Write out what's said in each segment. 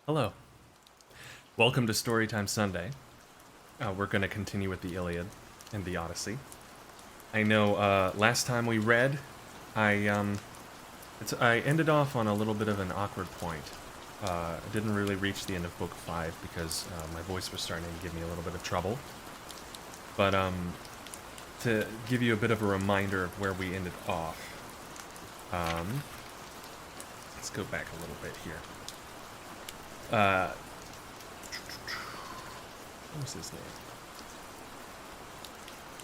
Hello. Welcome to Storytime Sunday. We're going to continue with the Iliad and the Odyssey. I know last time we read, I ended off on a little bit of an awkward point. I didn't really reach the end of Book 5 because my voice was starting to give me a little bit of trouble. But to give you a bit of a reminder of where we ended off, let's go back a little bit here. What was his name?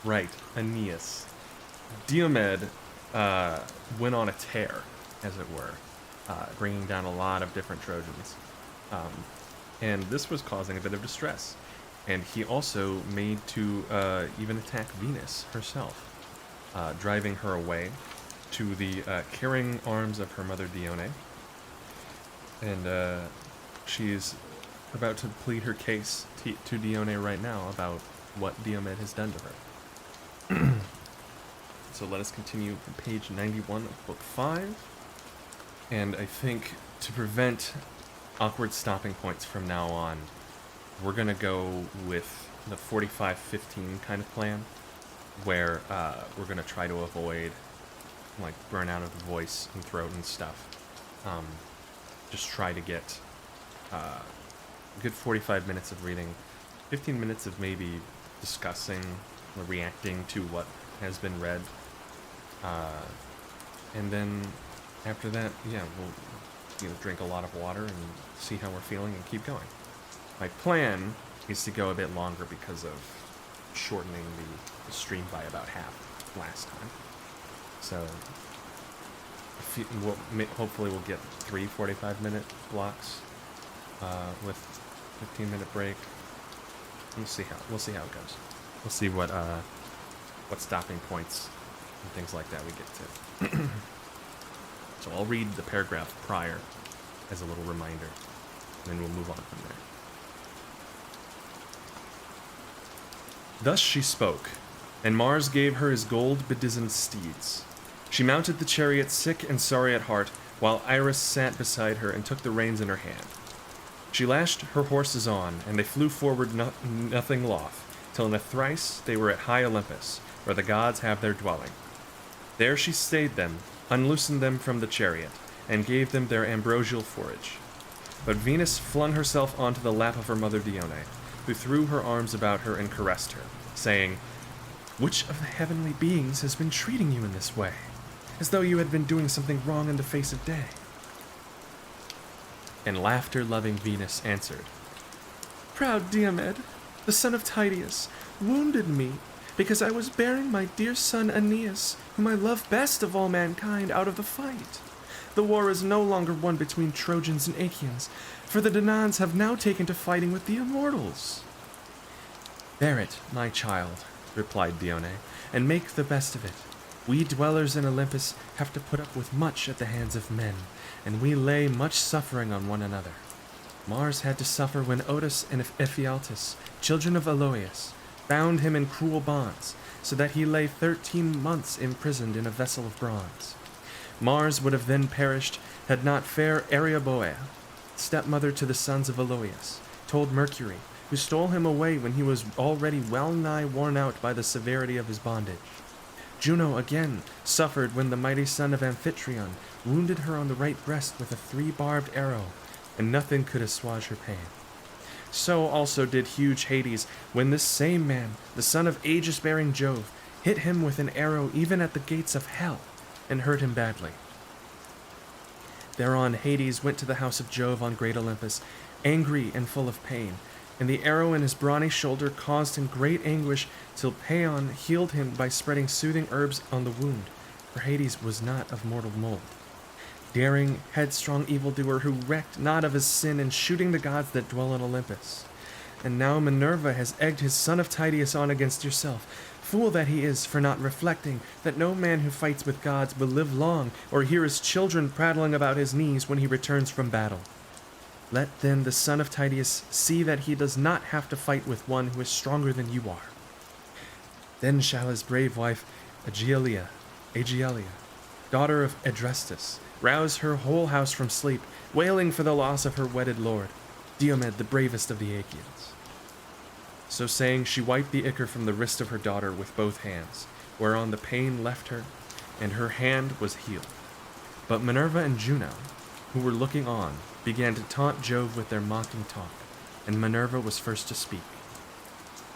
Right, Aeneas. Diomed went on a tear, as it were, bringing down a lot of different Trojans. And this was causing a bit of distress. And he also made to even attack Venus herself, driving her away to the caring arms of her mother Dione. And she's about to plead her case to Dione right now about what Diomed has done to her. So let us continue from page 91 of book 5. And I think to prevent awkward stopping points from now on, we're going to go with the 45-15 kind of plan, where we're going to try to avoid like burnout of the voice and throat and stuff. Just try to get a good 45 minutes of reading, 15 minutes of maybe discussing or reacting to what has been read, and then after that, yeah, we'll drink a lot of water and see how we're feeling and keep going. My plan is to go a bit longer because of shortening the stream by about half last time. So hopefully we'll get 3 45-minute blocks with 15-minute break. We'll see how it goes. We'll see what stopping points and things like that we get to. So I'll read the paragraph prior as a little reminder, and then we'll move on from there. Thus she spoke, and Mars gave her his gold-bedizened steeds. She mounted the chariot sick and sorry at heart, while Iris sat beside her and took the reins in her hand. She lashed her horses on, and they flew forward nothing loth, till in a thrice they were at high Olympus, where the gods have their dwelling. There she stayed them, unloosened them from the chariot, and gave them their ambrosial forage. But Venus flung herself onto the lap of her mother Dione, who threw her arms about her and caressed her, saying, "Which of the heavenly beings has been treating you in this way, as though you had been doing something wrong in the face of day?" And laughter-loving Venus answered, "Proud Diomed, the son of Tydeus, wounded me, because I was bearing my dear son Aeneas, whom I love best of all mankind, out of the fight. The war is no longer won between Trojans and Achaeans, for the Danaans have now taken to fighting with the immortals." "Bear it, my child," replied Dione, "and make the best of it. We dwellers in Olympus have to put up with much at the hands of men, and we lay much suffering on one another. Mars had to suffer when Otis and Ephialtes, children of Aloeus, bound him in cruel bonds, so that he lay 13 months imprisoned in a vessel of bronze. Mars would have then perished had not fair Arioboea, stepmother to the sons of Aloeus, told Mercury, who stole him away when he was already well nigh worn out by the severity of his bondage. Juno again suffered when the mighty son of Amphitryon wounded her on the right breast with a 3-barbed arrow, and nothing could assuage her pain. So also did huge Hades, when this same man, the son of aegis-bearing Jove, hit him with an arrow even at the gates of hell, and hurt him badly. Thereon Hades went to the house of Jove on great Olympus, angry and full of pain, and the arrow in his brawny shoulder caused him great anguish, till Paeon healed him by spreading soothing herbs on the wound, for Hades was not of mortal mold. Daring, headstrong evildoer, who recked not of his sin in shooting the gods that dwell on Olympus. And now Minerva has egged his son of Tydeus on against yourself. Fool that he is, for not reflecting that no man who fights with gods will live long, or hear his children prattling about his knees when he returns from battle. Let then the son of Tydeus see that he does not have to fight with one who is stronger than you are. Then shall his brave wife, Aegialia, daughter of Adrestus, rouse her whole house from sleep, wailing for the loss of her wedded lord. Diomed, the bravest of the Achaeans." So saying, she wiped the ichor from the wrist of her daughter with both hands, whereon the pain left her, and her hand was healed. But Minerva and Juno, who were looking on, began to taunt Jove with their mocking talk, and Minerva was first to speak.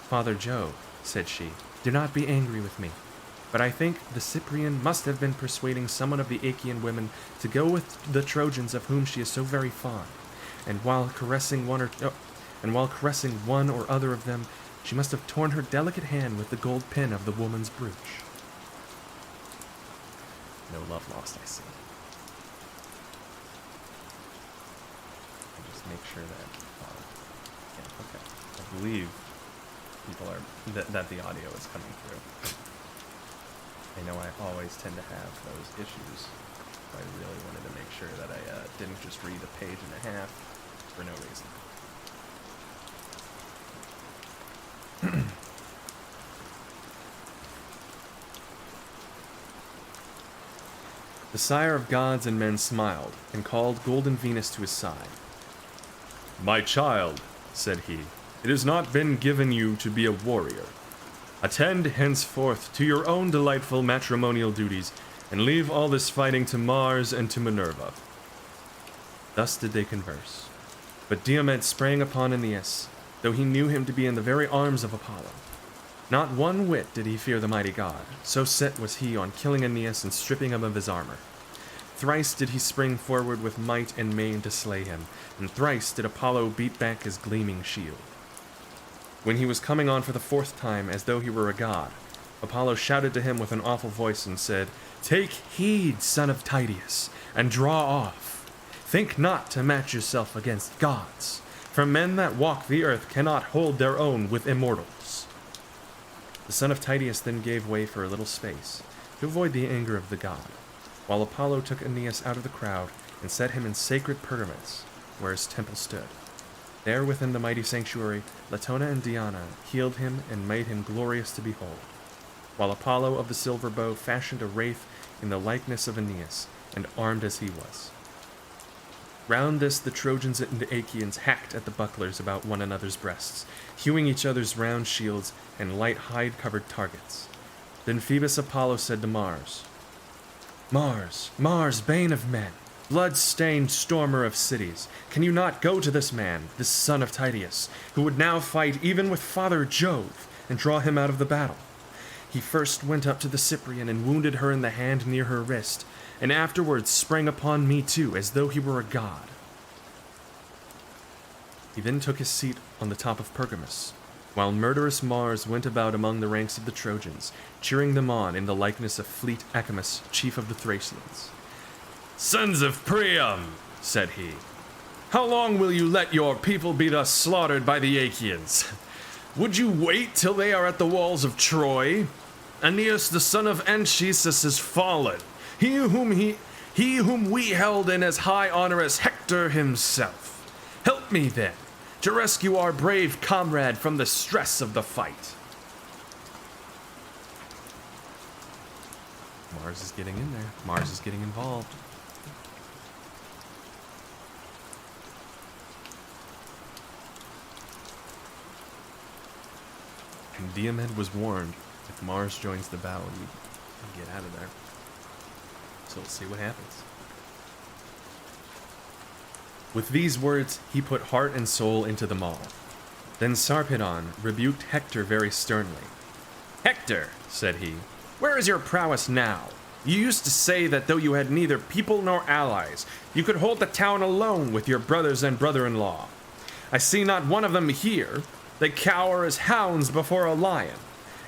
"Father Jove," said she, "do not be angry with me, but I think the Cyprian must have been persuading someone of the Achaean women to go with the Trojans of whom she is so very fond, and while caressing one or other of them, she must have torn her delicate hand with the gold pin of the woman's brooch." No love lost, I see. I'll just make sure that, yeah, okay. I believe people are, that the audio is coming through. I know I always tend to have those issues, so I really wanted to make sure that I didn't just read a page and a half for no reason. The sire of gods and men smiled, and called golden Venus to his side. "My child," said he, "it has not been given you to be a warrior. Attend henceforth to your own delightful matrimonial duties, and leave all this fighting to Mars and to Minerva." Thus did they converse. But Diomed sprang upon Aeneas, though he knew him to be in the very arms of Apollo. Not one whit did he fear the mighty god, so set was he on killing Aeneas and stripping him of his armor. Thrice did he spring forward with might and main to slay him, and thrice did Apollo beat back his gleaming shield. When he was coming on for the fourth time, as though he were a god, Apollo shouted to him with an awful voice and said, "Take heed, son of Tydeus, and draw off. Think not to match yourself against gods, for men that walk the earth cannot hold their own with immortals." The son of Tydeus then gave way for a little space, to avoid the anger of the god, while Apollo took Aeneas out of the crowd and set him in sacred Pergamos, where his temple stood. There within the mighty sanctuary, Latona and Diana healed him and made him glorious to behold, while Apollo of the silver bow fashioned a wraith in the likeness of Aeneas, and armed as he was. Round this the Trojans and the Achaeans hacked at the bucklers about one another's breasts, hewing each other's round shields and light hide-covered targets. Then Phoebus Apollo said to Mars, "Mars, Mars, bane of men, blood-stained stormer of cities, can you not go to this man, this son of Tydeus, who would now fight even with Father Jove, and draw him out of the battle? He first went up to the Cyprian and wounded her in the hand near her wrist, and afterwards sprang upon me too, as though he were a god." He then took his seat on the top of Pergamos, while murderous Mars went about among the ranks of the Trojans, cheering them on in the likeness of fleet Acamas, chief of the Thracians. "Sons of Priam," said he, "how long will you let your people be thus slaughtered by the Achaeans? Would you wait till they are at the walls of Troy? Aeneas the son of Anchises is fallen, he whom we held in as high honor as Hector himself. Help me then, to rescue our brave comrade from the stress of the fight." Mars is getting in there. Mars is getting involved. And Diomed was warned, if Mars joins the battle, you can get out of there. So we'll see what happens. With these words, he put heart and soul into them all. Then Sarpedon rebuked Hector very sternly. "Hector," said he, "where is your prowess now? You used to say that though you had neither people nor allies, you could hold the town alone with your brothers and brother-in-law. I see not one of them here. They cower as hounds before a lion.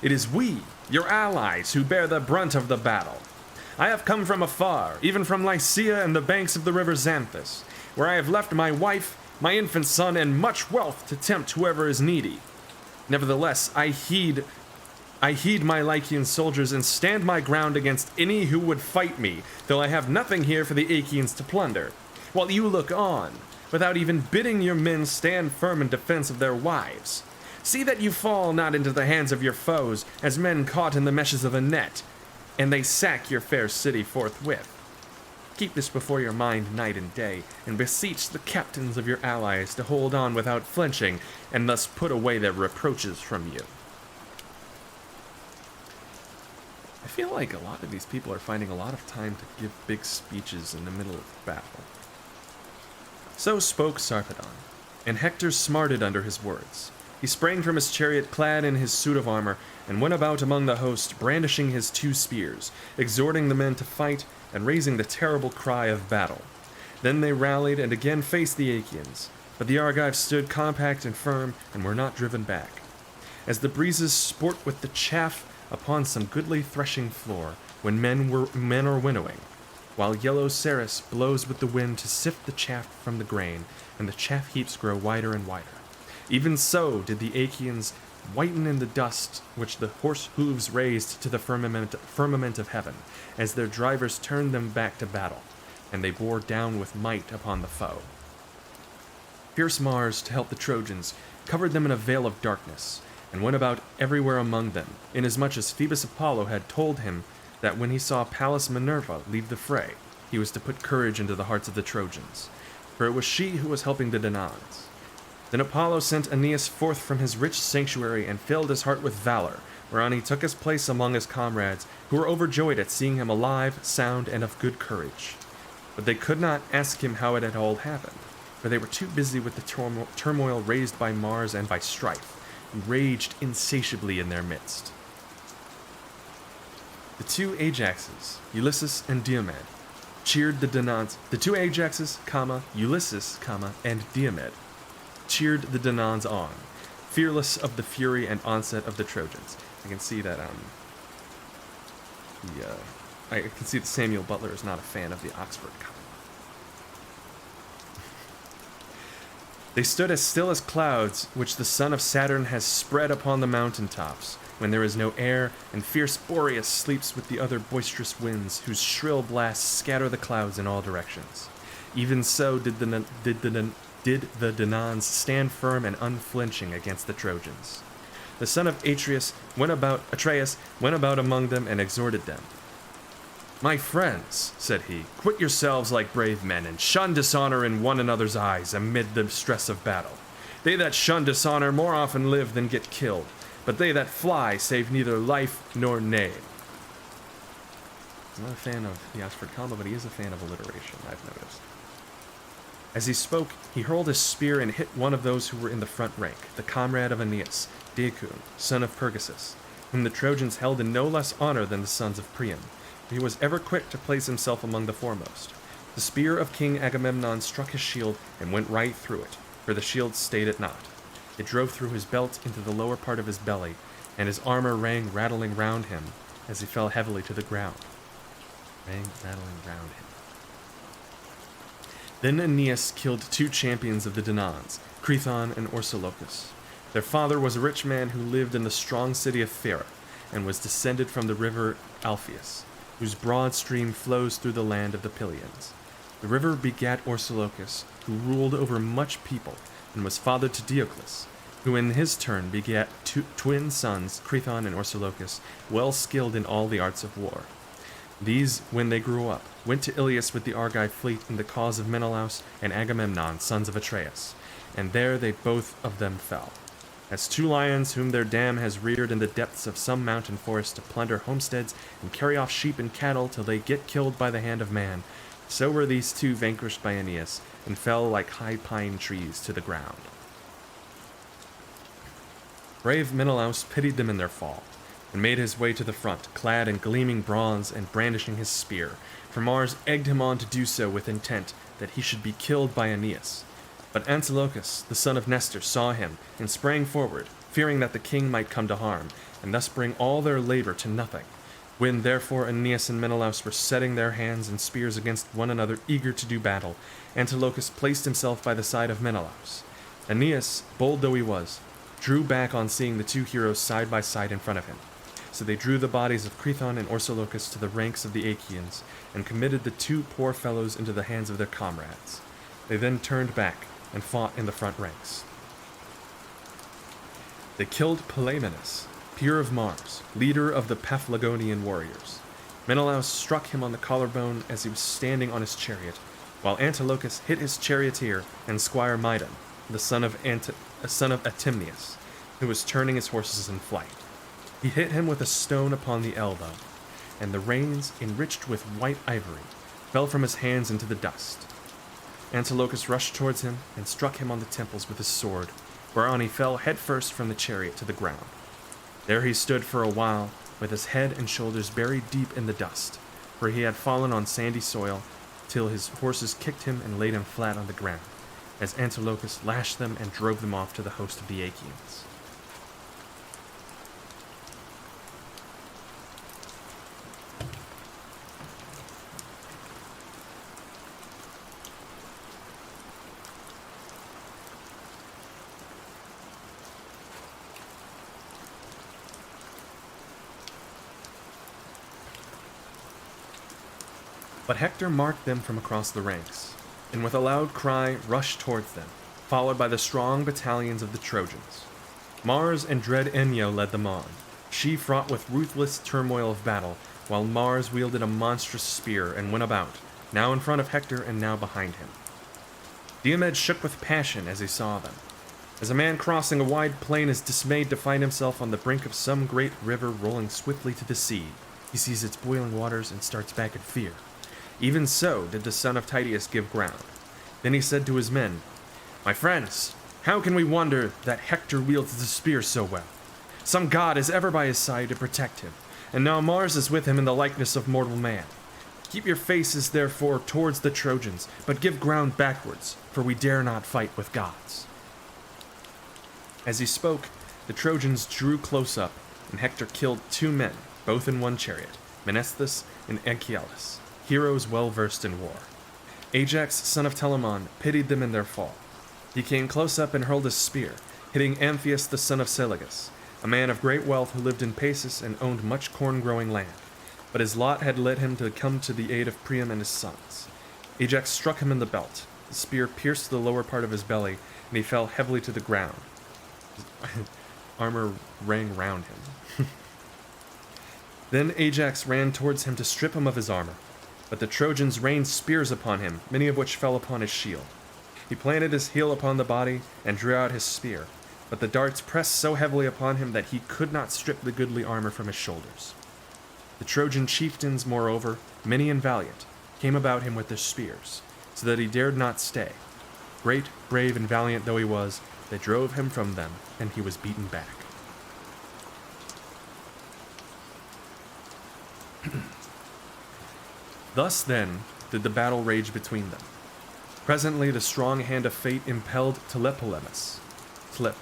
It is we, your allies, who bear the brunt of the battle. I have come from afar, even from Lycia and the banks of the river Xanthus, where I have left my wife, my infant son, and much wealth to tempt whoever is needy. Nevertheless, I heed my Lycian soldiers and stand my ground against any who would fight me, though I have nothing here for the Achaeans to plunder, while you look on, without even bidding your men stand firm in defense of their wives. See that you fall not into the hands of your foes, as men caught in the meshes of a net, and they sack your fair city forthwith. Keep this before your mind night and day, and beseech the captains of your allies to hold on without flinching, and thus put away their reproaches from you. I feel like a lot of these people are finding a lot of time to give big speeches in the middle of battle. So spoke Sarpedon, and Hector smarted under his words. He sprang from his chariot clad in his suit of armor, and went about among the host, brandishing his 2 spears, exhorting the men to fight, and raising the terrible cry of battle. Then they rallied and again faced the Achaeans, but the Argives stood compact and firm, and were not driven back. As the breezes sport with the chaff upon some goodly threshing floor, when men are winnowing, while yellow Ceres blows with the wind to sift the chaff from the grain, and the chaff heaps grow wider and wider. Even so did the Achaeans whiten in the dust which the horse hooves raised to the firmament of heaven, as their drivers turned them back to battle, and they bore down with might upon the foe. Fierce Mars, to help the Trojans, covered them in a veil of darkness, and went about everywhere among them, inasmuch as Phoebus Apollo had told him that when he saw Pallas Minerva leave the fray, he was to put courage into the hearts of the Trojans, for it was she who was helping the Danaans. Then Apollo sent Aeneas forth from his rich sanctuary and filled his heart with valor, whereon he took his place among his comrades, who were overjoyed at seeing him alive, sound, and of good courage. But they could not ask him how it had all happened, for they were too busy with the turmoil raised by Mars and by strife, who raged insatiably in their midst. The 2 Ajaxes, Ulysses and Diomed, cheered the Danaans. The 2 Ajaxes, Ulysses, and Diomed cheered the Danaans on, fearless of the fury and onset of the Trojans. I can see that I can see that Samuel Butler is not a fan of the Oxford comma. They stood as still as clouds which the son of Saturn has spread upon the mountain tops, when there is no air, and fierce Boreas sleeps with the other boisterous winds, whose shrill blasts scatter the clouds in all directions. Even so did the Danaans stand firm and unflinching against the Trojans. The son of Atreus went about among them and exhorted them. "My friends," said he, "quit yourselves like brave men, and shun dishonor in one another's eyes amid the stress of battle. They that shun dishonor more often live than get killed, but they that fly save neither life nor name." He's not a fan of the Oxford comma, but he is a fan of alliteration, I've noticed. As he spoke, he hurled his spear and hit one of those who were in the front rank, the comrade of Aeneas, Deacon, son of Pergasus, whom the Trojans held in no less honor than the sons of Priam. He was ever quick to place himself among the foremost. The spear of King Agamemnon struck his shield and went right through it, for the shield stayed it not. It drove through his belt into the lower part of his belly, and his armor rang rattling round him as he fell heavily to the ground. Then Aeneas killed 2 champions of the Danaans, Crethon and Orsilochus. Their father was a rich man who lived in the strong city of Phera, and was descended from the river Alpheus, whose broad stream flows through the land of the Pylians. The river begat Orsilochus, who ruled over much people, and was father to Diocles, who in his turn begat 2 twin sons, Crethon and Orsilochus, well skilled in all the arts of war. These, when they grew up, went to Ilias with the Argive fleet in the cause of Menelaus and Agamemnon, sons of Atreus, and there they both of them fell. As 2 lions whom their dam has reared in the depths of some mountain forest to plunder homesteads and carry off sheep and cattle till they get killed by the hand of man, so were these 2 vanquished by Aeneas, and fell like high pine trees to the ground. Brave Menelaus pitied them in their fall, and made his way to the front, clad in gleaming bronze and brandishing his spear, for Mars egged him on to do so with intent that he should be killed by Aeneas. But Antilochus, the son of Nestor, saw him, and sprang forward, fearing that the king might come to harm, and thus bring all their labor to nothing. When therefore Aeneas and Menelaus were setting their hands and spears against one another, eager to do battle, Antilochus placed himself by the side of Menelaus. Aeneas, bold though he was, drew back on seeing the 2 heroes side by side in front of him. So they drew the bodies of Crethon and Orsilochus to the ranks of the Achaeans, and committed the 2 poor fellows into the hands of their comrades. They then turned back and fought in the front ranks. They killed Palaemenes, peer of Mars, leader of the Paphlagonian warriors. Menelaus struck him on the collarbone as he was standing on his chariot, while Antilochus hit his charioteer and squire Midon, the son of Atimneus, who was turning his horses in flight. He hit him with a stone upon the elbow, and the reins, enriched with white ivory, fell from his hands into the dust. Antilochus rushed towards him and struck him on the temples with his sword, whereon he fell headfirst from the chariot to the ground. There he stood for a while, with his head and shoulders buried deep in the dust, for he had fallen on sandy soil, till his horses kicked him and laid him flat on the ground, as Antilochus lashed them and drove them off to the host of the Achaeans. But Hector marked them from across the ranks, and with a loud cry rushed towards them, followed by the strong battalions of the Trojans. Mars and dread Enyo led them on, she fraught with ruthless turmoil of battle, while Mars wielded a monstrous spear and went about, now in front of Hector and now behind him. Diomed shook with passion as he saw them. As a man crossing a wide plain is dismayed to find himself on the brink of some great river rolling swiftly to the sea, he sees its boiling waters and starts back in fear. Even so did the son of Tydeus give ground. Then he said to his men, "My friends, how can we wonder that Hector wields the spear so well? Some god is ever by his side to protect him, and now Mars is with him in the likeness of mortal man. Keep your faces, therefore, towards the Trojans, but give ground backwards, for we dare not fight with gods." As he spoke, the Trojans drew close up, and Hector killed 2 men, both in one chariot, Menestheus and Anchialus, heroes well versed in war. Ajax, son of Telamon, pitied them in their fall. He came close up and hurled his spear, hitting Amphius the son of Selagus, a man of great wealth who lived in Pacis and owned much corn-growing land. But his lot had led him to come to the aid of Priam and his sons. Ajax struck him in the belt. The spear pierced the lower part of his belly, and he fell heavily to the ground. His armor rang round him. Then Ajax ran towards him to strip him of his armor. But the Trojans rained spears upon him, many of which fell upon his shield. He planted his heel upon the body and drew out his spear, but the darts pressed so heavily upon him that he could not strip the goodly armor from his shoulders. The Trojan chieftains, moreover, many and valiant, came about him with their spears, so that he dared not stay. Great, brave, and valiant though he was, they drove him from them, and he was beaten back. Thus, then, did the battle rage between them. Presently, the strong hand of fate impelled Tlepolemus, the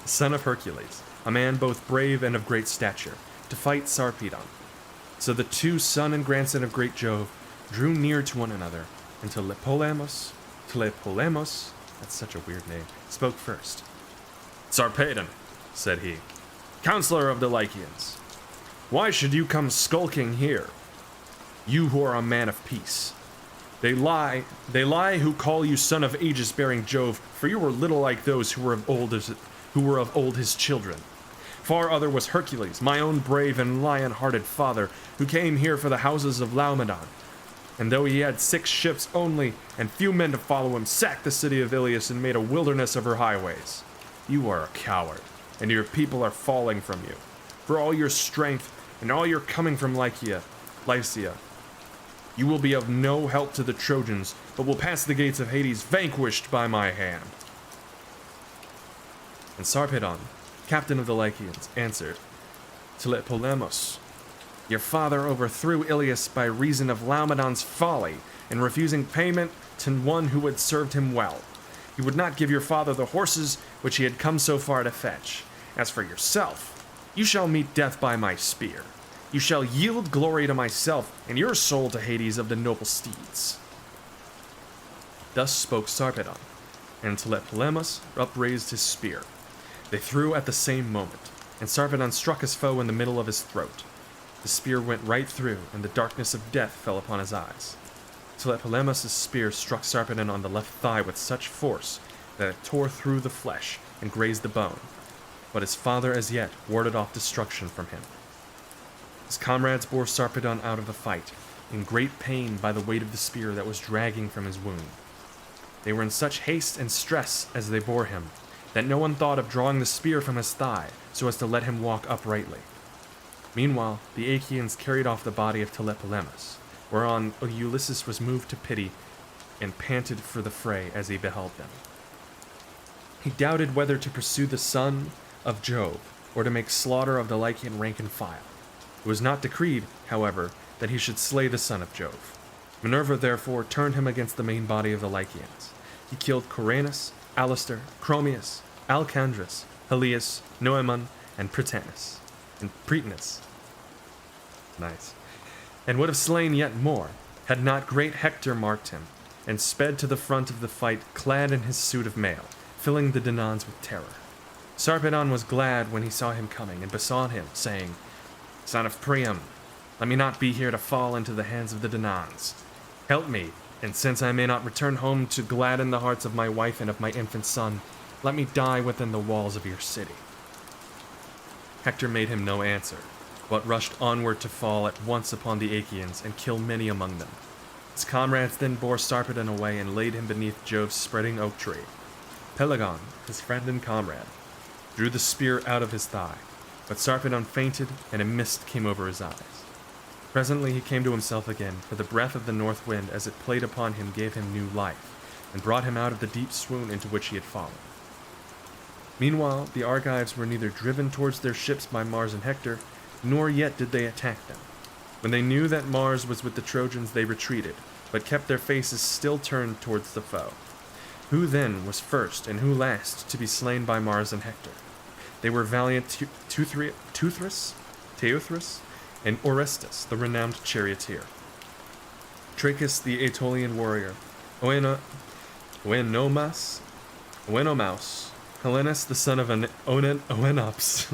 son of Hercules, a man both brave and of great stature, to fight Sarpedon. So the 2 son and grandson of great Jove drew near to one another, and Tlepolemus, that's such a weird name, spoke first. "Sarpedon," said he, "counselor of the Lycians, why should you come skulking here? You who are a man of peace. They lie who call you son of aegis-bearing Jove, for you were little like those who were of old his children. Far other was Hercules, my own brave and lion-hearted father, who came here for the houses of Laomedon, and though he had 6 ships only, and few men to follow him, sacked the city of Ilias and made a wilderness of her highways. You are a coward, and your people are falling from you. For all your strength, and all your coming from Lycia, you will be of no help to the Trojans, but will pass the gates of Hades vanquished by my hand." And Sarpedon, captain of the Lycians, answered, "Tlepolemus, your father overthrew Ilias by reason of Laomedon's folly in refusing payment to one who had served him well. He would not give your father the horses which he had come so far to fetch. As for yourself, you shall meet death by my spear. You shall yield glory to myself, and your soul to Hades of the noble steeds." Thus spoke Sarpedon, and Tlepolemus upraised his spear. They threw at the same moment, and Sarpedon struck his foe in the middle of his throat. The spear went right through, and the darkness of death fell upon his eyes. Tlepolemus' spear struck Sarpedon on the left thigh with such force that it tore through the flesh and grazed the bone, but his father as yet warded off destruction from him. His comrades bore Sarpedon out of the fight, in great pain by the weight of the spear that was dragging from his wound. They were in such haste and stress as they bore him, that no one thought of drawing the spear from his thigh so as to let him walk uprightly. Meanwhile, the Achaeans carried off the body of Tlepolemus, whereon Ulysses was moved to pity and panted for the fray as he beheld them. He doubted whether to pursue the son of Jove or to make slaughter of the Lycian rank and file. It was not decreed, however, that he should slay the son of Jove. Minerva therefore turned him against the main body of the Lycians. He killed Coranus, Alistair, Chromius, Alcandrus, Helias, Noemon, and Prytanis. Nice. And would have slain yet more, had not great Hector marked him, and sped to the front of the fight clad in his suit of mail, filling the Danaans with terror. Sarpedon was glad when he saw him coming, and besought him, saying, "Son of Priam, let me not be here to fall into the hands of the Danaans. Help me, and since I may not return home to gladden the hearts of my wife and of my infant son, let me die within the walls of your city." Hector made him no answer, but rushed onward to fall at once upon the Achaeans and kill many among them. His comrades then bore Sarpedon away and laid him beneath Jove's spreading oak tree. Pelagon, his friend and comrade, drew the spear out of his thigh, but Sarpedon fainted and a mist came over his eyes. Presently he came to himself again, for the breath of the north wind as it played upon him gave him new life, and brought him out of the deep swoon into which he had fallen. Meanwhile, the Argives were neither driven towards their ships by Mars and Hector, nor yet did they attack them. When they knew that Mars was with the Trojans, they retreated, but kept their faces still turned towards the foe. Who then was first and who last to be slain by Mars and Hector? They were valiant Teuthras, and Orestes, the renowned charioteer. Trachis, the Aetolian warrior, Oenomaus, Helenus, the son of Oenops,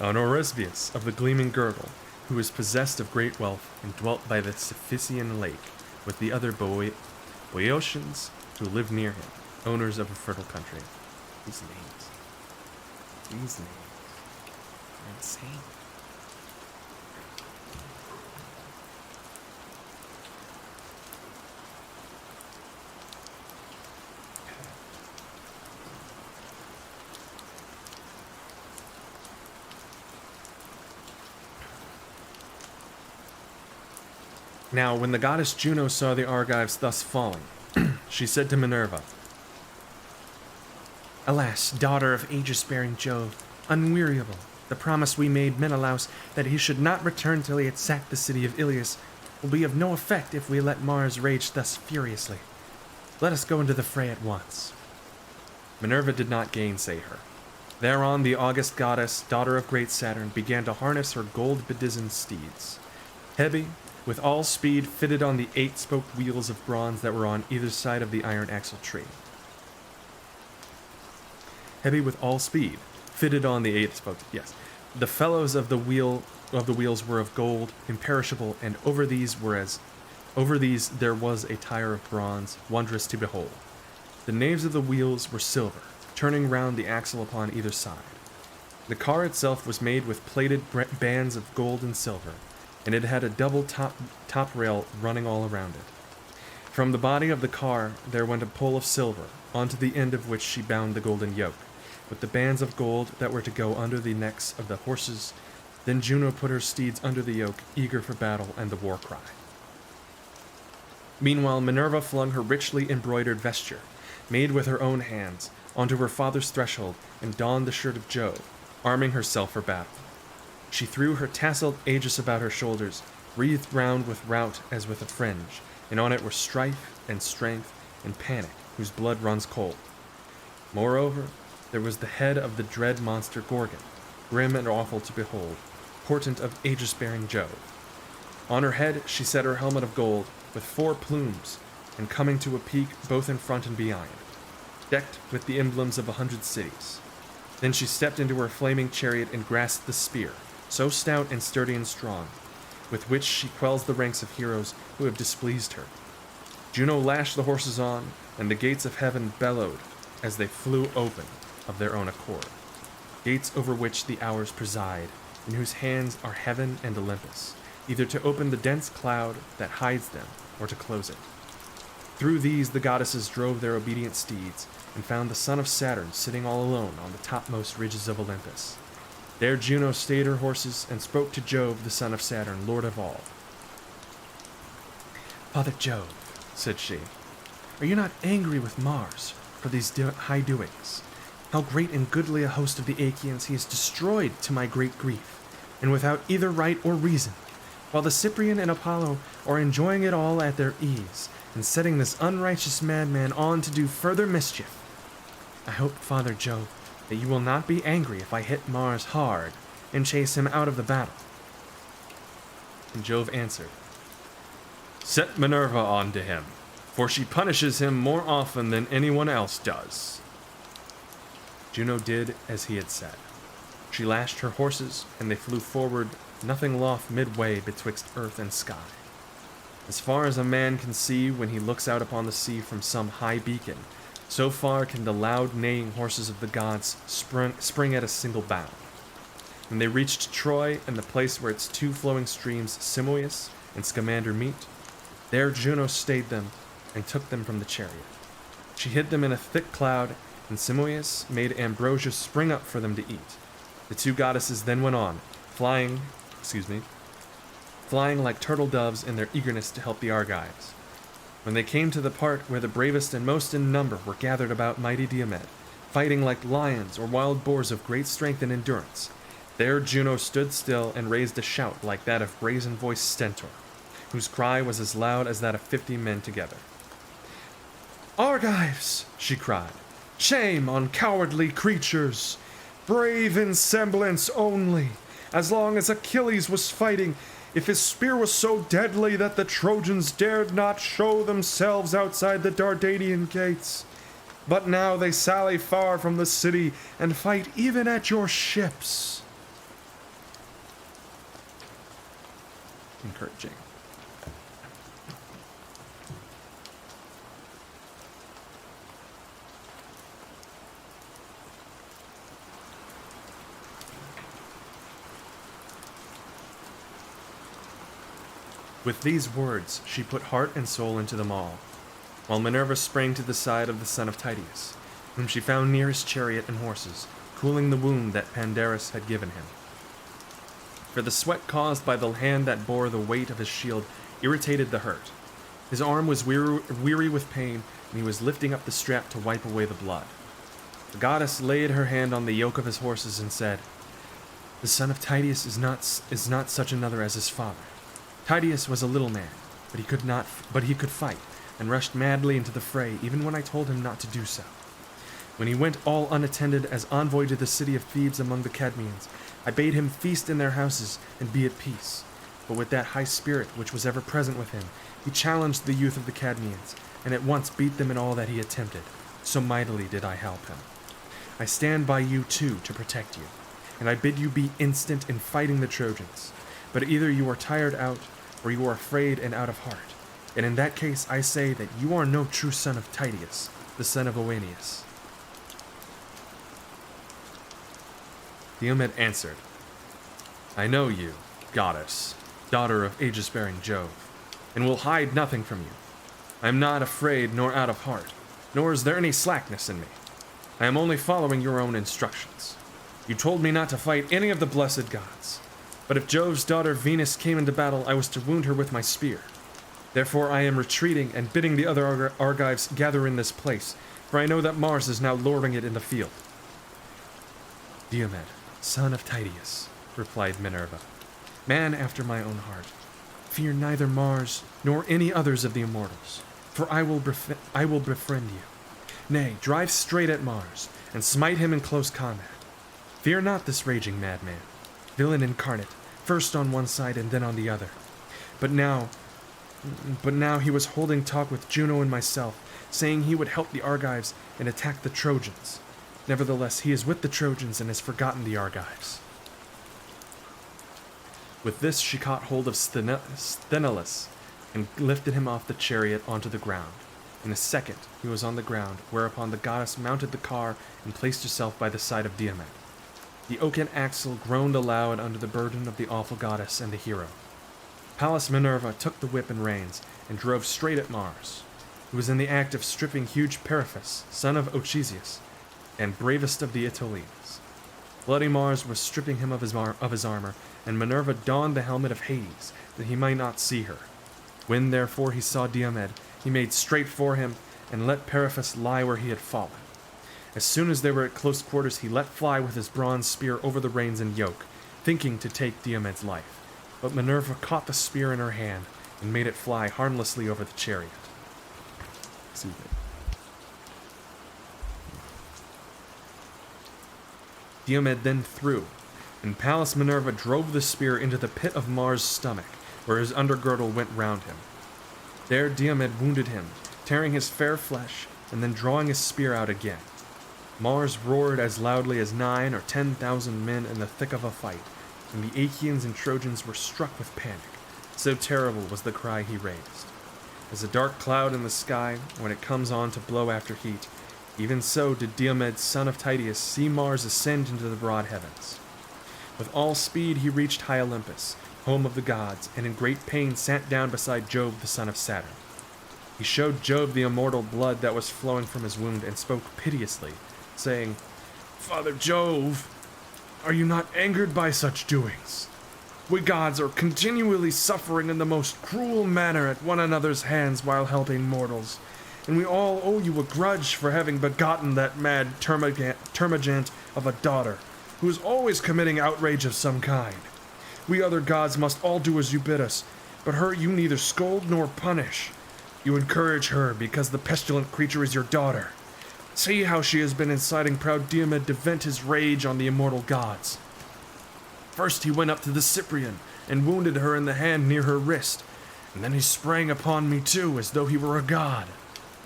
and Oresbius of the gleaming girdle, who was possessed of great wealth and dwelt by the Cephisian lake with the other Boeotians who lived near him, owners of a fertile country. These names are insane. Now, when the goddess Juno saw the Argives thus falling, she said to Minerva, "Alas, daughter of aegis-bearing Jove, unweariable, the promise we made Menelaus that he should not return till he had sacked the city of Iliad will be of no effect if we let Mars rage thus furiously. Let us go into the fray at once." Minerva did not gainsay her. Thereon the august goddess, daughter of great Saturn, began to harness her gold-bedizened steeds. Hebe, with all speed, fitted on the 8-spoked wheels of bronze that were on either side of the iron axle tree. Hebe with all speed, fitted on the 8-spoked, yes. The felloes of the wheels were of gold, imperishable, and over these there was a tire of bronze, wondrous to behold. The naves of the wheels were silver, turning round the axle upon either side. The car itself was made with plated bands of gold and silver, and it had a double top rail running all around it. From the body of the car there went a pole of silver, onto the end of which she bound the golden yoke, with the bands of gold that were to go under the necks of the horses. Then Juno put her steeds under the yoke, eager for battle and the war cry. Meanwhile Minerva flung her richly embroidered vesture, made with her own hands, onto her father's threshold, and donned the shirt of Jove, arming herself for battle. She threw her tasseled aegis about her shoulders, wreathed round with rout as with a fringe, and on it were strife and strength and panic, whose blood runs cold. Moreover, there was the head of the dread monster Gorgon, grim and awful to behold, portent of aegis-bearing Jove. On her head she set her helmet of gold, with 4 plumes, and coming to a peak both in front and behind, decked with the emblems of 100 cities. Then she stepped into her flaming chariot and grasped the spear, so stout and sturdy and strong, with which she quells the ranks of heroes who have displeased her. Juno lashed the horses on, and the gates of heaven bellowed as they flew open of their own accord, gates over which the hours preside, in whose hands are heaven and Olympus, either to open the dense cloud that hides them or to close it. Through these the goddesses drove their obedient steeds, and found the son of Saturn sitting all alone on the topmost ridges of Olympus. There Juno stayed her horses and spoke to Jove, the son of Saturn, lord of all. "Father Jove," said she, "are you not angry with Mars for these high doings? How great and goodly a host of the Achaeans he has destroyed to my great grief, and without either right or reason, while the Cyprian and Apollo are enjoying it all at their ease, and setting this unrighteous madman on to do further mischief. I hope, Father Jove, that you will not be angry if I hit Mars hard and chase him out of the battle." And Jove answered, "Set Minerva on to him, for she punishes him more often than anyone else does." Juno did as he had said. She lashed her horses, and they flew forward, nothing loth midway betwixt earth and sky. As far as a man can see when he looks out upon the sea from some high beacon, so far can the loud neighing horses of the gods spring at a single bound. When they reached Troy and the place where its two flowing streams, Simois and Scamander, meet, there Juno stayed them and took them from the chariot. She hid them in a thick cloud, and Simois made ambrosia spring up for them to eat. The two goddesses then went on, flying like turtle doves in their eagerness to help the Argives. When they came to the part where the bravest and most in number were gathered about mighty Diomed, fighting like lions or wild boars of great strength and endurance, there Juno stood still and raised a shout like that of brazen-voiced Stentor, whose cry was as loud as that of 50 men together. "Argives!" she cried. "Shame on cowardly creatures! Brave in semblance only, as long as Achilles was fighting, if his spear was so deadly that the Trojans dared not show themselves outside the Dardanian gates. But now they sally far from the city and fight even at your ships." Encouraging. With these words, she put heart and soul into them all, while Minerva sprang to the side of the son of Tydeus, whom she found near his chariot and horses, cooling the wound that Pandarus had given him. For the sweat caused by the hand that bore the weight of his shield irritated the hurt. His arm was weary with pain, and he was lifting up the strap to wipe away the blood. The goddess laid her hand on the yoke of his horses and said, "The son of Tydeus is not such another as his father. Tydeus was a little man, but he could fight, and rushed madly into the fray, even when I told him not to do so. When he went all unattended as envoy to the city of Thebes among the Cadmeans, I bade him feast in their houses and be at peace. But with that high spirit which was ever present with him, he challenged the youth of the Cadmeans, and at once beat them in all that he attempted. So mightily did I help him. I stand by you too to protect you, and I bid you be instant in fighting the Trojans. But either you are tired out, or you are afraid and out of heart, and in that case I say that you are no true son of Tydeus, the son of Oeneus." Diomed answered, "I know you, goddess, daughter of aegis-bearing Jove, and will hide nothing from you. I am not afraid nor out of heart, nor is there any slackness in me. I am only following your own instructions. You told me not to fight any of the blessed gods. But if Jove's daughter Venus came into battle, I was to wound her with my spear. Therefore I am retreating and bidding the other Argives gather in this place, for I know that Mars is now lording it in the field." "Diomed, son of Tydeus," replied Minerva, "man after my own heart, fear neither Mars nor any others of the immortals, for I will befriend you. Nay, drive straight at Mars, and smite him in close combat. Fear not this raging madman, villain incarnate, first on one side and then on the other. But now he was holding talk with Juno and myself, saying he would help the Argives and attack the Trojans. Nevertheless, he is with the Trojans and has forgotten the Argives." With this she caught hold of Sthenelus and lifted him off the chariot onto the ground. In a second he was on the ground, whereupon the goddess mounted the car and placed herself by the side of Diomed. The oaken axle groaned aloud under the burden of the awful goddess and the hero. Pallas Minerva took the whip and reins and drove straight at Mars, who was in the act of stripping huge Periphas, son of Ochesius, and bravest of the Aetolians. Bloody Mars was stripping him of his armor, and Minerva donned the helmet of Hades, that he might not see her. When, therefore, he saw Diomed, he made straight for him, and let Periphas lie where he had fallen. As soon as they were at close quarters, he let fly with his bronze spear over the reins and yoke, thinking to take Diomed's life. But Minerva caught the spear in her hand and made it fly harmlessly over the chariot. Excuse me. Diomed then threw, and Pallas Minerva drove the spear into the pit of Mars' stomach, where his undergirdle went round him. There Diomed wounded him, tearing his fair flesh, and then drawing his spear out again. Mars roared as loudly as 9,000 or 10,000 men in the thick of a fight, and the Achaeans and Trojans were struck with panic, so terrible was the cry he raised. As a dark cloud in the sky, when it comes on to blow after heat, even so did Diomed, son of Tydeus, see Mars ascend into the broad heavens. With all speed he reached high Olympus, home of the gods, and in great pain sat down beside Jove, the son of Saturn. He showed Jove the immortal blood that was flowing from his wound, and spoke piteously, saying, "Father Jove, are you not angered by such doings? We gods are continually suffering in the most cruel manner at one another's hands while helping mortals, and we all owe you a grudge for having begotten that mad termagant of a daughter, who is always committing outrage of some kind. We other gods must all do as you bid us, but her you neither scold nor punish. You encourage her because the pestilent creature is your daughter. See how she has been inciting proud Diomed to vent his rage on the immortal gods. First he went up to the Cyprian and wounded her in the hand near her wrist, and then he sprang upon me too, as though he were a god.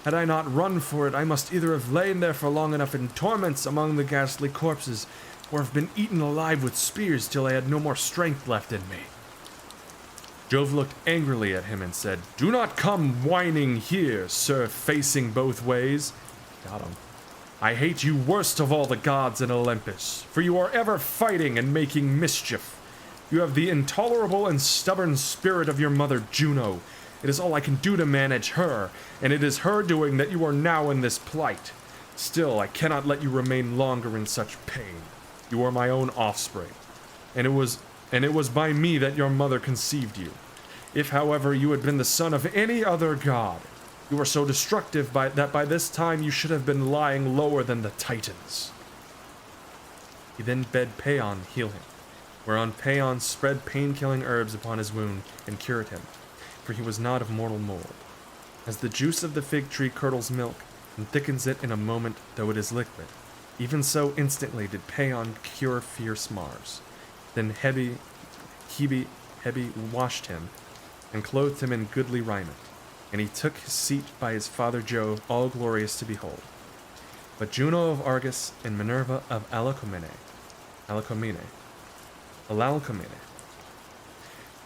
Had I not run for it, I must either have lain there for long enough in torments among the ghastly corpses, or have been eaten alive with spears till I had no more strength left in me." Jove looked angrily at him and said, "Do not come whining here, sir, facing both ways." Got him. "I hate you worst of all the gods in Olympus, for you are ever fighting and making mischief. You have the intolerable and stubborn spirit of your mother Juno. It is all I can do to manage her, and it is her doing that you are now in this plight. Still, I cannot let you remain longer in such pain. You are my own offspring, and it was by me that your mother conceived you. If, however, you had been the son of any other god, you are so destructive that by this time you should have been lying lower than the Titans." He then bade Paeon heal him, whereon Paeon spread pain-killing herbs upon his wound and cured him, for he was not of mortal mold. As the juice of the fig tree curdles milk and thickens it in a moment though it is liquid, even so instantly did Paeon cure fierce Mars. Then Hebe washed him and clothed him in goodly raiment, and he took his seat by his father Jove, all glorious to behold. But Juno of Argus and Minerva of Alalcomene,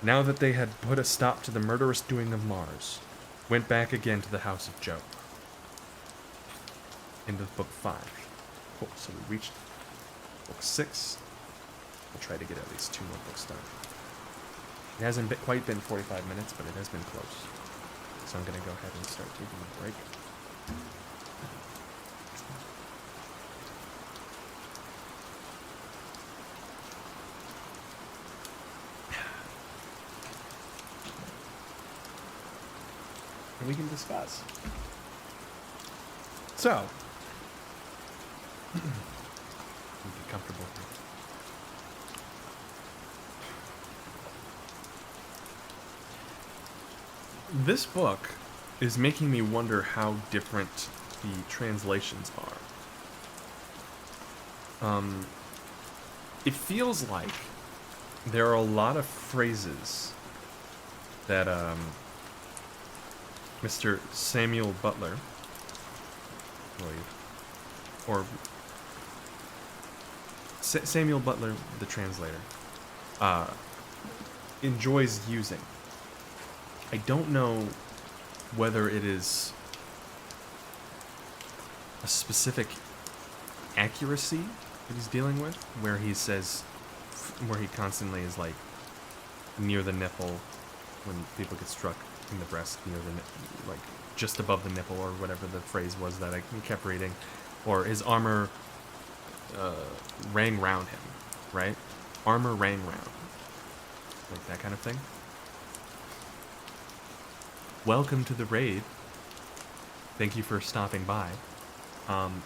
now that they had put a stop to the murderous doing of Mars, went back again to the house of Jove. End of book 5. Cool, so we reached book 6. We'll try to get at least 2 more books done. It hasn't quite been 45 minutes, but it has been close. So I'm going to go ahead and start taking a break. And we can discuss. So, be comfortable. This book is making me wonder how different the translations are. It feels like there are a lot of phrases that Mr. Samuel Butler, I believe, or Samuel Butler, the translator, enjoys using. I don't know whether it is a specific accuracy that he's dealing with, where he constantly is like near the nipple when people get struck in the breast, near the like just above the nipple, or whatever the phrase was that I kept reading, or his armor rang round him, right? Armor rang round, like that kind of thing. Welcome to the raid. Thank you for stopping by.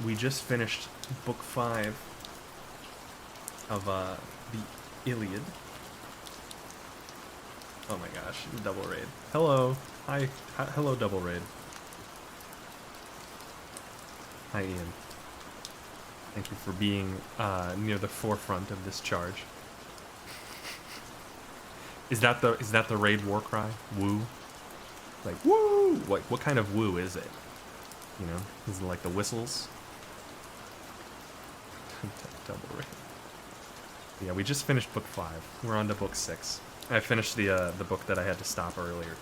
We just finished book 5 of the Iliad. Oh my gosh, double raid. Hello. Hi. Hello, double raid. Hi, Ian. Thank you for being near the forefront of this charge. Is that the raid war cry? Woo? Like, woo! What kind of woo is it? You know? Is it like the whistles? Double raid. Yeah, we just finished book 5. We're on to book 6. I finished the book that I had to stop earlier.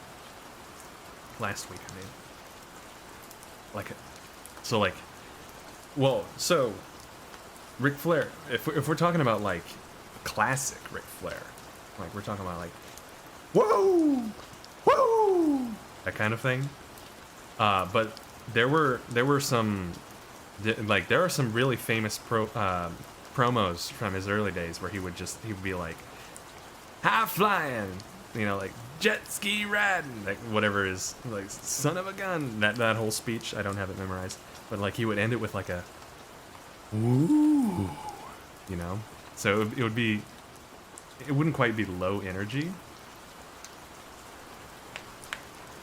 Last week, I mean. So, Ric Flair, if we're talking about, like, classic Ric Flair, like, we're talking about, like, whoa! Whoa! That kind of thing. But there were some, like, there are some really famous promos from his early days where he would be like, high flying, you know, like jet ski riding, like whatever is, like son of a gun, that whole speech. I don't have it memorized, but like he would end it with like a woo, you know. So it wouldn't quite be low energy.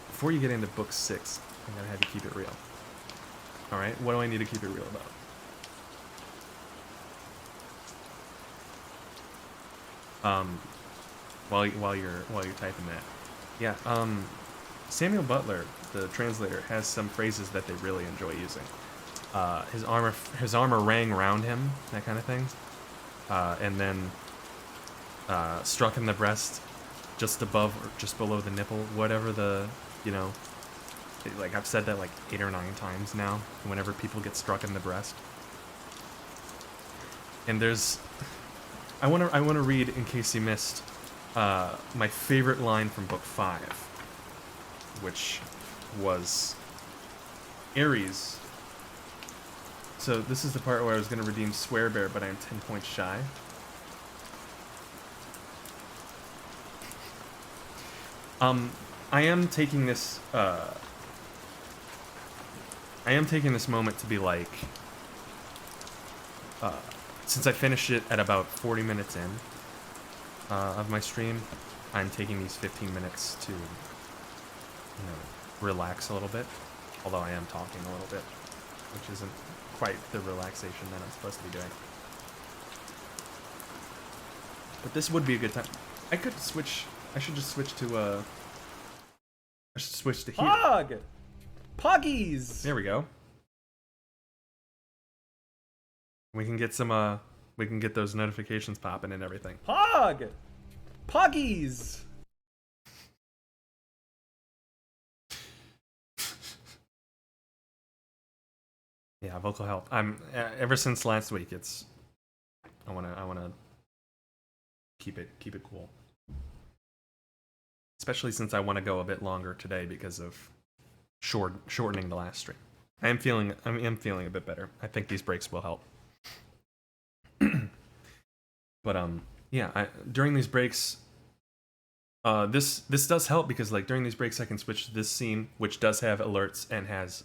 Before you get into book 6, I'm gonna have you keep it real. All right, what do I need to keep it real about? While you're typing that, yeah. Samuel Butler, the translator, has some phrases that they really enjoy using. His armor rang around him, that kind of thing, and then struck in the breast, just above or just below the nipple, whatever the, you know. Like I've said that like 8 or 9 times now. Whenever people get struck in the breast, and I want to read, in case you missed, my favorite line from book 5, which was Ares. So this is the part where I was going to redeem Swearbear, but I am 10 points shy. I am taking this moment to be like, since I finished it at about 40 minutes in of my stream, I'm taking these 15 minutes to, relax a little bit. Although I am talking a little bit, which isn't quite the relaxation that I'm supposed to be doing. But this would be a good time. I should just switch to here. Pog! Poggies! There we go. We can get some, we can get those notifications popping and everything. Pog! Poggies! Yeah, vocal help. I'm ever since last week. I wanna keep it cool. Especially since I want to go a bit longer today because of shortening the last stream. I am feeling a bit better. I think these breaks will help. But yeah, during these breaks, this does help because like during these breaks I can switch to this scene, which does have alerts and has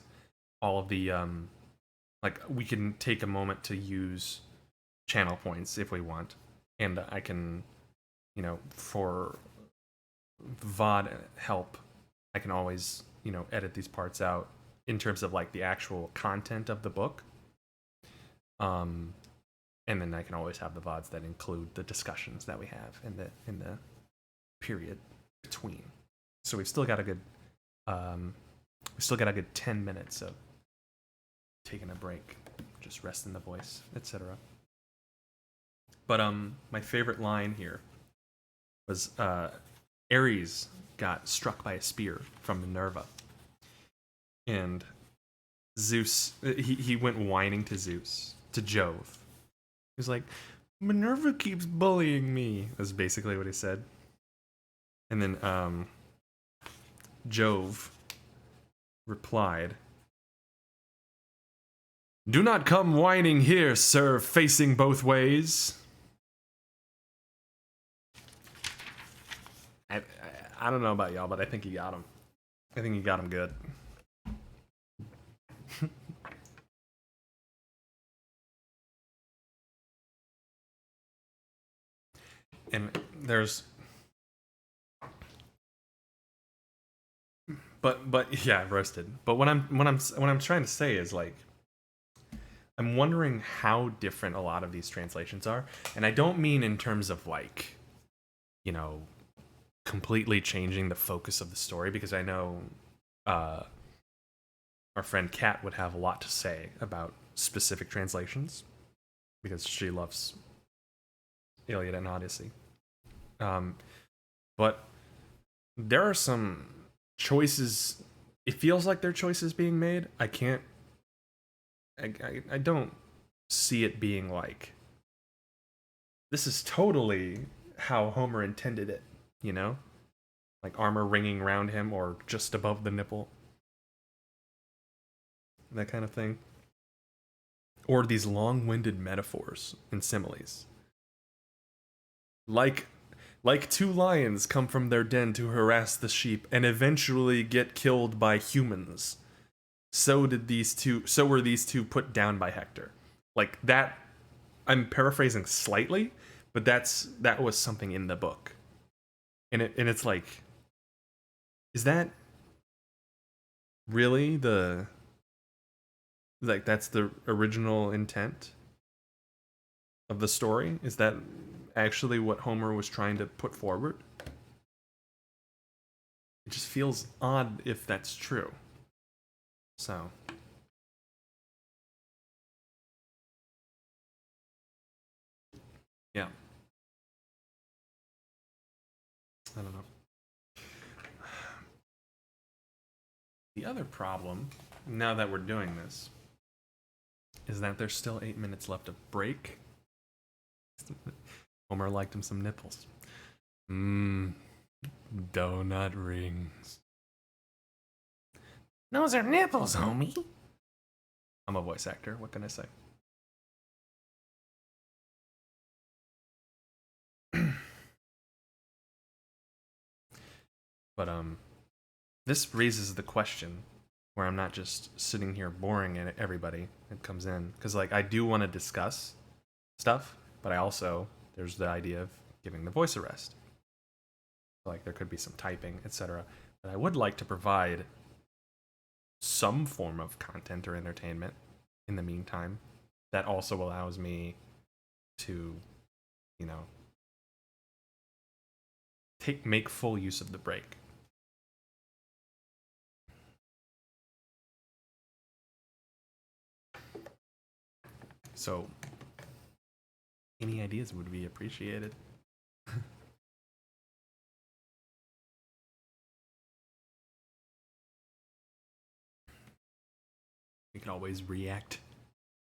all of the like we can take a moment to use channel points if we want, and I can, for VOD help, I can always edit these parts out in terms of like the actual content of the book. And then I can always have the VODs that include the discussions that we have in the period between. So we've still got a good 10 minutes of taking a break, just resting the voice, etc. But my favorite line here was Ares got struck by a spear from Minerva, and Zeus he went whining to Jove, He's like, Minerva keeps bullying me. That's basically what he said. And then Jove replied, "Do not come whining here, sir, facing both ways." I don't know about y'all, but I think he got him. I think he got him good. And there's, but yeah, roasted. But what I'm trying to say is like, I'm wondering how different a lot of these translations are, and I don't mean in terms of like, you know, completely changing the focus of the story, because I know our friend Kat would have a lot to say about specific translations because she loves Iliad and Odyssey. But there are some choices. It feels like there are choices being made. I don't see it being like, this is totally how Homer intended it, you know? Like armor ringing around him or just above the nipple. That kind of thing. Or these long-winded metaphors and similes. Like two lions come from their den to harass the sheep and eventually get killed by humans. So were these two put down by Hector. Like that, I'm paraphrasing slightly, but that was something in the book. And it's like, is that really that's the original intent of the story? Is that actually what Homer was trying to put forward? It just feels odd if that's true. So, yeah. I don't know. The other problem, now that we're doing this, is that there's still 8 minutes left of break. Homer liked him some nipples. Donut rings. Those are nipples, homie. I'm a voice actor. What can I say? But this raises the question where I'm not just sitting here boring at everybody that comes in, because like I do want to discuss stuff, but I also, there's the idea of giving the voice a rest. Like there could be some typing, etc. But I would like to provide some form of content or entertainment in the meantime that also allows me to, you know, make full use of the break. So any ideas would be appreciated. We can always react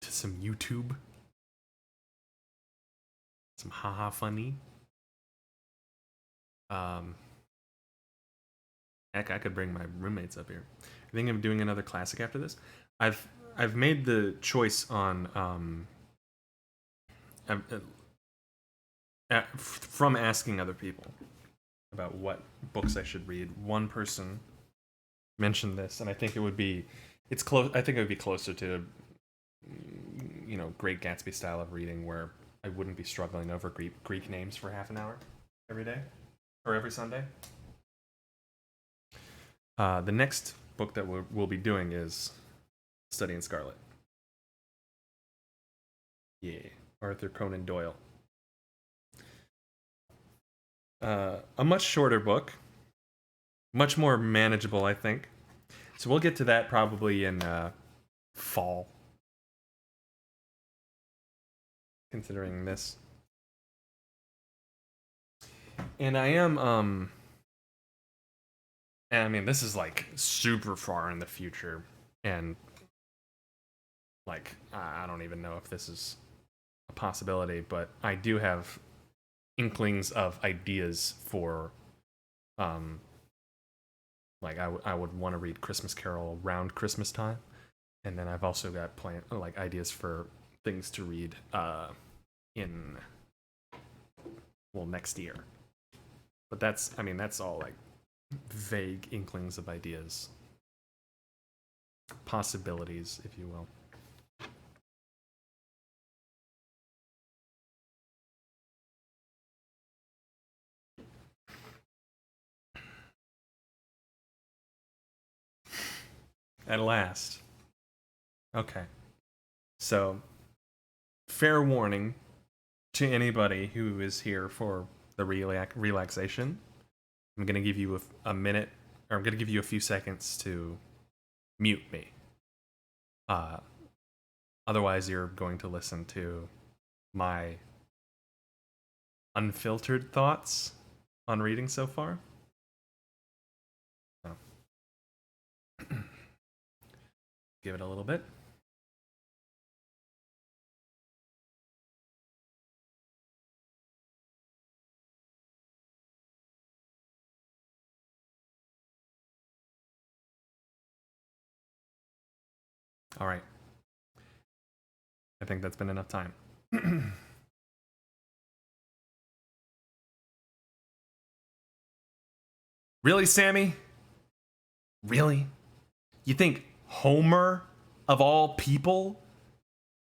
to some YouTube. Some haha funny. Heck, I could bring my roommates up here. I think I'm doing another classic after this. I've made the choice on from asking other people about what books I should read. One person mentioned this, and I think it's close. I think it would be closer to, you know, Great Gatsby style of reading, where I wouldn't be struggling over Greek names for half an hour every day or every Sunday. The next book that we'll be doing is Study in Scarlet. Yeah, Arthur Conan Doyle. A much shorter book, much more manageable, I think. So we'll get to that probably in fall, considering this. And I am and I mean, this is like super far in the future, and like I don't even know if this is a possibility, but I do have inklings of ideas for, like I would want to read Christmas Carol around Christmas time, and then I've also got ideas for things to read in next year. But that's all like vague inklings of ideas, possibilities, if you will. At last. Okay. So, fair warning to anybody who is here for the relaxation. I'm going to give you a minute, or I'm going to give you a few seconds to mute me. Otherwise, you're going to listen to my unfiltered thoughts on reading so far. So. Give it a little bit. All right. I think that's been enough time. Really, Sammy? Really? You think Homer, of all people,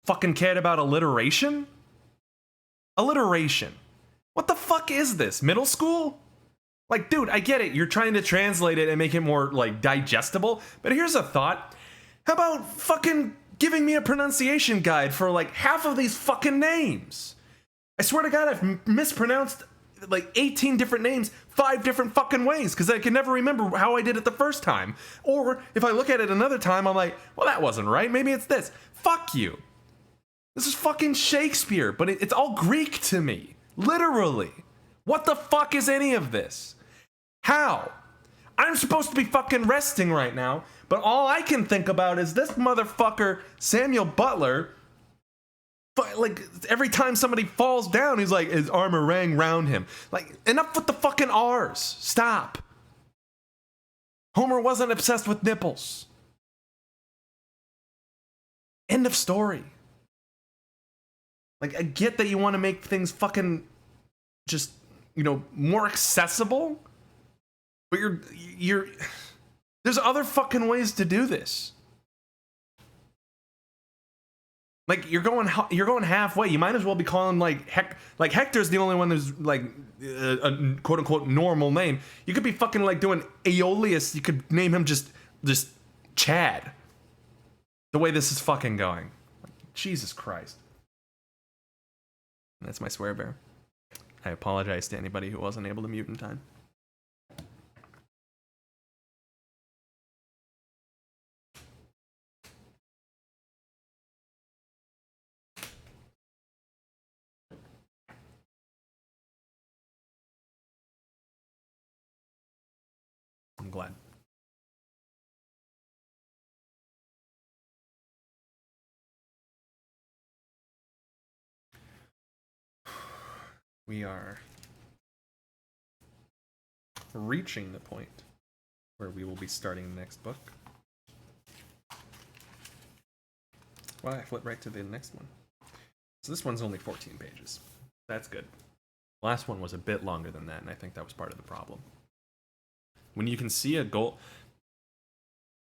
fucking cared about alliteration? Alliteration. What the fuck is this? Middle school? Like, dude, I get it. You're trying to translate it and make it more, like, digestible. But here's a thought. How about fucking giving me a pronunciation guide for, like, half of these fucking names? I swear to God, I've mispronounced, like, 18 different names 5 different fucking ways because I can never remember how I did it the first time. Or if I look at it another time, I'm like, well, that wasn't right. Maybe it's this. Fuck you. This is fucking Shakespeare, but it's all Greek to me. Literally. What the fuck is any of this? How? I'm supposed to be fucking resting right now, but all I can think about is this motherfucker, Samuel Butler. Like, every time somebody falls down, he's like, his armor rang round him. Like, enough with the fucking R's. Stop. Homer wasn't obsessed with nipples. End of story. Like, I get that you want to make things fucking just, more accessible, but you're there's other fucking ways to do this. Like, you're going halfway. You might as well be calling like Hector's the only one who's like a quote unquote normal name. You could be fucking like doing Aeolus. You could name him just Chad. The way this is fucking going. Jesus Christ. That's my swear bear. I apologize to anybody who wasn't able to mute in time. I'm glad. We are reaching the point where we will be starting the next book. Well, I flip right to the next one. So this one's only 14 pages. That's good. Last one was a bit longer than that, and I think that was part of the problem. When you can see a goal,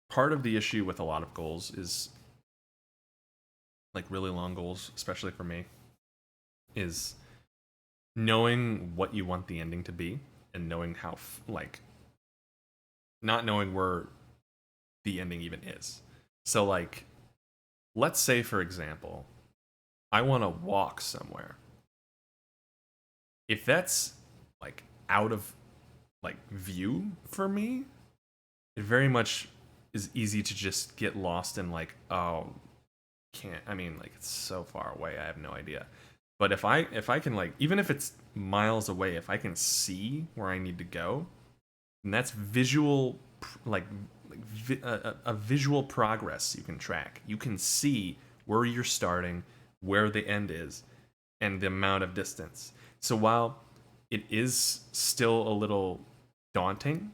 part of the issue with a lot of goals is, like really long goals, especially for me, is knowing what you want the ending to be and knowing how, not knowing where the ending even is. So, like, let's say, for example, I want to walk somewhere. If that's, like, out of, like, view for me, it very much is easy to just get lost in, like, oh, it's so far away, I have no idea. But if I can, like, even if it's miles away, if I can see where I need to go, and that's visual, a visual progress you can track. You can see where you're starting, where the end is. and the amount of distance. So while it is still a little daunting,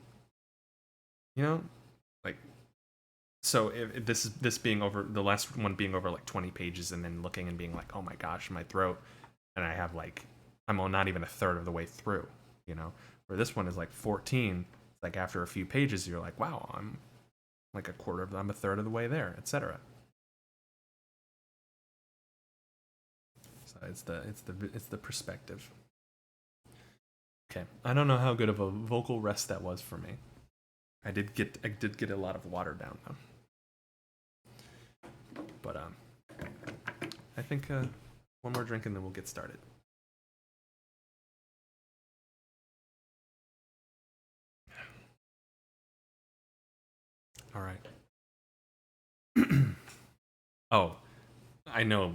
you know, like, so if this being over, the last one being over like 20 pages, and then looking and being like, oh my gosh, my throat, and I have like, I'm not even a third of the way through, you know, where this one is like 14. It's like after a few pages, you're like, wow, I'm like I'm a third of the way there, etc. So it's the perspective. Okay, I don't know how good of a vocal rest that was for me. I did get a lot of water down though. But I think one more drink and then we'll get started. All right. Oh, I know.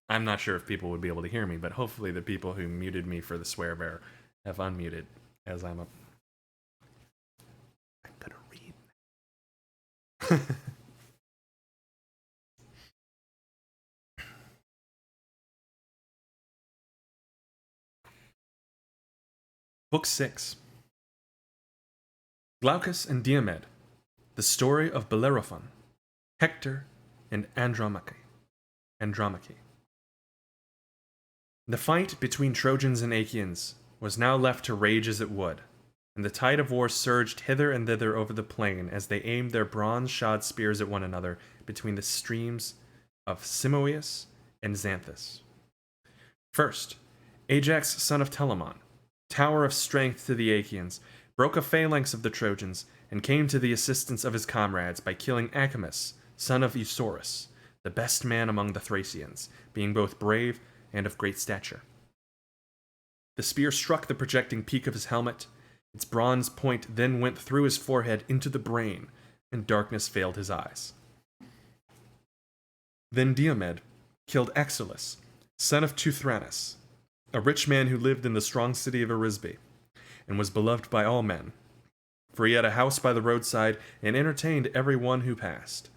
I'm not sure if people would be able to hear me, but hopefully the people who muted me for the swear bear have unmuted, as I'm gonna read. Book 6. Glaucus and Diomed. The story of Bellerophon, Hector, and Andromache. The fight between Trojans and Achaeans was now left to rage as it would, and the tide of war surged hither and thither over the plain as they aimed their bronze-shod spears at one another between the streams of Simoeis and Xanthus. First, Ajax, son of Telamon, tower of strength to the Achaeans, broke a phalanx of the Trojans and came to the assistance of his comrades by killing Acamas, son of Eusorus, the best man among the Thracians, being both brave and of great stature. The spear struck the projecting peak of his helmet. Its bronze point then went through his forehead into the brain, and darkness veiled his eyes. Then Diomed killed Axylus, son of Teuthranus, a rich man who lived in the strong city of Arisbe, and was beloved by all men, for he had a house by the roadside and entertained every one who passed.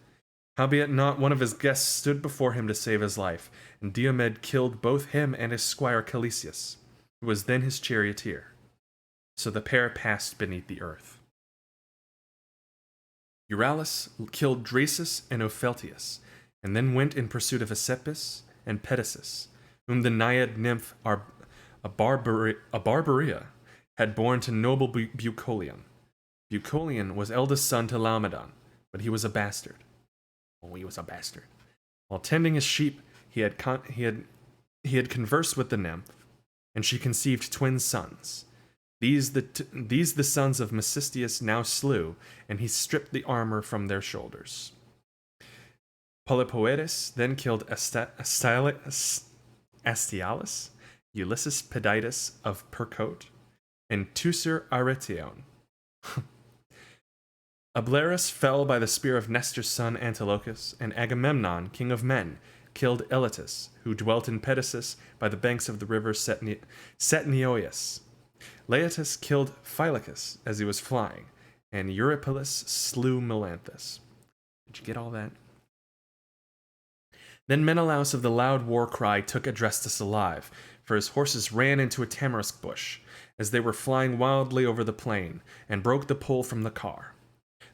Howbeit not one of his guests stood before him to save his life, and Diomed killed both him and his squire Calesius, who was then his charioteer. So the pair passed beneath the earth. Euryalus killed Drasus and Opheltius, and then went in pursuit of Asepus and Pedasus, whom the naiad nymph Barbaria had borne to noble Bucolion. Bucolion was eldest son to Laomedon, but he was a bastard. While tending his sheep, he had conversed with the nymph, and she conceived twin sons. These the sons of Mecistius now slew, and he stripped the armor from their shoulders. Polypoetes then killed Astialus, Ulysses Peditus of Percote, and Teucer Aretione. Ablerus fell by the spear of Nestor's son Antilochus, and Agamemnon, king of men, killed Elatus, who dwelt in Pedasus by the banks of the river Setnioius. Laetus killed Phylacus as he was flying, and Eurypylus slew Melanthus. Did you get all that? Then Menelaus of the loud war cry took Adrestus alive, for his horses ran into a tamarisk bush, as they were flying wildly over the plain, and broke the pole from the car.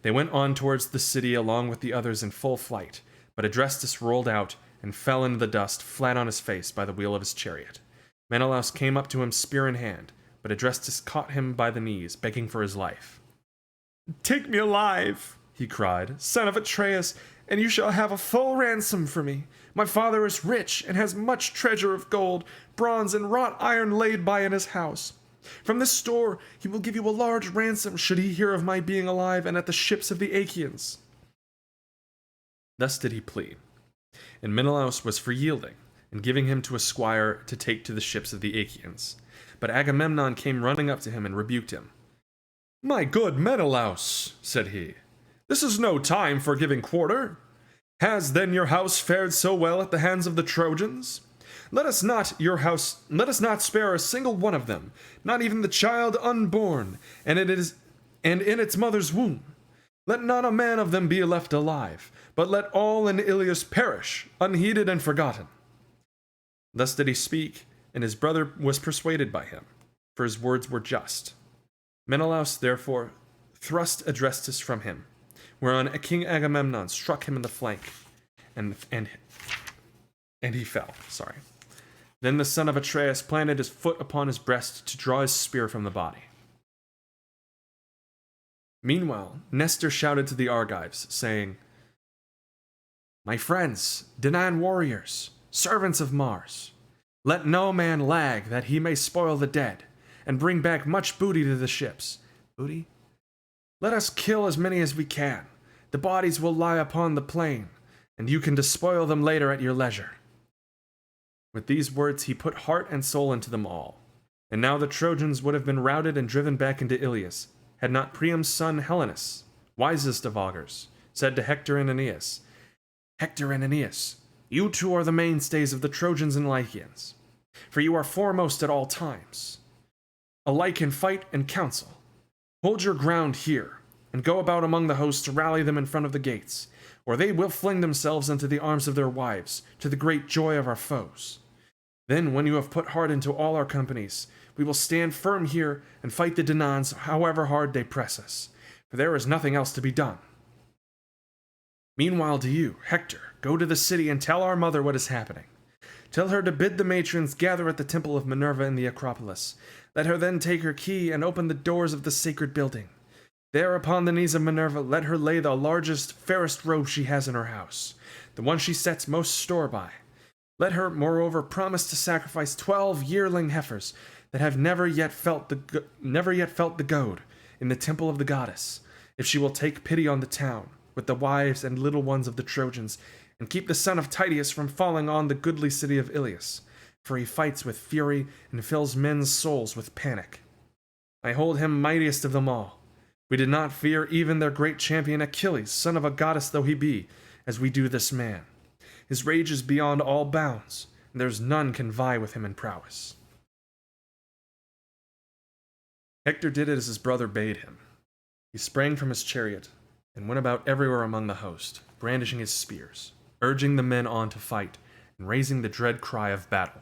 They went on towards the city along with the others in full flight, but Adrestus rolled out and fell into the dust flat on his face by the wheel of his chariot. Menelaus came up to him spear in hand, but Adrestus caught him by the knees, begging for his life. "Take me alive," he cried, "son of Atreus, and you shall have a full ransom for me. My father is rich and has much treasure of gold, bronze, and wrought iron laid by in his house. From this store he will give you a large ransom should he hear of my being alive and at the ships of the Achaeans." Thus did he plead, and Menelaus was for yielding, and giving him to a squire to take to the ships of the Achaeans. But Agamemnon came running up to him and rebuked him. "My good Menelaus," said he, "this is no time for giving quarter. Has then your house fared so well at the hands of the Trojans? Let us not spare a single one of them, not even the child unborn, and in its mother's womb. Let not a man of them be left alive, but let all in Ilius perish, unheeded and forgotten." Thus did he speak, and his brother was persuaded by him, for his words were just. Menelaus therefore thrust Adrestus from him, whereon King Agamemnon struck him in the flank, and he fell. Then the son of Atreus planted his foot upon his breast to draw his spear from the body. Meanwhile, Nestor shouted to the Argives, saying, "My friends, Danaan warriors, servants of Mars, let no man lag that he may spoil the dead, and bring back much booty to the ships." Booty? "Let us kill as many as we can. The bodies will lie upon the plain, and you can despoil them later at your leisure." With these words he put heart and soul into them all. And now the Trojans would have been routed and driven back into Iliad, had not Priam's son Helenus, wisest of augurs, said to Hector and Aeneas, "Hector and Aeneas, you two are the mainstays of the Trojans and Lycians, for you are foremost at all times, alike in fight and counsel. Hold your ground here, and go about among the host to rally them in front of the gates, or they will fling themselves into the arms of their wives, to the great joy of our foes. Then, when you have put heart into all our companies, we will stand firm here and fight the Danaans however hard they press us, for there is nothing else to be done. Meanwhile do you, Hector, go to the city and tell our mother what is happening. Tell her to bid the matrons gather at the temple of Minerva in the Acropolis. Let her then take her key and open the doors of the sacred building. There upon the knees of Minerva let her lay the largest, fairest robe she has in her house, the one she sets most store by. Let her, moreover, promise to sacrifice 12 yearling heifers that have never yet felt the goad in the temple of the goddess, if she will take pity on the town, with the wives and little ones of the Trojans, and keep the son of Tydeus from falling on the goodly city of Iliad, for he fights with fury and fills men's souls with panic. I hold him mightiest of them all. We did not fear even their great champion Achilles, son of a goddess though he be, as we do this man. His rage is beyond all bounds, and there's none can vie with him in prowess." Hector did as his brother bade him. He sprang from his chariot, and went about everywhere among the host, brandishing his spears, urging the men on to fight, and raising the dread cry of battle.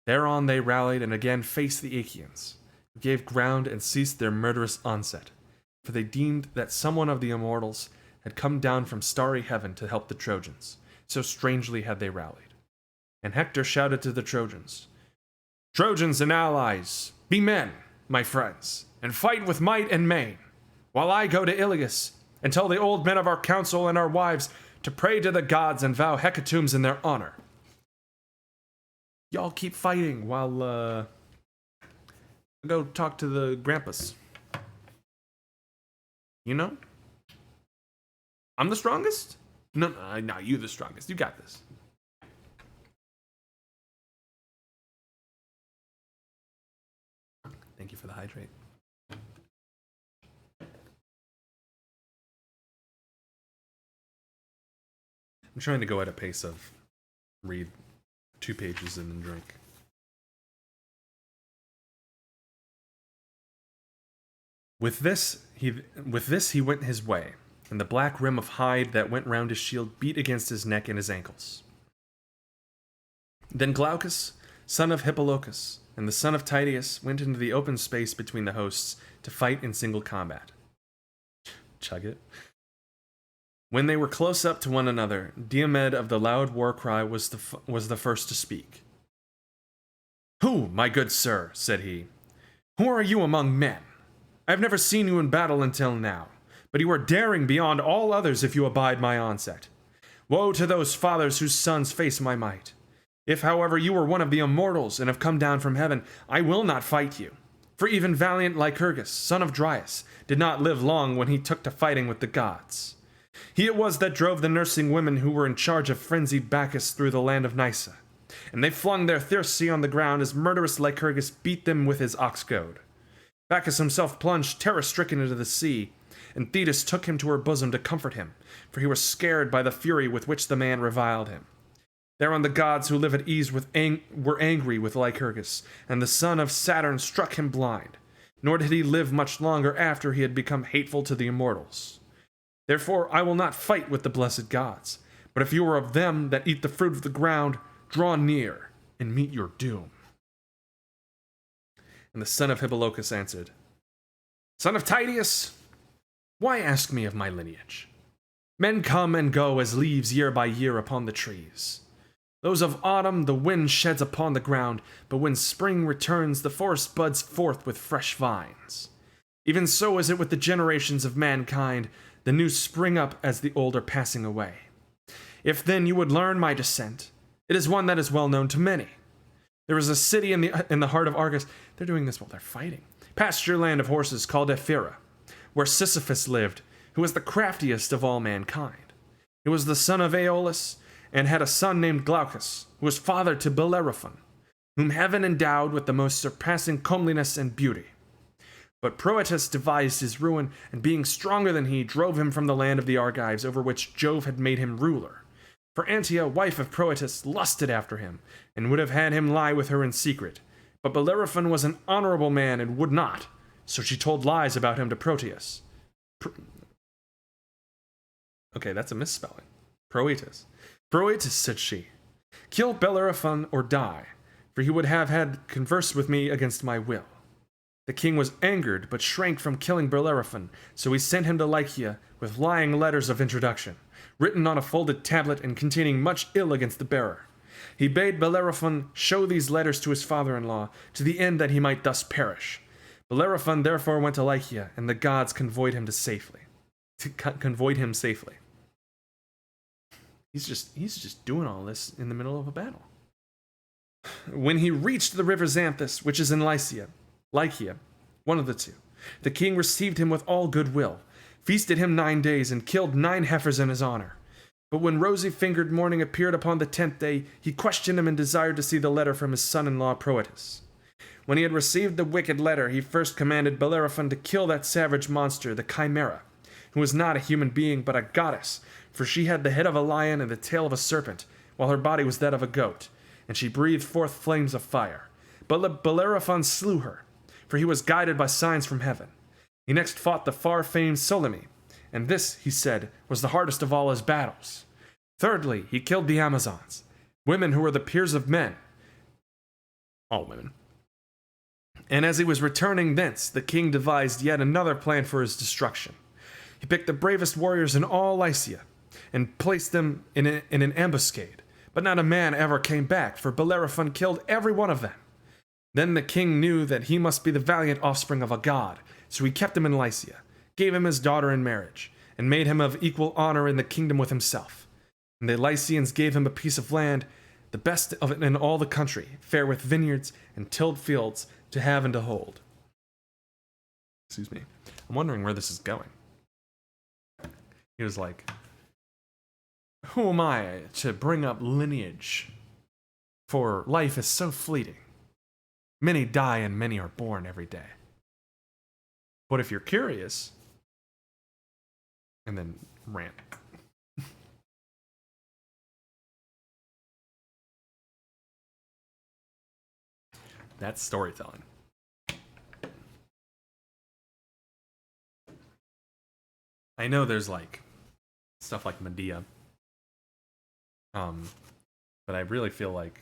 Thereon they rallied and again faced the Achaeans, who gave ground and ceased their murderous onset, for they deemed that someone of the immortals had come down from starry heaven to help the Trojans, so strangely had they rallied. And Hector shouted to the Trojans, "Trojans and allies, be men, my friends, and fight with might and main, while I go to Iliad and tell the old men of our council and our wives to pray to the gods and vow hecatombs in their honor. Y'all keep fighting while I go talk to the grandpas. You know? I'm the strongest? No, you the strongest. You got this." Thank you for the hydrate. I'm trying to go at a pace of read 2 pages and then drink. With this he went his way, and the black rim of hide that went round his shield beat against his neck and his ankles. Then Glaucus, son of Hippolochus, and the son of Tydeus went into the open space between the hosts to fight in single combat. Chug it. When they were close up to one another, Diomed of the loud war cry was the first to speak. "Who, my good sir," said he, "who are you among men? I have never seen you in battle until now, but you are daring beyond all others if you abide my onset. Woe to those fathers whose sons face my might. If, however, you are one of the immortals and have come down from heaven, I will not fight you. For even valiant Lycurgus, son of Dryas, did not live long when he took to fighting with the gods. He it was that drove the nursing women who were in charge of frenzied Bacchus through the land of Nysa, and they flung their thyrsi on the ground as murderous Lycurgus beat them with his ox goad. Bacchus himself plunged terror-stricken into the sea, and Thetis took him to her bosom to comfort him, for he was scared by the fury with which the man reviled him. Thereon the gods who live at ease were angry with Lycurgus, and the son of Saturn struck him blind, nor did he live much longer after he had become hateful to the immortals. Therefore I will not fight with the blessed gods, but if you are of them that eat the fruit of the ground, draw near, and meet your doom." And the son of Hippolochus answered, "Son of Tydeus, why ask me of my lineage? Men come and go as leaves year by year upon the trees. Those of autumn the wind sheds upon the ground, but when spring returns, the forest buds forth with fresh vines. Even so is it with the generations of mankind. The new spring up as the old are passing away. If then you would learn my descent, it is one that is well known to many. There is a city in the heart of Argos." They're doing this while they're fighting. "Pasture land of horses called Ephyra, where Sisyphus lived, who was the craftiest of all mankind. He was the son of Aeolus, and had a son named Glaucus, who was father to Bellerophon, whom heaven endowed with the most surpassing comeliness and beauty. But Proetus devised his ruin, and being stronger than he, drove him from the land of the Argives, over which Jove had made him ruler. For Antia, wife of Proetus, lusted after him, and would have had him lie with her in secret. But Bellerophon was an honorable man and would not, so she told lies about him to Proteus." Okay, that's a misspelling. Proetus. "Proetus," said she, "kill Bellerophon or die, for he would have had conversed with me against my will." The king was angered, but shrank from killing Bellerophon, so he sent him to Lycia with lying letters of introduction, written on a folded tablet and containing much ill against the bearer. He bade Bellerophon show these letters to his father-in-law, to the end that he might thus perish. Bellerophon therefore went to Lycia, and the gods convoyed him safely. He's just doing all this in the middle of a battle. "When he reached the river Xanthus, which is in Lycia, one of the two, the king received him with all goodwill, feasted him 9 days, and killed 9 heifers in his honor. But when rosy-fingered morning appeared upon the 10th day, he questioned him and desired to see the letter from his son-in-law Proetus. When he had received the wicked letter, he first commanded Bellerophon to kill that savage monster, the Chimera, who was not a human being, but a goddess, for she had the head of a lion and the tail of a serpent, while her body was that of a goat, and she breathed forth flames of fire. But Bellerophon slew her, for he was guided by signs from heaven. He next fought the far-famed Solymi, and this, he said, was the hardest of all his battles. Thirdly, he killed the Amazons, women who were the peers of men. All women. And as he was returning thence, the king devised yet another plan for his destruction. He picked the bravest warriors in all Lycia, and placed them in an ambuscade, but not a man ever came back, for Bellerophon killed every one of them. Then the king knew that he must be the valiant offspring of a god, so he kept him in Lycia, gave him his daughter in marriage, and made him of equal honor in the kingdom with himself. And the Lycians gave him a piece of land, the best of it in all the country, fair with vineyards and tilled fields to have and to hold. Excuse me. I'm wondering where this is going. He was like, "Who am I to bring up lineage? For life is so fleeting. Many die and many are born every day. But if you're curious," and then rant. That's storytelling. I know there's like stuff like Medea. But I really feel like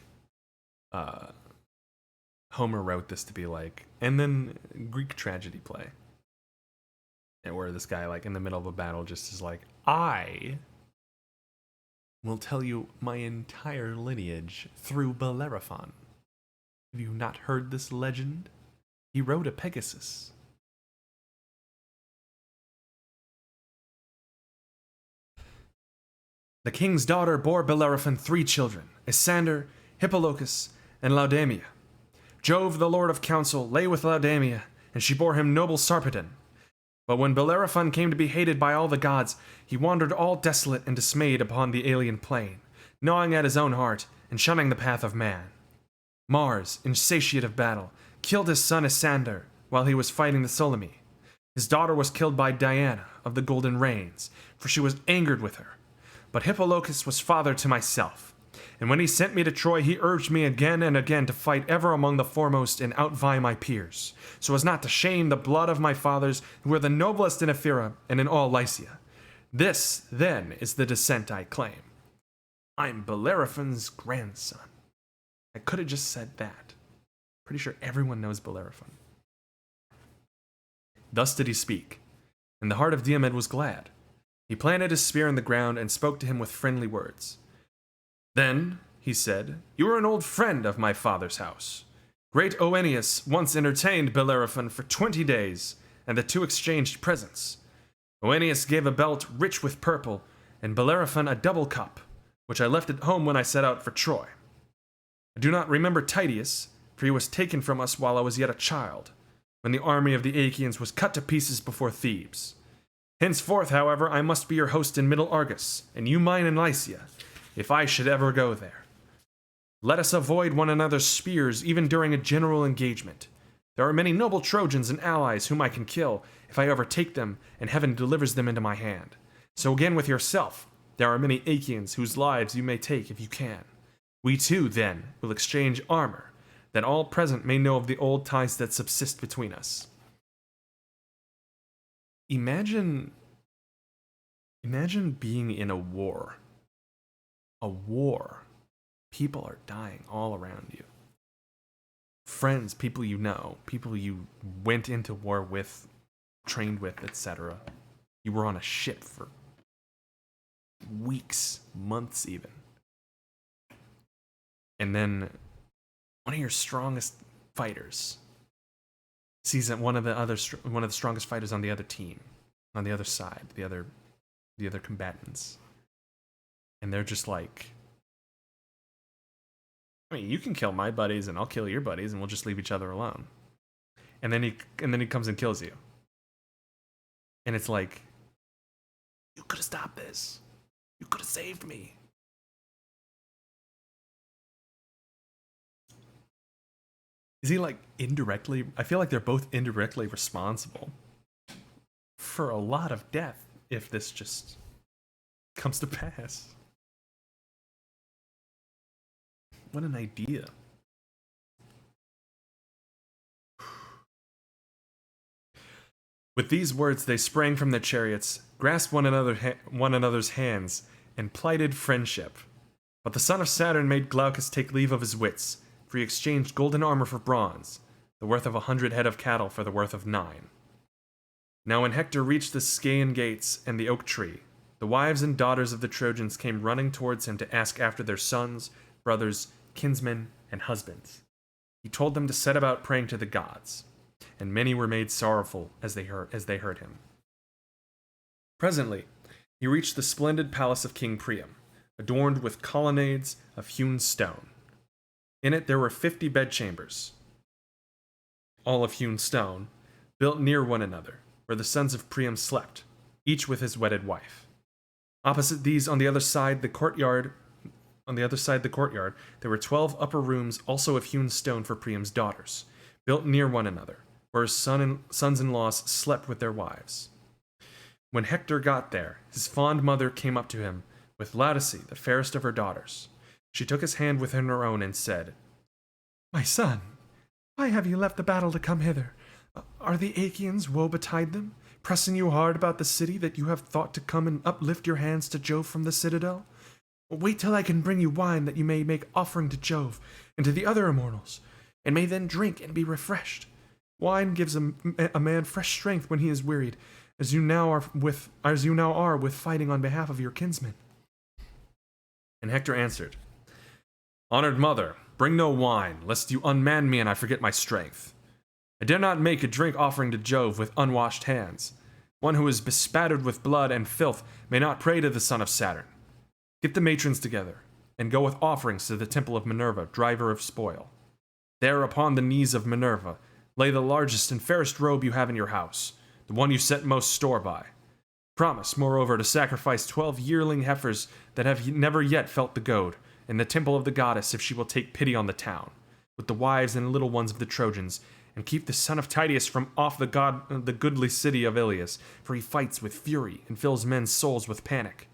Homer wrote this to be like, and then Greek tragedy play. And where this guy, like, in the middle of a battle just is like, "I will tell you my entire lineage through Bellerophon. Have you not heard this legend? He rode a Pegasus." The king's daughter bore Bellerophon 3 children, Isander, Hippolochus, and Laodamia. Jove, the lord of counsel, lay with Laodamia, and she bore him noble Sarpedon. But when Bellerophon came to be hated by all the gods, he wandered all desolate and dismayed upon the alien plain, gnawing at his own heart and shunning the path of man. Mars, insatiate of battle, killed his son Isander while he was fighting the Solymi. His daughter was killed by Diana of the golden reins, for she was angered with her. But Hippolochus was father to myself, and when he sent me to Troy, he urged me again and again to fight ever among the foremost and outvie my peers, so as not to shame the blood of my fathers, who were the noblest in Ephyra and in all Lycia. This, then, is the descent I claim. I'm Bellerophon's grandson. I could have just said that. Pretty sure everyone knows Bellerophon. Thus did he speak, and the heart of Diomed was glad. He planted his spear in the ground and spoke to him with friendly words. Then, he said, you are an old friend of my father's house. Great Oeneus once entertained Bellerophon for 20 days, and the two exchanged presents. Oeneus gave a belt rich with purple, and Bellerophon a double cup, which I left at home when I set out for Troy. I do not remember Tydeus, for he was taken from us while I was yet a child, when the army of the Achaeans was cut to pieces before Thebes. Henceforth, however, I must be your host in Middle Argos, and you mine in Lycia, if I should ever go there. Let us avoid one another's spears even during a general engagement. There are many noble Trojans and allies whom I can kill if I overtake them and heaven delivers them into my hand. So again with yourself, there are many Achaeans whose lives you may take if you can. We too, then, will exchange armor, that all present may know of the old ties that subsist between us. Imagine being in a war. A war. People are dying all around you. Friends, people you know, people you went into war with, trained with, etc. You were on a ship for weeks, months even. And then one of your strongest fighters sees that one of the strongest fighters on the other team, on the other side, the other combatants, and they're just like, I mean, you can kill my buddies and I'll kill your buddies and we'll just leave each other alone. And then he comes and kills you. And it's like, you could have stopped this. You could have saved me. Is he like indirectly? I feel like they're both indirectly responsible for a lot of death if this just comes to pass. What an idea. With these words, they sprang from their chariots, grasped one another's hands, and plighted friendship. But the son of Saturn made Glaucus take leave of his wits, for he exchanged golden armor for bronze, the worth of 100 head of cattle for the worth of 9. Now when Hector reached the Scaean gates and the oak tree, the wives and daughters of the Trojans came running towards him to ask after their sons, brothers, kinsmen, and husbands. He told them to set about praying to the gods, and many were made sorrowful as they heard him. Presently, he reached the splendid palace of King Priam, adorned with colonnades of hewn stone. In it there were 50 bedchambers, all of hewn stone, built near one another, where the sons of Priam slept, each with his wedded wife. Opposite these, on the other side the courtyard, there were 12 upper rooms, also of hewn stone for Priam's daughters, built near one another, where his sons-in-laws slept with their wives. When Hector got there, his fond mother came up to him with Odyssey, the fairest of her daughters. She took his hand within her own and said, "My son, why have you left the battle to come hither? Are the Achaeans, woe betide them, pressing you hard about the city that you have thought to come and uplift your hands to Jove from the citadel? Wait till I can bring you wine that you may make offering to Jove and to the other immortals, and may then drink and be refreshed. Wine gives a man fresh strength when he is wearied, as you now are with fighting on behalf of your kinsmen." And Hector answered, "Honored mother, bring no wine, lest you unman me and I forget my strength. I dare not make a drink offering to Jove with unwashed hands. One who is bespattered with blood and filth may not pray to the son of Saturn. Get the matrons together, and go with offerings to the temple of Minerva, driver of spoil. There, upon the knees of Minerva, lay the largest and fairest robe you have in your house, the one you set most store by. Promise, moreover, to sacrifice 12 yearling heifers that have never yet felt the goad, in the temple of the goddess, if she will take pity on the town, with the wives and little ones of the Trojans, and keep the son of Tydeus from off the goodly city of Iliad, for he fights with fury and fills men's souls with panic.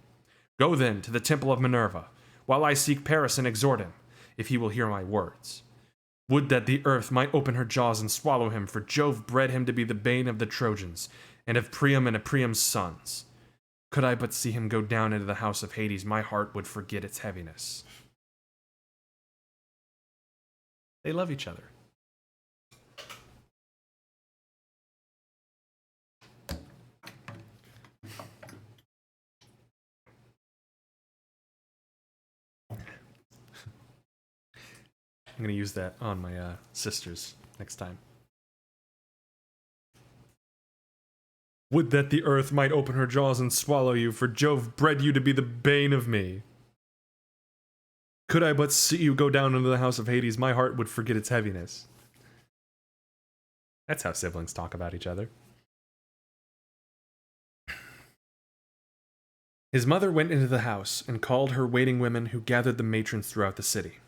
Go then to the temple of Minerva, while I seek Paris and exhort him, if he will hear my words. Would that the earth might open her jaws and swallow him, for Jove bred him to be the bane of the Trojans, and of Priam and of Priam's sons. Could I but see him go down into the house of Hades, my heart would forget its heaviness." They love each other. I'm going to use that on my sisters next time. Would that the earth might open her jaws and swallow you, for Jove bred you to be the bane of me. Could I but see you go down into the house of Hades, my heart would forget its heaviness. That's how siblings talk about each other. His mother went into the house and called her waiting women who gathered the matrons throughout the city.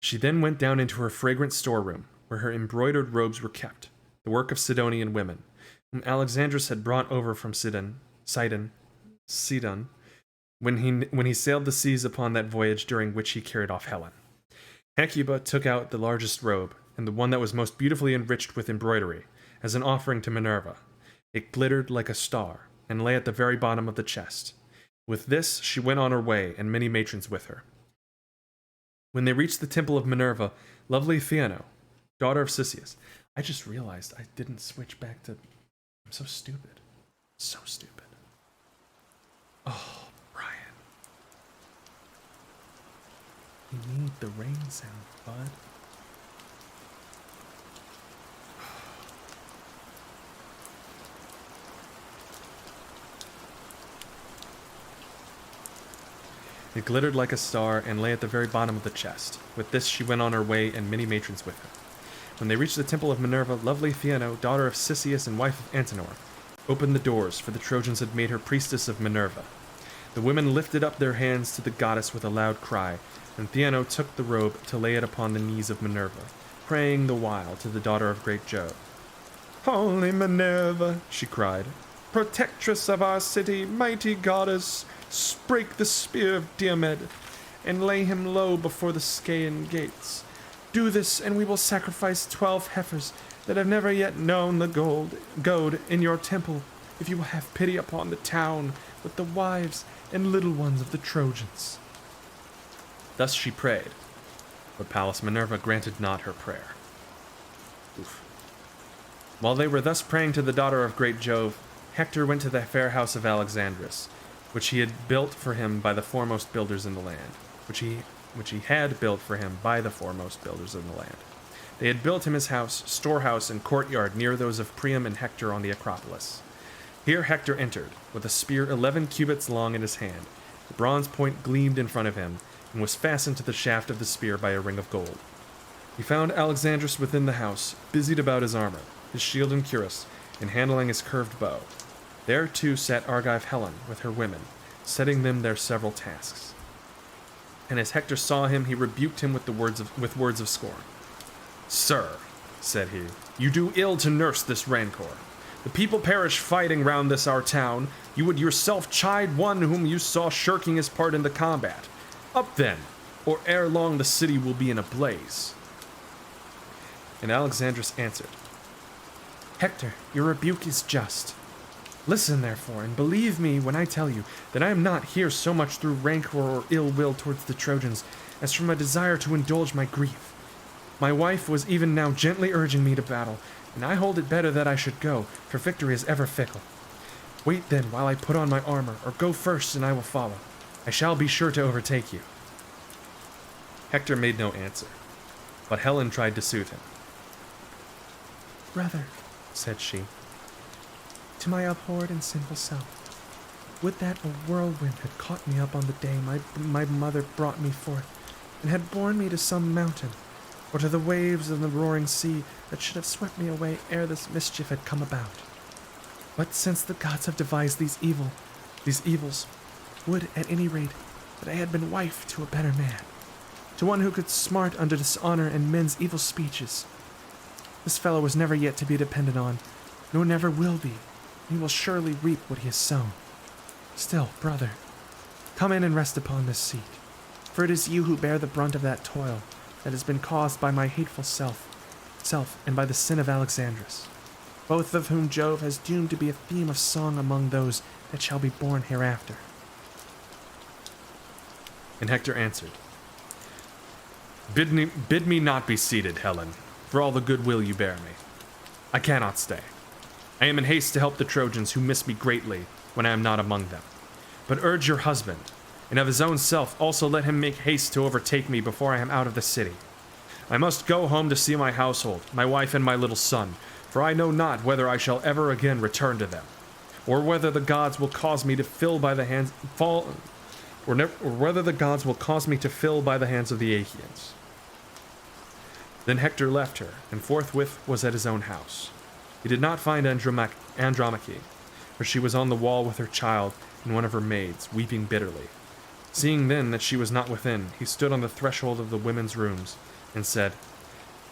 She then went down into her fragrant storeroom, where her embroidered robes were kept, the work of Sidonian women, whom Alexandrus had brought over from Sidon, when he sailed the seas upon that voyage during which he carried off Helen. Hecuba took out the largest robe, and the one that was most beautifully enriched with embroidery, as an offering to Minerva. It glittered like a star, and lay at the very bottom of the chest. With this she went on her way, and many matrons with her. When they reached the temple of Minerva, lovely Theano, daughter of Cisseus. I just realized I didn't switch back to... I'm so stupid. So stupid. Oh, Brian. You need the rain sound, bud. It glittered like a star and lay at the very bottom of the chest. With this she went on her way, and many matrons with her. When they reached the temple of Minerva, lovely Theano, daughter of Cisseus and wife of Antenor, opened the doors, for the Trojans had made her priestess of Minerva. The women lifted up their hands to the goddess with a loud cry, and Theano took the robe to lay it upon the knees of Minerva, praying the while to the daughter of great Jove. "Holy Minerva," she cried, "protectress of our city, mighty goddess, break the spear of Diomed, and lay him low before the Scaean gates. Do this, and we will sacrifice 12 heifers that have never yet known the goad in your temple, if you will have pity upon the town with the wives and little ones of the Trojans." Thus she prayed, but Pallas Minerva granted not her prayer. Oof. While they were thus praying to the daughter of great Jove, Hector went to the fair house of Alexandrus, which he had built for him by the foremost builders in the land. They had built him his house, storehouse, and courtyard near those of Priam and Hector on the Acropolis. Here Hector entered, with a spear 11 cubits long in his hand. The bronze point gleamed in front of him, and was fastened to the shaft of the spear by a ring of gold. He found Alexandrus within the house, busied about his armor, his shield and cuirass, and handling his curved bow. There, too, sat Argive Helen with her women, setting them their several tasks. And as Hector saw him, he rebuked him with words of scorn. "Sir," said he, "you do ill to nurse this rancor. The people perish fighting round this our town. You would yourself chide one whom you saw shirking his part in the combat. Up then, or ere long the city will be in a blaze." And Alexandrus answered, "Hector, your rebuke is just. Listen, therefore, and believe me when I tell you that I am not here so much through rancor or ill will towards the Trojans as from a desire to indulge my grief. My wife was even now gently urging me to battle, and I hold it better that I should go, for victory is ever fickle. Wait then while I put on my armor, or go first and I will follow. I shall be sure to overtake you." Hector made no answer, but Helen tried to soothe him. "Brother," said she, "to my abhorred and sinful self, would that a whirlwind had caught me up on the day my mother brought me forth, and had borne me to some mountain, or to the waves of the roaring sea that should have swept me away ere this mischief had come about. But since the gods have devised these evils, would, at any rate, that I had been wife to a better man, to one who could smart under dishonor and men's evil speeches. This fellow was never yet to be depended on, nor never will be. He will surely reap what he has sown. Still, brother, come in and rest upon this seat, for it is you who bear the brunt of that toil that has been caused by my hateful self and by the sin of Alexandrus, both of whom Jove has doomed to be a theme of song among those that shall be born hereafter." And Hector answered, Bid me not be seated, Helen, for all the goodwill you bear me. I cannot stay. I am in haste to help the Trojans who miss me greatly when I am not among them. But urge your husband, and of his own self also let him make haste to overtake me before I am out of the city. I must go home to see my household, my wife and my little son, for I know not whether I shall ever again return to them, or whether the gods will cause me to fall by the hands of the Achaeans. Then Hector left her, and forthwith was at his own house. He did not find Andromache, for she was on the wall with her child and one of her maids, weeping bitterly. Seeing then that she was not within, he stood on the threshold of the women's rooms, and said,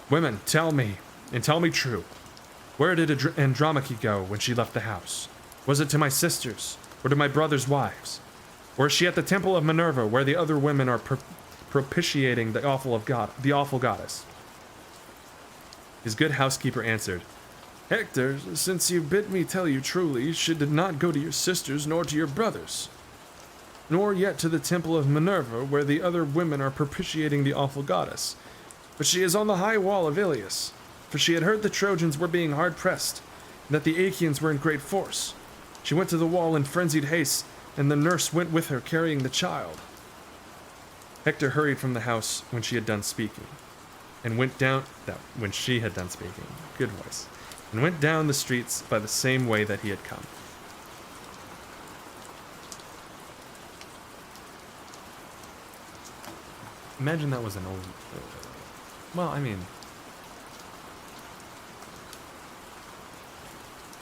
Women, tell me, and tell me true. Where did Andromache go when she left the house? Was it to my sisters, or to my brother's wives? Or is she at the temple of Minerva, where the other women are propitiating the awful goddess? His good housekeeper answered, Hector, since you bid me tell you truly, she did not go to your sisters nor to your brothers, nor yet to the temple of Minerva, where the other women are propitiating the awful goddess. But she is on the high wall of Iliad, for she had heard the Trojans were being hard pressed, and that the Achaeans were in great force. She went to the wall in frenzied haste, and the nurse went with her carrying the child. Hector hurried from the house when she had done speaking, and went down the streets by the same way that he had come. Imagine that was an old...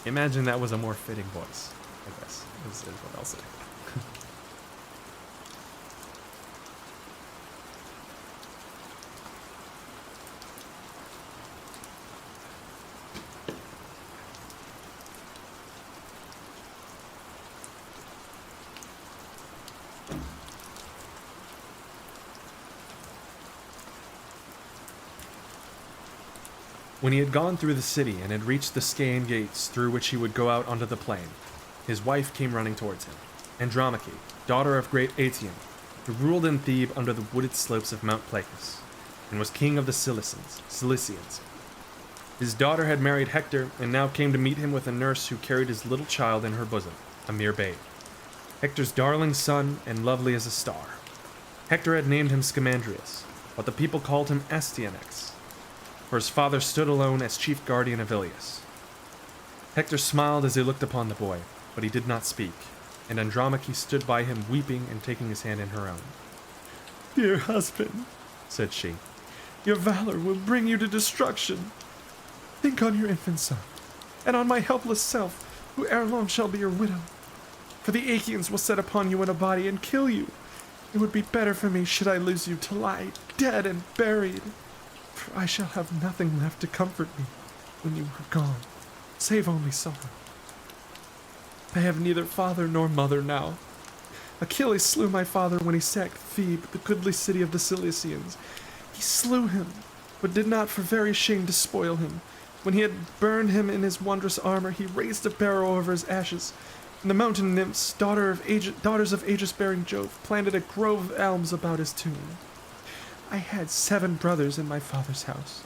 imagine that was a more fitting voice, I guess, is what I'll say. When he had gone through the city and had reached the Scaean gates through which he would go out onto the plain, his wife came running towards him, Andromache, daughter of great Aetion, who ruled in Thebe under the wooded slopes of Mount Placus, and was king of the Cilicians. His daughter had married Hector, and now came to meet him with a nurse who carried his little child in her bosom, a mere babe, Hector's darling son, and lovely as a star. Hector had named him Scamandrius, but the people called him Astyanax, for his father stood alone as chief guardian of Iliad. Hector smiled as he looked upon the boy, but he did not speak, and Andromache stood by him weeping and taking his hand in her own. Dear husband, said she, your valor will bring you to destruction. Think on your infant son, and on my helpless self, who ere long shall be your widow. For the Achaeans will set upon you in a body and kill you. It would be better for me should I lose you to lie dead and buried. For I shall have nothing left to comfort me when you are gone, save only sorrow. I have neither father nor mother now. Achilles slew my father when he sacked Thebe, the goodly city of the Cilicians. He slew him, but did not for very shame despoil him. When he had burned him in his wondrous armor, he raised a barrow over his ashes, and the mountain nymphs, daughters of Aegis-bearing Jove, planted a grove of elms about his tomb. I had 7 brothers in my father's house,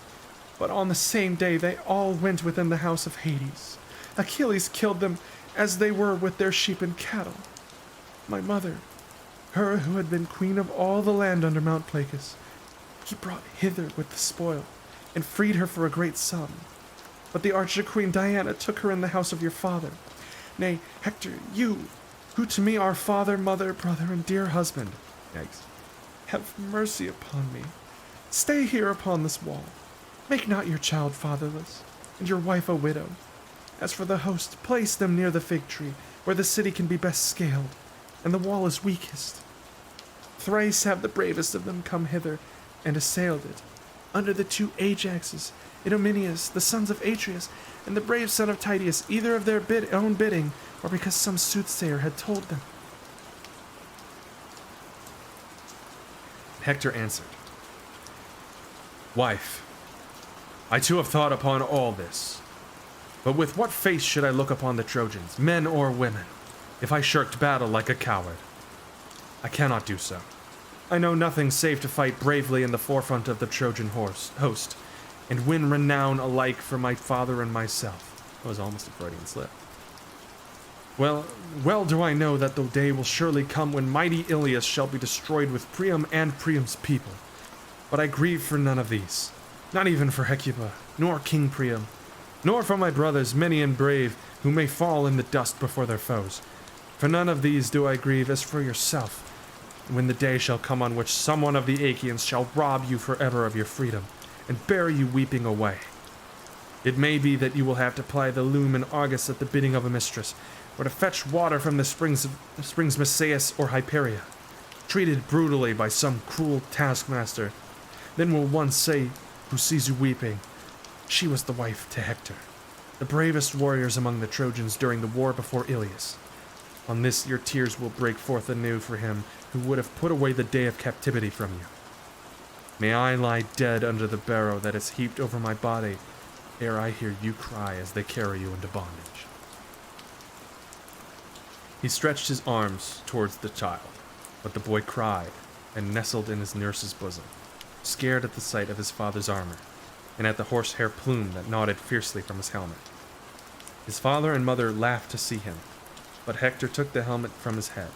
but on the same day they all went within the house of Hades. Achilles killed them as they were with their sheep and cattle. My mother, her who had been queen of all the land under Mount Placus, he brought hither with the spoil, and freed her for a great sum. But the archer queen Diana took her in the house of your father. Nay, Hector, you, who to me are father, mother, brother, and dear husband, yikes, have mercy upon me. Stay here upon this wall. Make not your child fatherless, and your wife a widow. As for the host, place them near the fig tree, where the city can be best scaled, and the wall is weakest. Thrice have the bravest of them come hither and assailed it, under the 2 Ajaxes, Idomeneus, the sons of Atreus, and the brave son of Tydeus, either of their own bidding, or because some soothsayer had told them. Hector answered, Wife, I too have thought upon all this, but with what face should I look upon the Trojans, men or women, if I shirked battle like a coward? I cannot do so. I know nothing save to fight bravely in the forefront of the Trojan host, and win renown alike for my father and myself. That was almost a Freudian slip. Well do I know that the day will surely come when mighty Iliad shall be destroyed with Priam and Priam's people. But I grieve for none of these, not even for Hecuba, nor King Priam, nor for my brothers, many and brave, who may fall in the dust before their foes. For none of these do I grieve as for yourself, when the day shall come on which someone of the Achaeans shall rob you forever of your freedom, and bear you weeping away. It may be that you will have to ply the loom in Argos at the bidding of a mistress, or to fetch water from the springs Masaeus or Hyperia, treated brutally by some cruel taskmaster. Then will one say, who sees you weeping, she was the wife to Hector, the bravest warriors among the Trojans during the war before Iliad. On this your tears will break forth anew for him who would have put away the day of captivity from you. May I lie dead under the barrow that is heaped over my body, ere I hear you cry as they carry you into bondage. He stretched his arms towards the child, but the boy cried and nestled in his nurse's bosom, scared at the sight of his father's armor, and at the horsehair plume that nodded fiercely from his helmet. His father and mother laughed to see him, but Hector took the helmet from his head,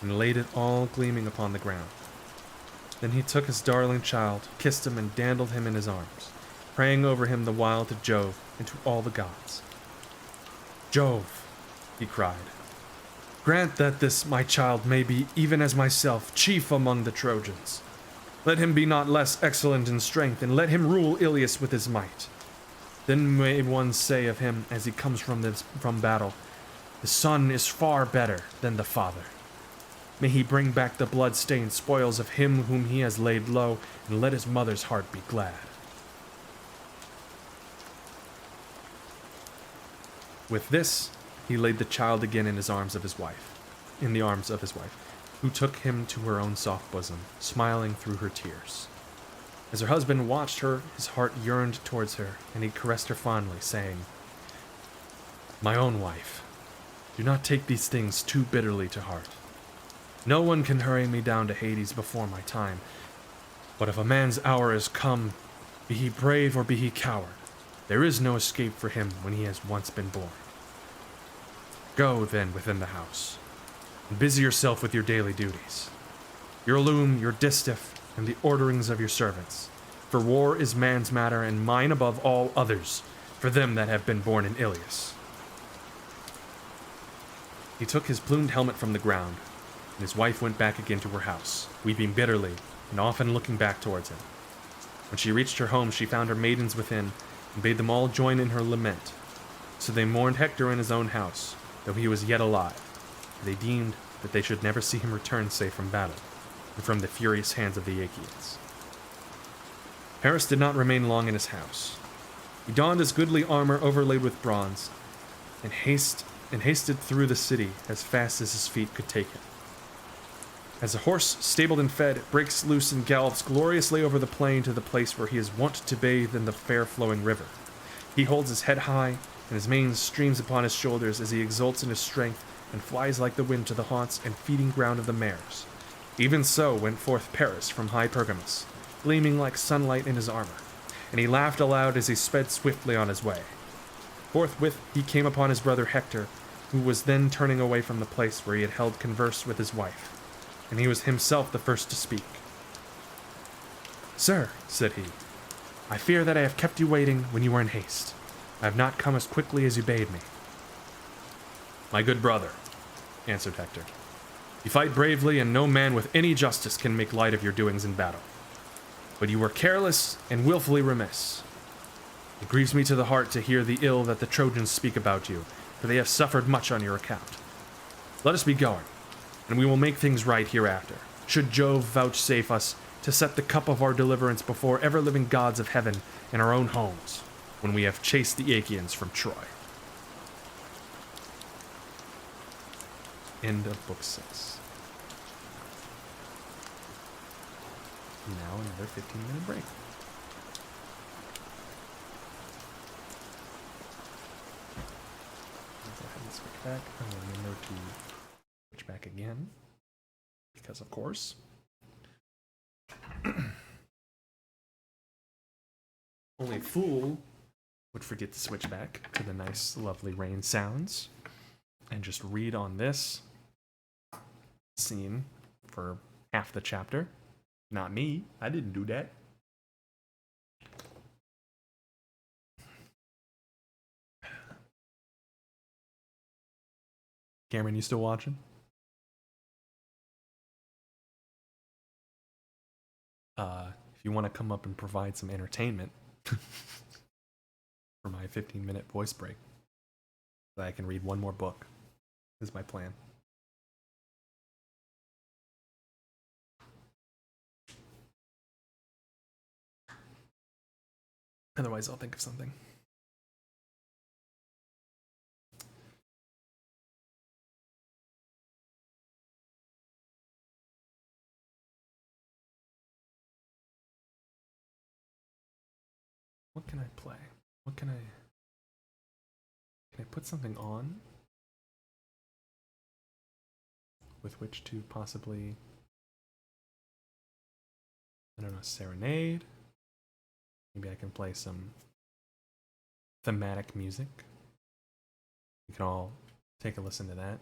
and laid it all gleaming upon the ground. Then he took his darling child, kissed him, and dandled him in his arms, praying over him the while to Jove and to all the gods. Jove, he cried, grant that this my child may be, even as myself, chief among the Trojans. Let him be not less excellent in strength, and let him rule Iliad with his might. Then may one say of him as he comes from battle, the son is far better than the father. May he bring back the blood-stained spoils of him whom he has laid low, and let his mother's heart be glad. With this, he laid the child again in the arms of his wife, who took him to her own soft bosom, smiling through her tears. As her husband watched her, his heart yearned towards her, and he caressed her fondly, saying, My own wife, do not take these things too bitterly to heart. No one can hurry me down to Hades before my time, but if a man's hour is come, be he brave or be he coward, there is no escape for him when he has once been born. Go, then, within the house, and busy yourself with your daily duties, your loom, your distaff, and the orderings of your servants, for war is man's matter, and mine above all others, for them that have been born in Iliad. He took his plumed helmet from the ground, and his wife went back again to her house, weeping bitterly, and often looking back towards him. When she reached her home, she found her maidens within, and bade them all join in her lament. So they mourned Hector in his own house, though he was yet alive, for they deemed that they should never see him return safe from battle, and from the furious hands of the Achaeans. Paris did not remain long in his house. He donned his goodly armor overlaid with bronze, and hasted through the city as fast as his feet could take him. As a horse, stabled and fed, breaks loose and gallops gloriously over the plain to the place where he is wont to bathe in the fair flowing river, he holds his head high, and his mane streams upon his shoulders as he exults in his strength and flies like the wind to the haunts and feeding ground of the mares. Even so went forth Paris from high Pergamus, gleaming like sunlight in his armor, and he laughed aloud as he sped swiftly on his way. Forthwith he came upon his brother Hector, who was then turning away from the place where he had held converse with his wife, and he was himself the first to speak. Sir, said he, I fear that I have kept you waiting when you were in haste. I have not come as quickly as you bade me. My good brother, answered Hector, you fight bravely, and no man with any justice can make light of your doings in battle. But you were careless and willfully remiss. It grieves me to the heart to hear the ill that the Trojans speak about you, for they have suffered much on your account. Let us be going, and we will make things right hereafter, should Jove vouchsafe us to set the cup of our deliverance before ever-living gods of heaven in our own homes, when we have chased the Achaeans from Troy. End of Book 6. Now another 15-minute break. Go ahead and switch back. And remember to switch back again, because of course. Only a fool would forget to switch back to the nice, lovely rain sounds and just read on this scene for half the chapter. Not me. I didn't do that. Cameron, you still watching? If you want to come up and provide some entertainment for my 15-minute voice break, so I can read one more book, is my plan. Otherwise, I'll think of something. What can I play? What can I put something on with which to possibly, I don't know, serenade? Maybe I can play some thematic music. We can all take a listen to that.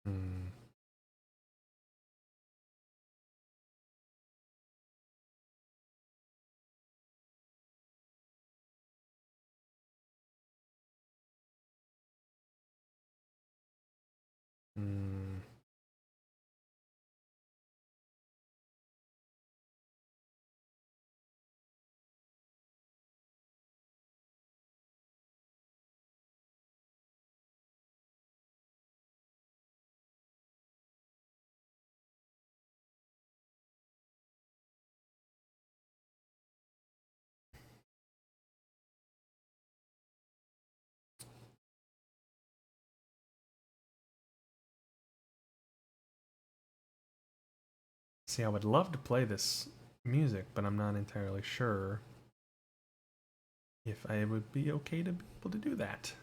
Hmm. Hmm. See, I would love to play this music, but I'm not entirely sure if I would be okay to be able to do that.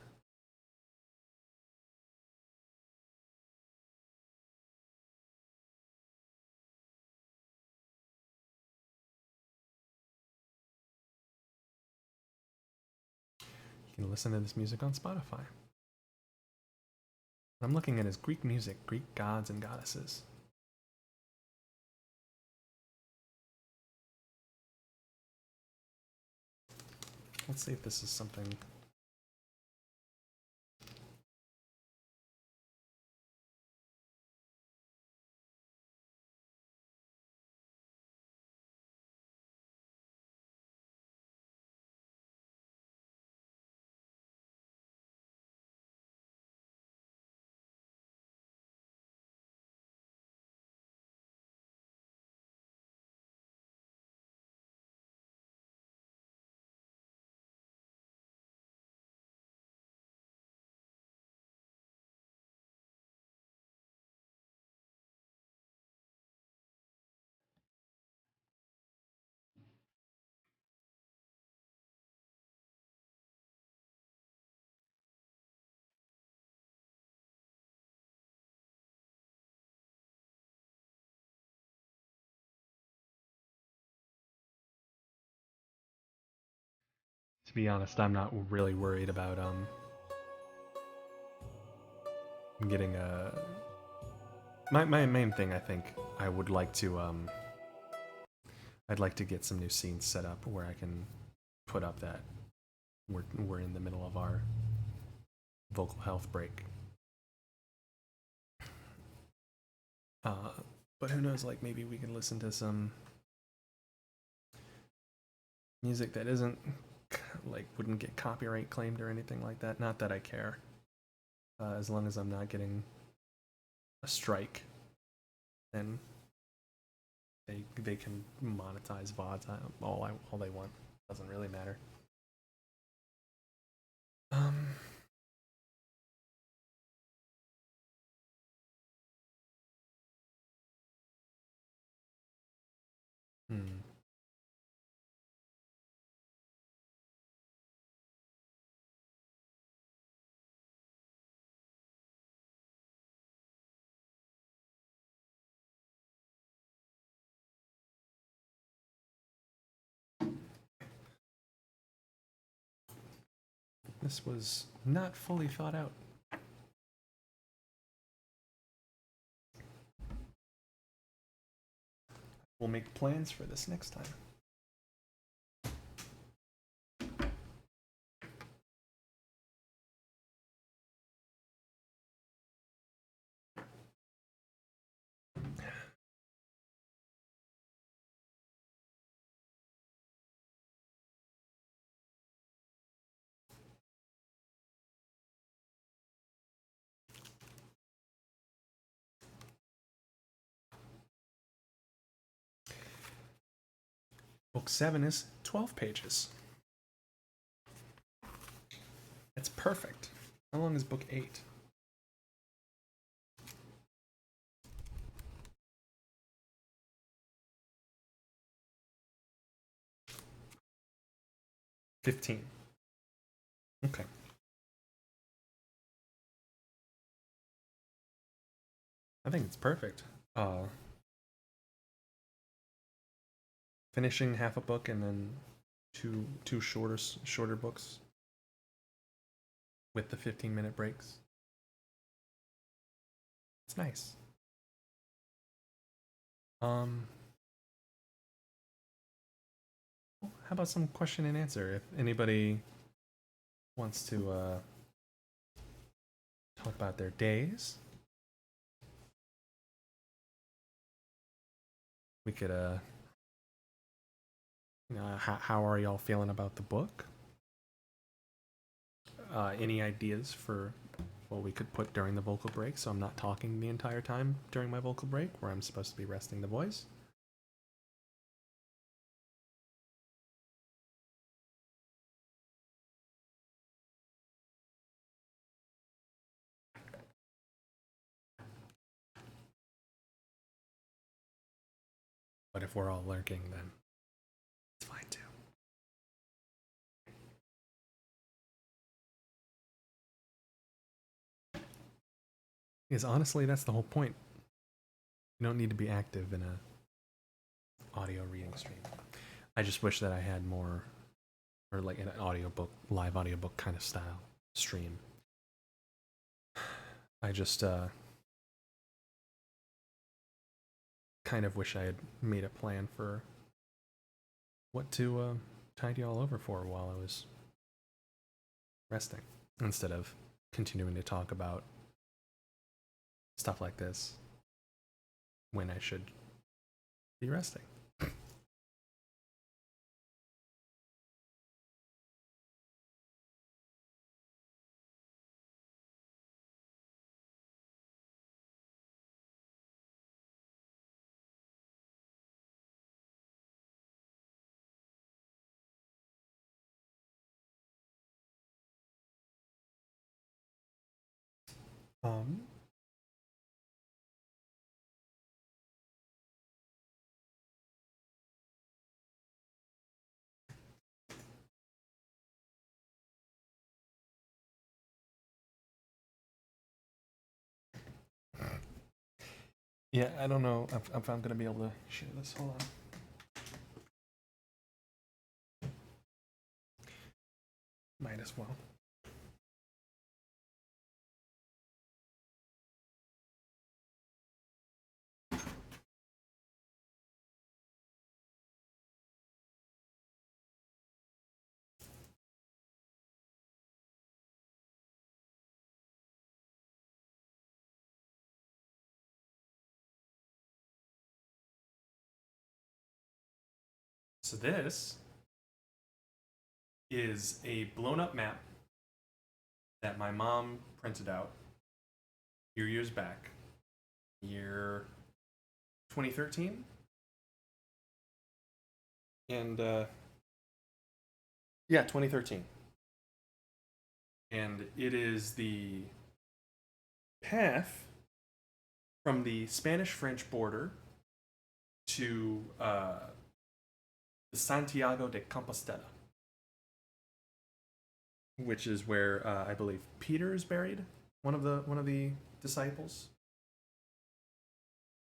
You can listen to this music on Spotify. I'm looking at his Greek music, Greek gods and goddesses. Let's see if this is something. To be honest, I'm not really worried about getting a. My main thing, I think, I would like to I'd like to get some new scenes set up where I can put up that we're in the middle of our vocal health break. But who knows? Like maybe we can listen to some music that isn't like wouldn't get copyright claimed or anything like that. Not that I care, as long as I'm not getting a strike, then they can monetize VODs all they want. Doesn't really matter. Um. Hmm. This was not fully thought out. We'll make plans for this next time. Book 7 is 12 pages. That's perfect. How long is book 8? $15. Okay. I think it's perfect. Finishing half a book and then two shorter books with the 15-minute breaks. It's nice. How about some question and answer? If anybody wants to talk about their days, we could how are y'all feeling about the book? Any ideas for what we could put during the vocal break so I'm not talking the entire time during my vocal break where I'm supposed to be resting the voice? But if we're all lurking, then it's fine too. Because honestly, that's the whole point. You don't need to be active in a audio reading stream. I just wish that I had more, or like an audiobook, live audiobook kind of style stream. I just kind of wish I had made a plan for what to tide y'all over for while I was resting, instead of continuing to talk about stuff like this when I should be resting. Um, yeah, I don't know if I'm gonna be able to share this. Hold on. Might as well. So this is a blown up map that my mom printed out a few years back, year 2013. And yeah, 2013. And it is the path from the Spanish-French border to Santiago de Compostela, which is where I believe Peter is buried, one of the disciples.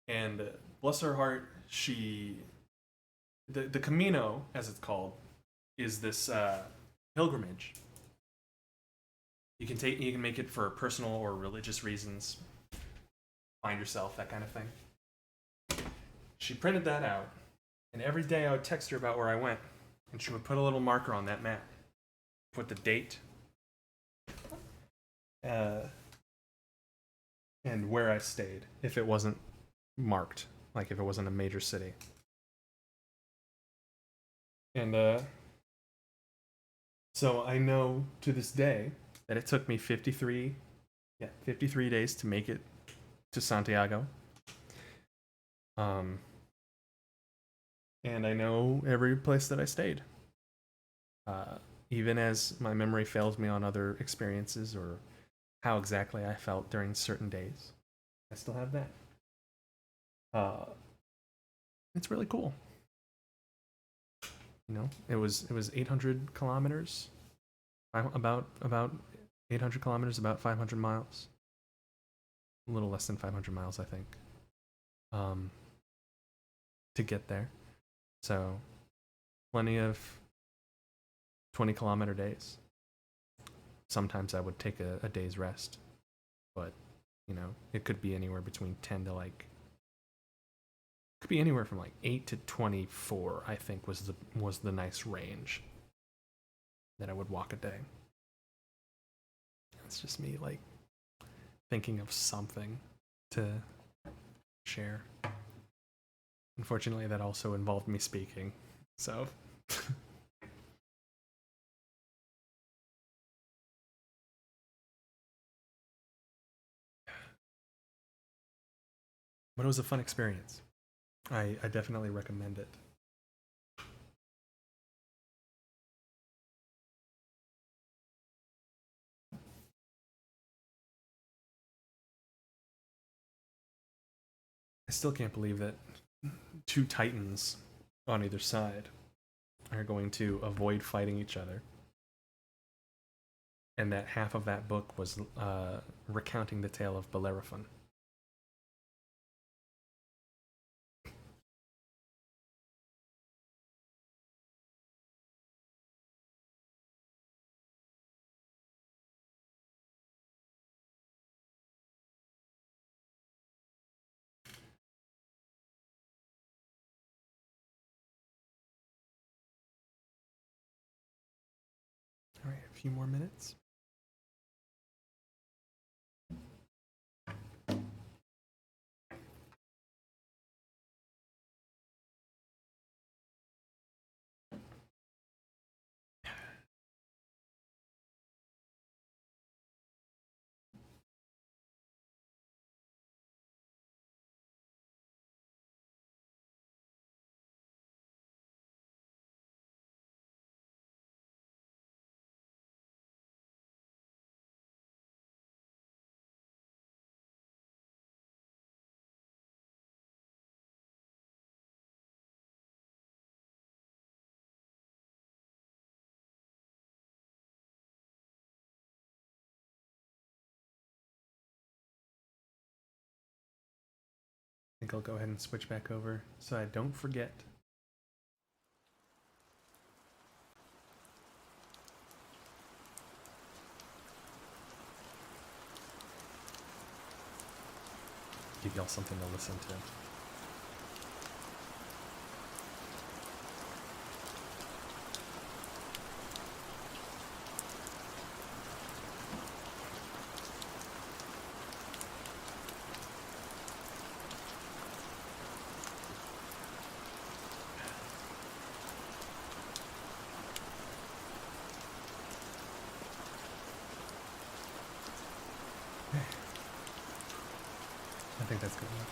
And bless her heart, the Camino, as it's called, is this pilgrimage You can make it for personal or religious reasons. Find yourself, that kind of thing. She printed that out, and every day I would text her about where I went, and she would put a little marker on that map, put the date, and where I stayed if it wasn't marked, like if it wasn't a major city. And so I know to this day that it took me 53 days to make it to Santiago. And I know every place that I stayed. Even as my memory fails me on other experiences or how exactly I felt during certain days, I still have that. It's really cool. You know, it was 800 kilometers, about 800 kilometers, about 500 miles, a little less than 500 miles, I think, to get there. So, plenty of 20-kilometer days. Sometimes I would take a day's rest, but you know, it could be anywhere between 10 to could be anywhere from 8 to 24, I think was the nice range that I would walk a day. It's just me thinking of something to share. Unfortunately, that also involved me speaking, so but it was a fun experience. I definitely recommend it. I still can't believe that two titans on either side are going to avoid fighting each other. And that half of that book was recounting the tale of Bellerophon. All right, a few more minutes. I think I'll go ahead and switch back over so I don't forget. Give y'all something to listen to. I think that's good enough.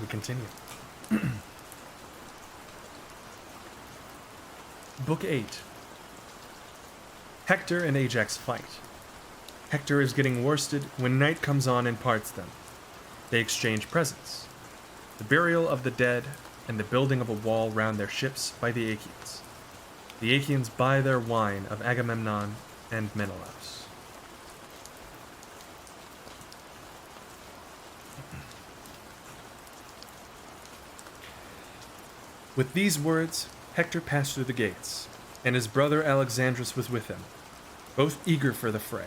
We continue. Book 8. Hector and Ajax fight. Hector is getting worsted when night comes on and parts them. They exchange presents. The burial of the dead and the building of a wall round their ships by the Achaeans. The Achaeans buy their wine of Agamemnon and Menelaus. With these words, Hector passed through the gates, and his brother Alexandrus was with him. both eager for the fray.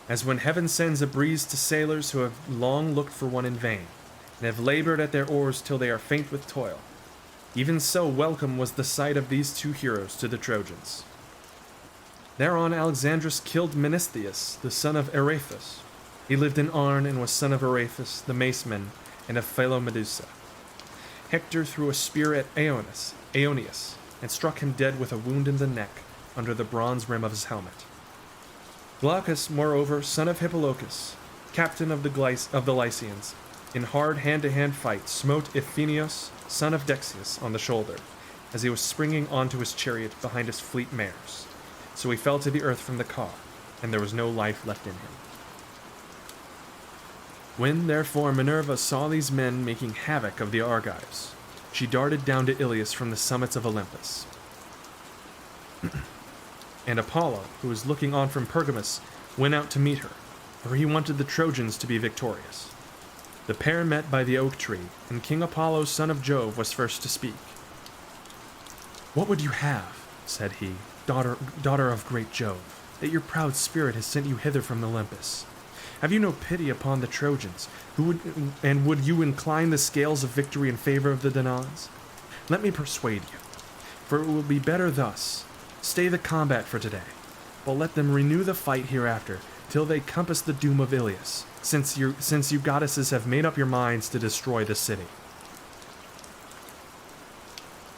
As when heaven sends a breeze to sailors who have long looked for one in vain, and have labored at their oars till they are faint with toil, even so welcome was the sight of these two heroes to the Trojans. Thereon Alexandrus killed Menestheus, the son of Erephus. He lived in Arne and was son of Erephus, the maceman, and of Philomedusa. Hector threw a spear at Aeneas, and struck him dead with a wound in the neck under the bronze rim of his helmet. Glaucus, moreover, son of Hippolochus, captain of the Lycians, in hard hand-to-hand fight smote Iphenios, son of Dexius, on the shoulder, as he was springing onto his chariot behind his fleet mares. So he fell to the earth from the car, and there was no life left in him. When, therefore, Minerva saw these men making havoc of the Argives, she darted down to Ilius from the summits of Olympus. And Apollo, who was looking on from Pergamus, went out to meet her, for he wanted the Trojans to be victorious. The pair met by the oak tree, and King Apollo, son of Jove, was first to speak. "What would you have," said he, daughter of great Jove, "that your proud spirit has sent you hither from Olympus? Have you no pity upon the Trojans, would you incline the scales of victory in favor of the Danaans? Let me persuade you, for it will be better thus. Stay the combat for today, but let them renew the fight hereafter, till they compass the doom of Ilius, since you goddesses have made up your minds to destroy the city."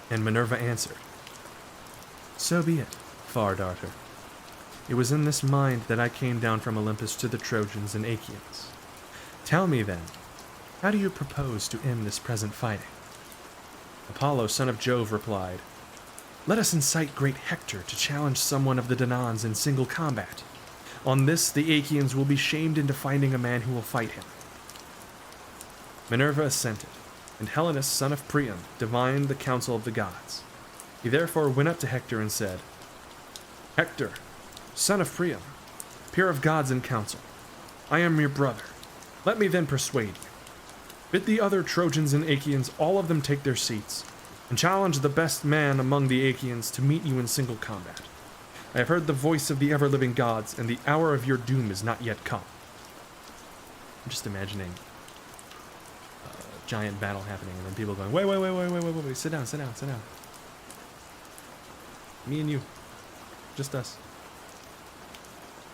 And Minerva answered, "So be it, Far Darter. It was in this mind that I came down from Olympus to the Trojans and Achaeans. Tell me then, how do you propose to end this present fighting?" Apollo, son of Jove, replied, "Let us incite great Hector to challenge someone of the Danaans in single combat. On this the Achaeans will be shamed into finding a man who will fight him." Minerva assented, and Helenus, son of Priam, divined the counsel of the gods. He therefore went up to Hector and said, "Hector, son of Priam, peer of gods in council, I am your brother. Let me then persuade you. Bid the other Trojans and Achaeans all of them take their seats, and challenge the best man among the Achaeans to meet you in single combat. I have heard the voice of the ever-living gods, and the hour of your doom is not yet come." I'm just imagining a giant battle happening, and then people going, wait, sit down. Me and you. Just us.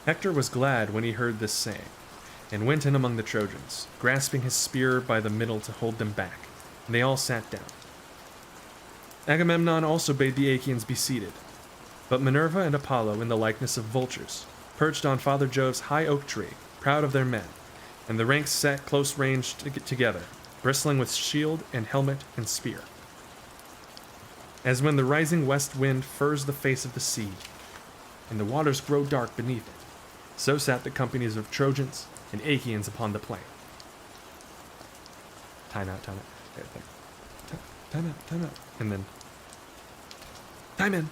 Hector was glad when he heard this saying, and went in among the Trojans, grasping his spear by the middle to hold them back, and they all sat down. Agamemnon also bade the Achaeans be seated, but Minerva and Apollo, in the likeness of vultures, perched on Father Jove's high oak tree, proud of their men, and the ranks sat close ranged together, bristling with shield and helmet and spear. As when the rising west wind furs the face of the sea, and the waters grow dark beneath it, so sat the companies of Trojans and Achaeans upon the plain. Time out. Time out. And then, time in.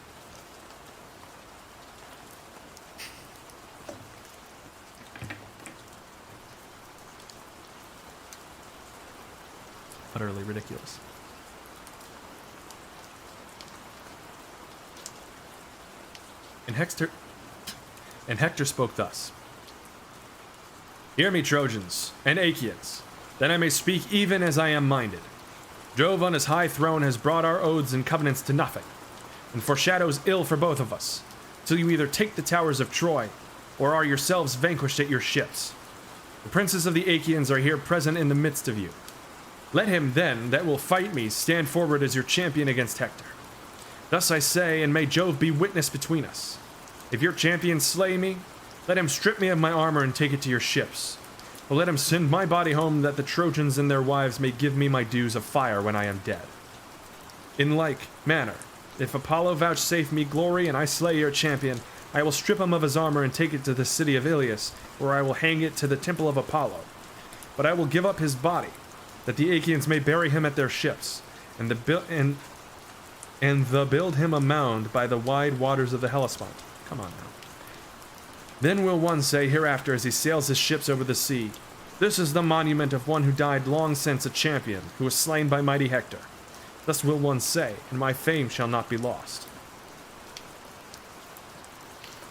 Utterly ridiculous. And Hector spoke thus: "Hear me, Trojans and Achaeans, that I may speak even as I am minded. Jove on his high throne has brought our oaths and covenants to nothing, and foreshadows ill for both of us, till you either take the towers of Troy, or are yourselves vanquished at your ships. The princes of the Achaeans are here present in the midst of you. Let him, then, that will fight me stand forward as your champion against Hector. Thus I say, and may Jove be witness between us. If your champion slay me, let him strip me of my armor and take it to your ships. Or let him send my body home, that the Trojans and their wives may give me my dues of fire when I am dead. In like manner, if Apollo vouchsafe me glory and I slay your champion, I will strip him of his armor and take it to the city of Ilius, where I will hang it to the temple of Apollo. But I will give up his body, that the Achaeans may bury him at their ships, and build him a mound by the wide waters of the Hellespont." Come on now. "Then will one say hereafter as he sails his ships over the sea, this is the monument of one who died long since a champion, who was slain by mighty Hector. Thus will one say, and my fame shall not be lost."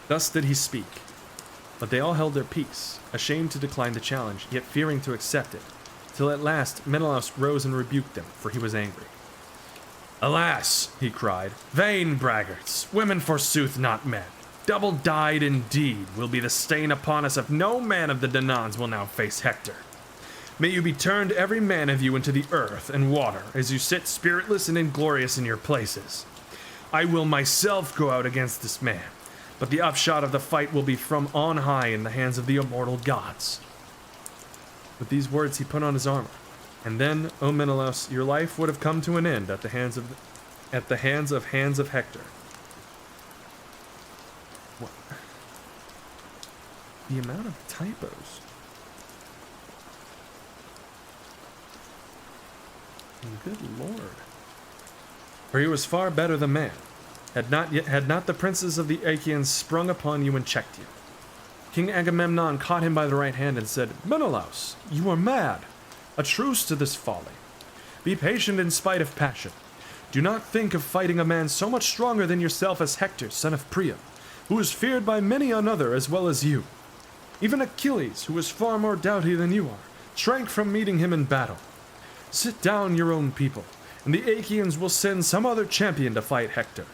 Thus did he speak, but they all held their peace, ashamed to decline the challenge, yet fearing to accept it, till at last Menelaus rose and rebuked them, for he was angry. "Alas," he cried, "vain braggarts, women forsooth, not men. Double-dyed indeed will be the stain upon us if no man of the Danaans will now face Hector. May you be turned every man of you into the earth and water, as you sit spiritless and inglorious in your places. I will myself go out against this man, but the upshot of the fight will be from on high in the hands of the immortal gods." With these words he put on his armor, and then, O Menelaus, your life would have come to an end at the hands of Hector. What? The amount of typos. Good lord. For he was far better than man, had not the princes of the Achaeans sprung upon you and checked you. King Agamemnon caught him by the right hand and said, "Menelaus, you are mad. A truce to this folly. Be patient in spite of passion. Do not think of fighting a man so much stronger than yourself as Hector, son of Priam, who is feared by many another as well as you. Even Achilles, who is far more doughty than you are, shrank from meeting him in battle. Sit down, your own people, and the Achaeans will send some other champion to fight Hector.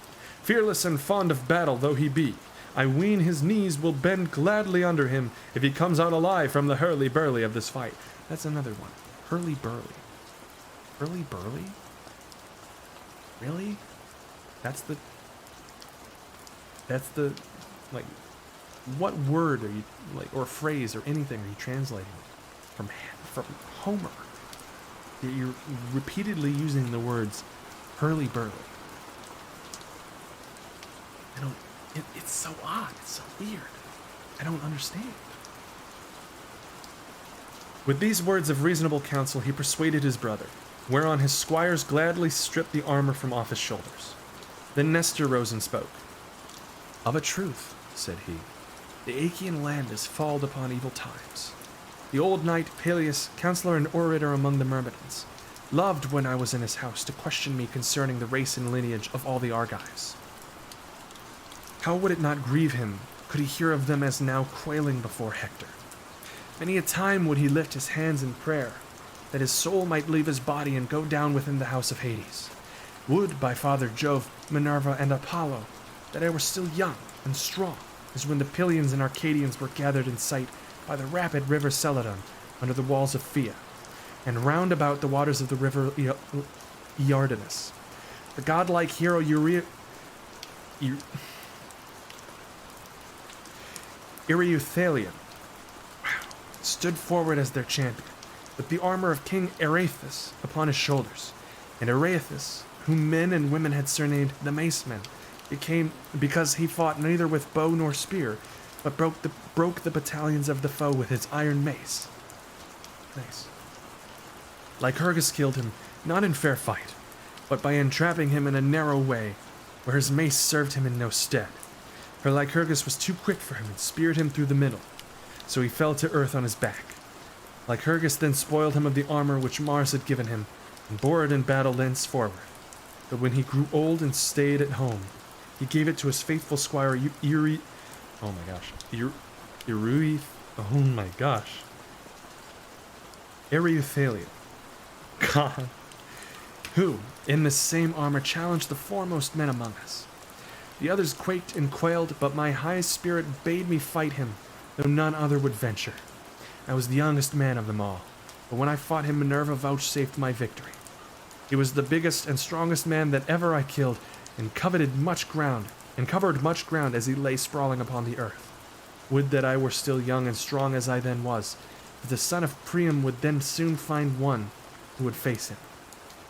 Fearless and fond of battle though he be, I ween his knees will bend gladly under him if he comes out alive from the hurly-burly of this fight." That's another one. Hurly-burly. Hurly-burly? Really? That's the, like, what word are you, like, or phrase or anything are you translating from Homer? You're repeatedly using the words hurly-burly. It's so odd. It's so weird. I don't understand. With these words of reasonable counsel, he persuaded his brother, whereon his squires gladly stripped the armor from off his shoulders. Then Nestor rose and spoke. "Of a truth," said he, "the Achaean land is falled upon evil times. The old knight Peleus, counselor and orator among the Myrmidons, loved when I was in his house to question me concerning the race and lineage of all the Argives. How would it not grieve him could he hear of them as now quailing before Hector? Many a time would he lift his hands in prayer, that his soul might leave his body and go down within the house of Hades. Would, by Father Jove, Minerva, and Apollo, that I were still young and strong, as when the Pylians and Arcadians were gathered in sight by the rapid river Celadon under the walls of Phia, and round about the waters of the river Iardanus. The godlike hero Ereuthalion stood forward as their champion, with the armor of King Areithus upon his shoulders, and Areithus, whom men and women had surnamed the Maceman, became because he fought neither with bow nor spear, but broke the battalions of the foe with his iron mace. Nice. Lycurgus killed him, not in fair fight, but by entrapping him in a narrow way, where his mace served him in no stead. For Lycurgus was too quick for him and speared him through the middle, so he fell to earth on his back. Lycurgus then spoiled him of the armor which Mars had given him, and bore it in battle thenceforward. But when he grew old and stayed at home, he gave it to his faithful squire Ereuthalion. God. Who, in this same armor, challenged the foremost men among us. The others quaked and quailed, but my high spirit bade me fight him, though none other would venture. I was the youngest man of them all, but when I fought him, Minerva vouchsafed my victory. He was the biggest and strongest man that ever I killed, and covered much ground as he lay sprawling upon the earth. Would that I were still young and strong as I then was, for the son of Priam would then soon find one who would face him.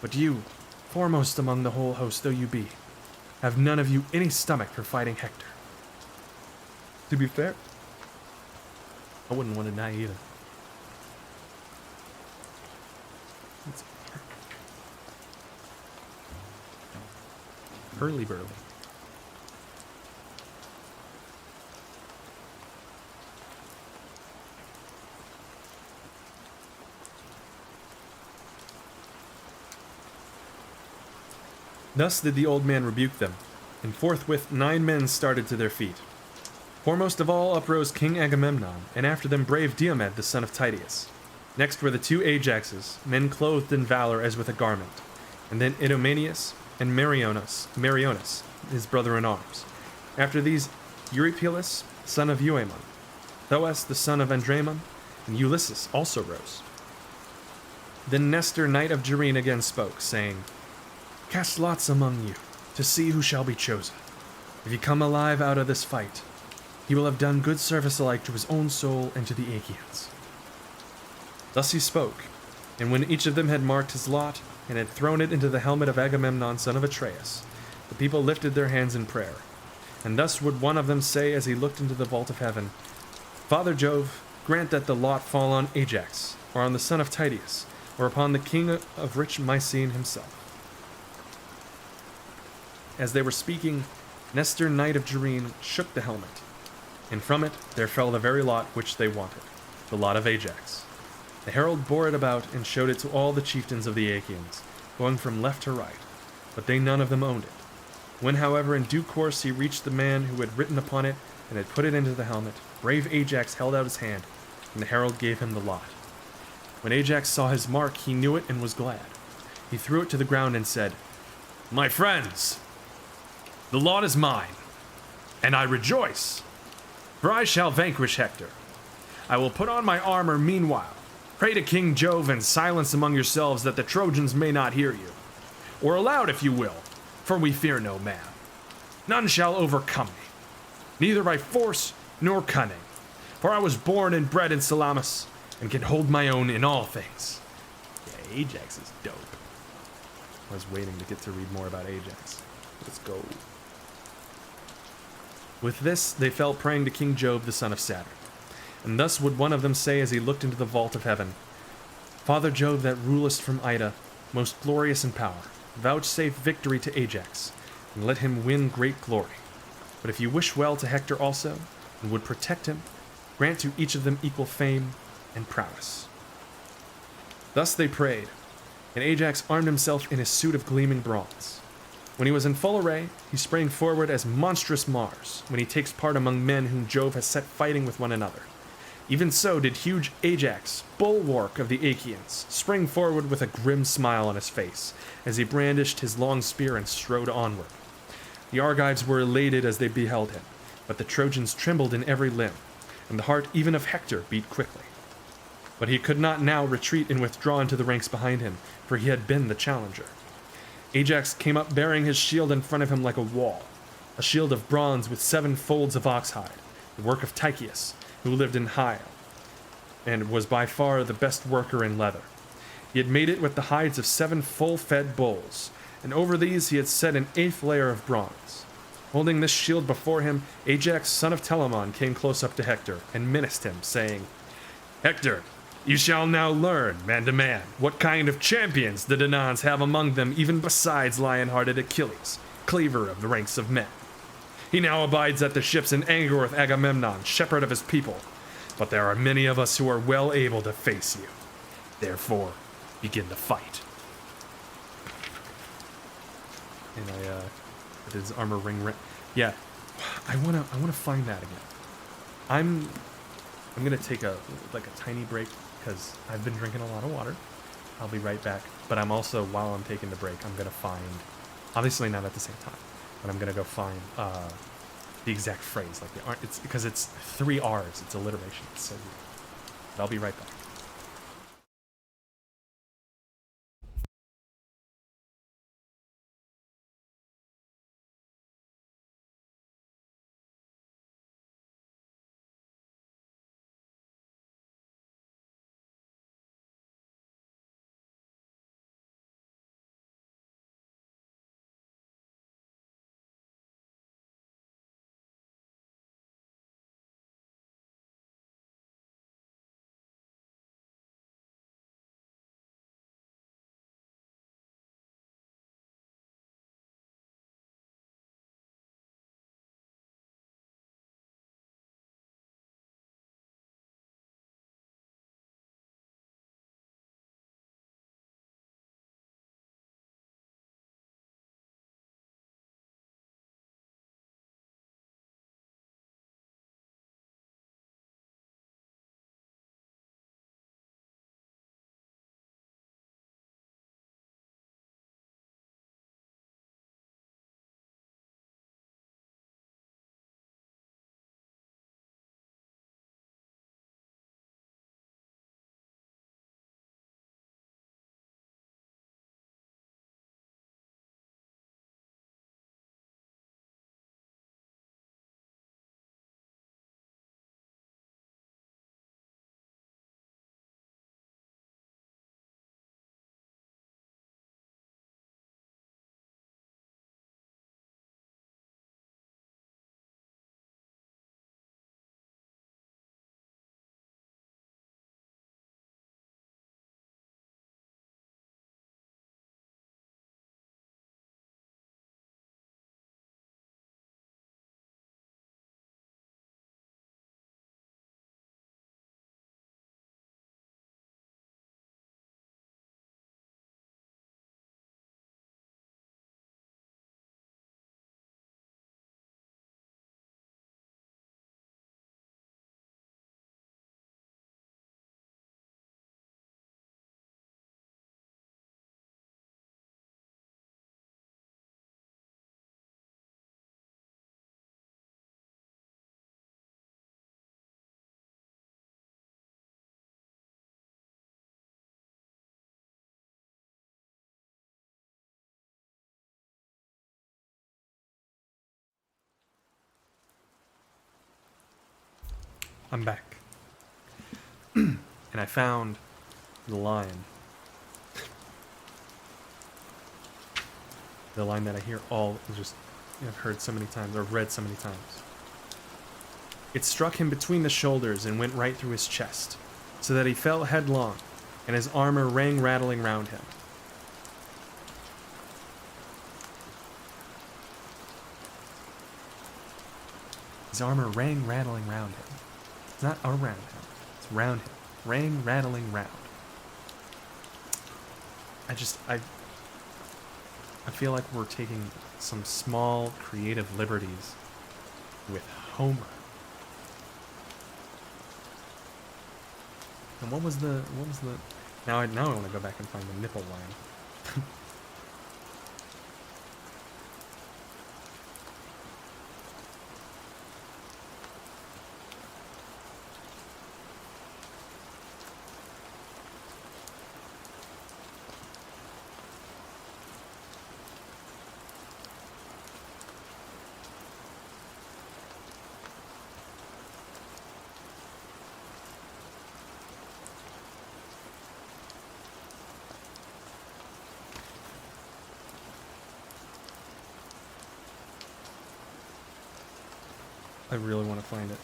But you, foremost among the whole host though you be, have none of you any stomach for fighting Hector." To be fair, I wouldn't want to die either. Hurly-burly. Thus did the old man rebuke them, and forthwith 9 men started to their feet. Foremost of all uprose King Agamemnon, and after them brave Diomed the son of Tydeus. Next were the two Ajaxes, men clothed in valor as with a garment, and then Idomeneus and Meriones, his brother in arms. After these, Eurypylus, son of Euaemon, Thoas the son of Andramon, and Ulysses also rose. Then Nestor, knight of Gerene, again spoke, saying, "Cast lots among you, to see who shall be chosen. If he come alive out of this fight, he will have done good service alike to his own soul and to the Achaeans." Thus he spoke, and when each of them had marked his lot, and had thrown it into the helmet of Agamemnon son of Atreus, the people lifted their hands in prayer. And thus would one of them say as he looked into the vault of heaven, "Father Jove, grant that the lot fall on Ajax, or on the son of Tydeus, or upon the king of rich Mycene himself." As they were speaking, Nestor, knight of Gerene, shook the helmet, and from it there fell the very lot which they wanted, the lot of Ajax. The herald bore it about and showed it to all the chieftains of the Achaeans, going from left to right, but they none of them owned it. When, however, in due course he reached the man who had written upon it and had put it into the helmet, brave Ajax held out his hand, and the herald gave him the lot. When Ajax saw his mark, he knew it and was glad. He threw it to the ground and said, "My friends, the lot is mine, and I rejoice, for I shall vanquish Hector. I will put on my armor meanwhile. Pray to King Jove in silence among yourselves that the Trojans may not hear you. Or aloud if you will, for we fear no man. None shall overcome me, neither by force nor cunning, for I was born and bred in Salamis, and can hold my own in all things." Yeah, Ajax is dope. I was waiting to get to read more about Ajax. Let's go. With this, they fell praying to King Jove, the son of Saturn. And thus would one of them say as he looked into the vault of heaven, "Father Jove, that rulest from Ida, most glorious in power, vouchsafe victory to Ajax, and let him win great glory. But if you wish well to Hector also, and would protect him, grant to each of them equal fame and prowess." Thus they prayed, and Ajax armed himself in his suit of gleaming bronze. When he was in full array, he sprang forward as monstrous Mars, when he takes part among men whom Jove has set fighting with one another. Even so did huge Ajax, bulwark of the Achaeans, spring forward with a grim smile on his face, as he brandished his long spear and strode onward. The Argives were elated as they beheld him, but the Trojans trembled in every limb, and the heart even of Hector beat quickly. But he could not now retreat and withdraw into the ranks behind him, for he had been the challenger. Ajax came up bearing his shield in front of him like a wall, a shield of bronze with 7 folds of oxhide, the work of Tychius, who lived in Hyle, and was by far the best worker in leather. He had made it with the hides of 7 full-fed bulls, and over these he had set an 8th layer of bronze. Holding this shield before him, Ajax, son of Telamon, came close up to Hector, and menaced him, saying, "Hector, you shall now learn, man to man, what kind of champions the Danaans have among them, even besides lion-hearted Achilles, cleaver of the ranks of men. He now abides at the ships in anger with Agamemnon, shepherd of his people, but there are many of us who are well able to face you. Therefore, begin the fight." And did his armor ring. Yeah, I wanna find that again. I'm gonna take a tiny break because I've been drinking a lot of water. I'll be right back. But I'm also, while I'm taking the break, I'm gonna find, obviously not at the same time, but I'm gonna go find the exact phrase. It's because it's 3 R's. It's alliteration. It's so weird. But I'll be right back. I'm back. And I found the line. The line that I hear I've heard so many times, or read so many times. It struck him between the shoulders and went right through his chest, so that he fell headlong, and his armor rang rattling round him. His armor rang rattling round him. It's not around him, it's round him. Rang rattling round. I feel like we're taking some small creative liberties with Homer. And what was the now I want to go back and find the nipple line. I really want to find it.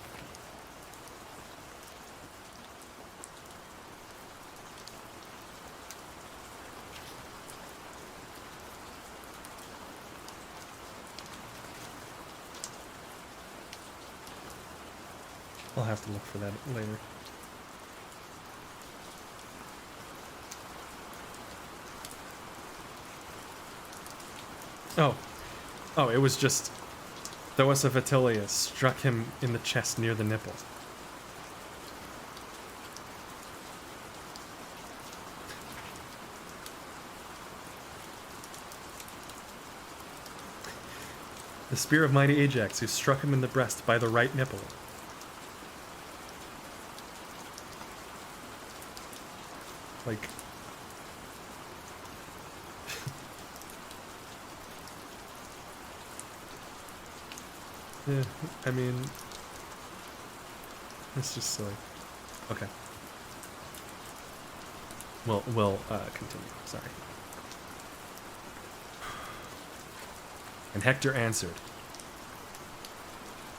I'll have to look for that later. Oh, it was just Thoas of Attilius struck him in the chest near the nipple. The spear of mighty Ajax, who struck him in the breast by the right nipple. Like... yeah, I mean... it's just silly. Okay. We'll continue. Sorry. And Hector answered,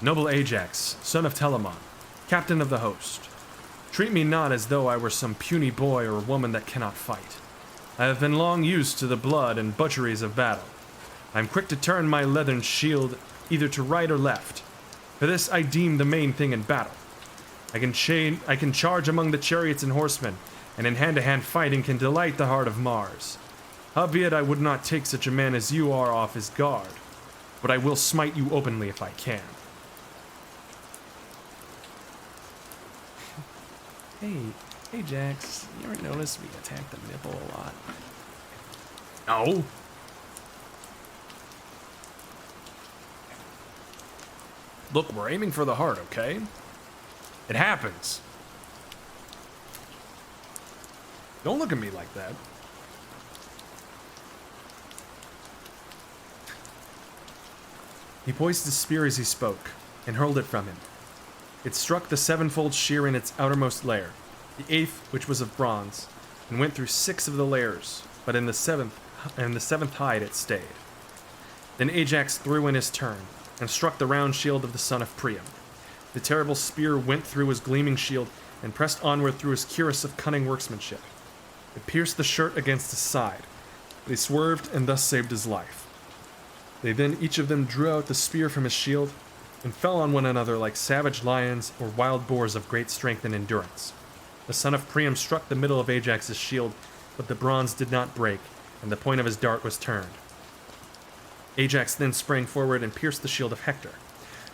"Noble Ajax, son of Telamon, captain of the host, treat me not as though I were some puny boy or woman that cannot fight. I have been long used to the blood and butcheries of battle. I am quick to turn my leathern shield either to right or left. For this I deem the main thing in battle. I can charge among the chariots and horsemen, and in hand-to-hand fighting can delight the heart of Mars. Howbeit I would not take such a man as you are off his guard, but I will smite you openly if I can." Hey, Ajax, you ever notice we attack the nipple a lot? No. Look, we're aiming for the heart, okay? It happens. Don't look at me like that. He poised his spear as he spoke, and hurled it from him. It struck the sevenfold shear in its outermost layer, the eighth, which was of bronze, and went through 6 of the layers, but in the seventh hide it stayed. Then Ajax threw in his turn, and struck the round shield of the son of Priam. The terrible spear went through his gleaming shield, and pressed onward through his cuirass of cunning workmanship. It pierced the shirt against his side, but he swerved and thus saved his life. They then each of them drew out the spear from his shield, and fell on one another like savage lions or wild boars of great strength and endurance. The son of Priam struck the middle of Ajax's shield, but the bronze did not break, and the point of his dart was turned. Ajax then sprang forward and pierced the shield of Hector.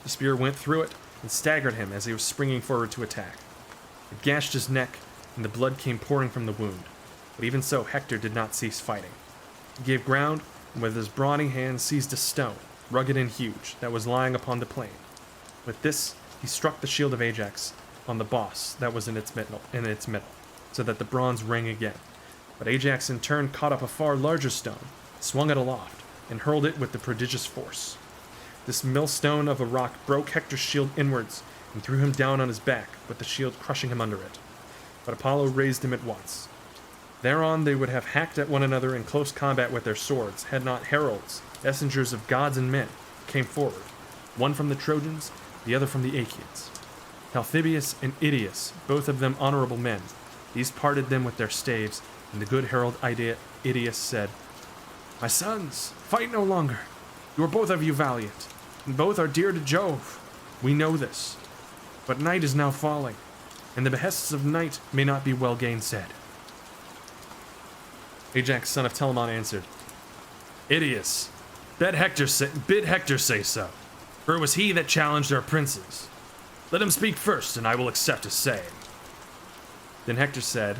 The spear went through it and staggered him as he was springing forward to attack. It gashed his neck, and the blood came pouring from the wound. But even so, Hector did not cease fighting. He gave ground, and with his brawny hand seized a stone, rugged and huge, that was lying upon the plain. With this, he struck the shield of Ajax on the boss that was in its middle, so that the bronze rang again. But Ajax in turn caught up a far larger stone, swung it aloft, and hurled it with the prodigious force. This millstone of a rock broke Hector's shield inwards, and threw him down on his back, with the shield crushing him under it. But Apollo raised him at once. Thereon they would have hacked at one another in close combat with their swords, had not heralds, messengers of gods and men, came forward, one from the Trojans, the other from the Achaeans. Talthybius and Idaeus, both of them honorable men, these parted them with their staves, and the good herald Idaeus said, "My sons, fight no longer. You are both of you valiant, and both are dear to Jove. We know this. But night is now falling, and the behests of night may not be well gainsaid." Ajax, son of Telamon, answered, "Idaeus, bid Hector say so, for it was he that challenged our princes. Let him speak first, and I will accept his saying." Then Hector said,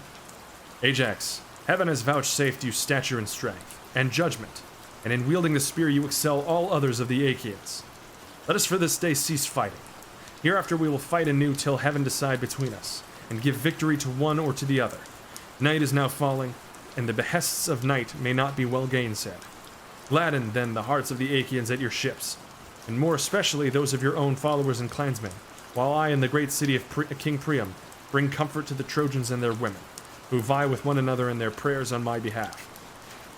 "Ajax, heaven has vouchsafed you stature and strength, and judgment, and in wielding the spear you excel all others of the Achaeans. Let us for this day cease fighting. Hereafter we will fight anew till heaven decide between us, and give victory to one or to the other. Night is now falling, and the behests of night may not be well gainsaid. Gladden, then, the hearts of the Achaeans at your ships, and more especially those of your own followers and clansmen, while I in the great city of King Priam bring comfort to the Trojans and their women, who vie with one another in their prayers on my behalf.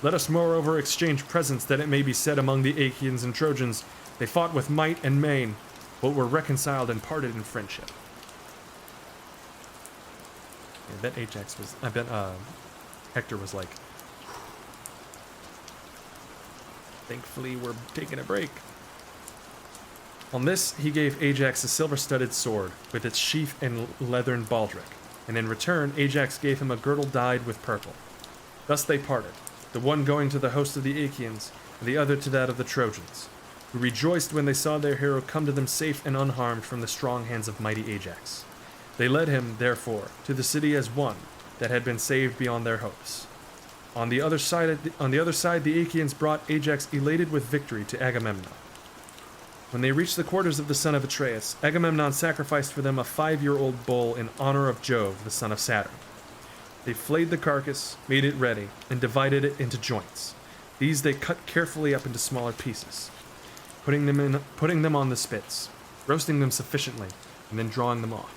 Let us moreover exchange presents, that it may be said among the Achaeans and Trojans, they fought with might and main, but were reconciled and parted in friendship." I bet Hector was like, "Thankfully we're taking a break." On this, he gave Ajax a silver-studded sword, with its sheath and leathern baldric, and in return Ajax gave him a girdle dyed with purple. Thus they parted, the one going to the host of the Achaeans, and the other to that of the Trojans, who rejoiced when they saw their hero come to them safe and unharmed from the strong hands of mighty Ajax. They led him, therefore, to the city as one that had been saved beyond their hopes. On the other side, the Achaeans brought Ajax elated with victory to Agamemnon. When they reached the quarters of the son of Atreus, Agamemnon sacrificed for them a 5-year-old bull in honor of Jove, the son of Saturn. They flayed the carcass, made it ready, and divided it into joints. These they cut carefully up into smaller pieces, putting them on the spits, roasting them sufficiently, and then drawing them off.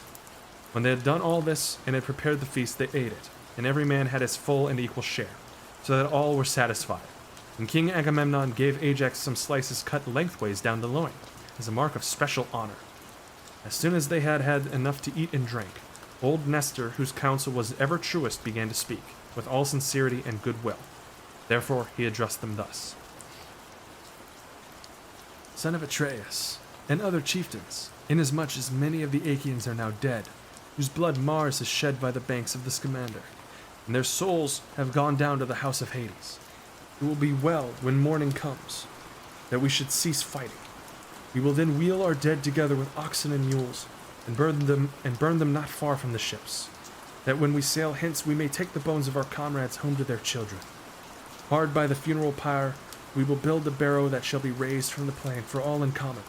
When they had done all this and had prepared the feast, they ate it, and every man had his full and equal share, so that all were satisfied. And King Agamemnon gave Ajax some slices cut lengthways down the loin, as a mark of special honor. As soon as they had had enough to eat and drink, old Nestor, whose counsel was ever truest, began to speak, with all sincerity and goodwill. Therefore he addressed them thus: "Son of Atreus, and other chieftains, inasmuch as many of the Achaeans are now dead, whose blood Mars has shed by the banks of the Scamander, and their souls have gone down to the house of Hades, it will be well, when morning comes, that we should cease fighting. We will then wheel our dead together with oxen and mules, and burn them not far from the ships, that when we sail hence we may take the bones of our comrades home to their children. Hard by the funeral pyre we will build a barrow that shall be raised from the plain for all in common.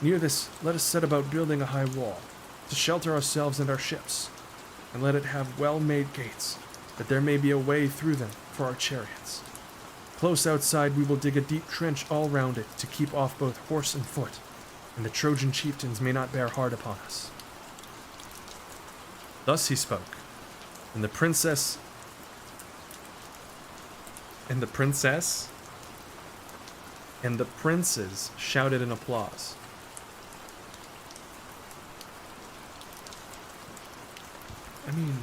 Near this let us set about building a high wall, to shelter ourselves and our ships, and let it have well-made gates, that there may be a way through them for our chariots. Close outside we will dig a deep trench all round it, to keep off both horse and foot, and the Trojan chieftains may not bear hard upon us." Thus he spoke, and the princess and the princes shouted in applause. I mean,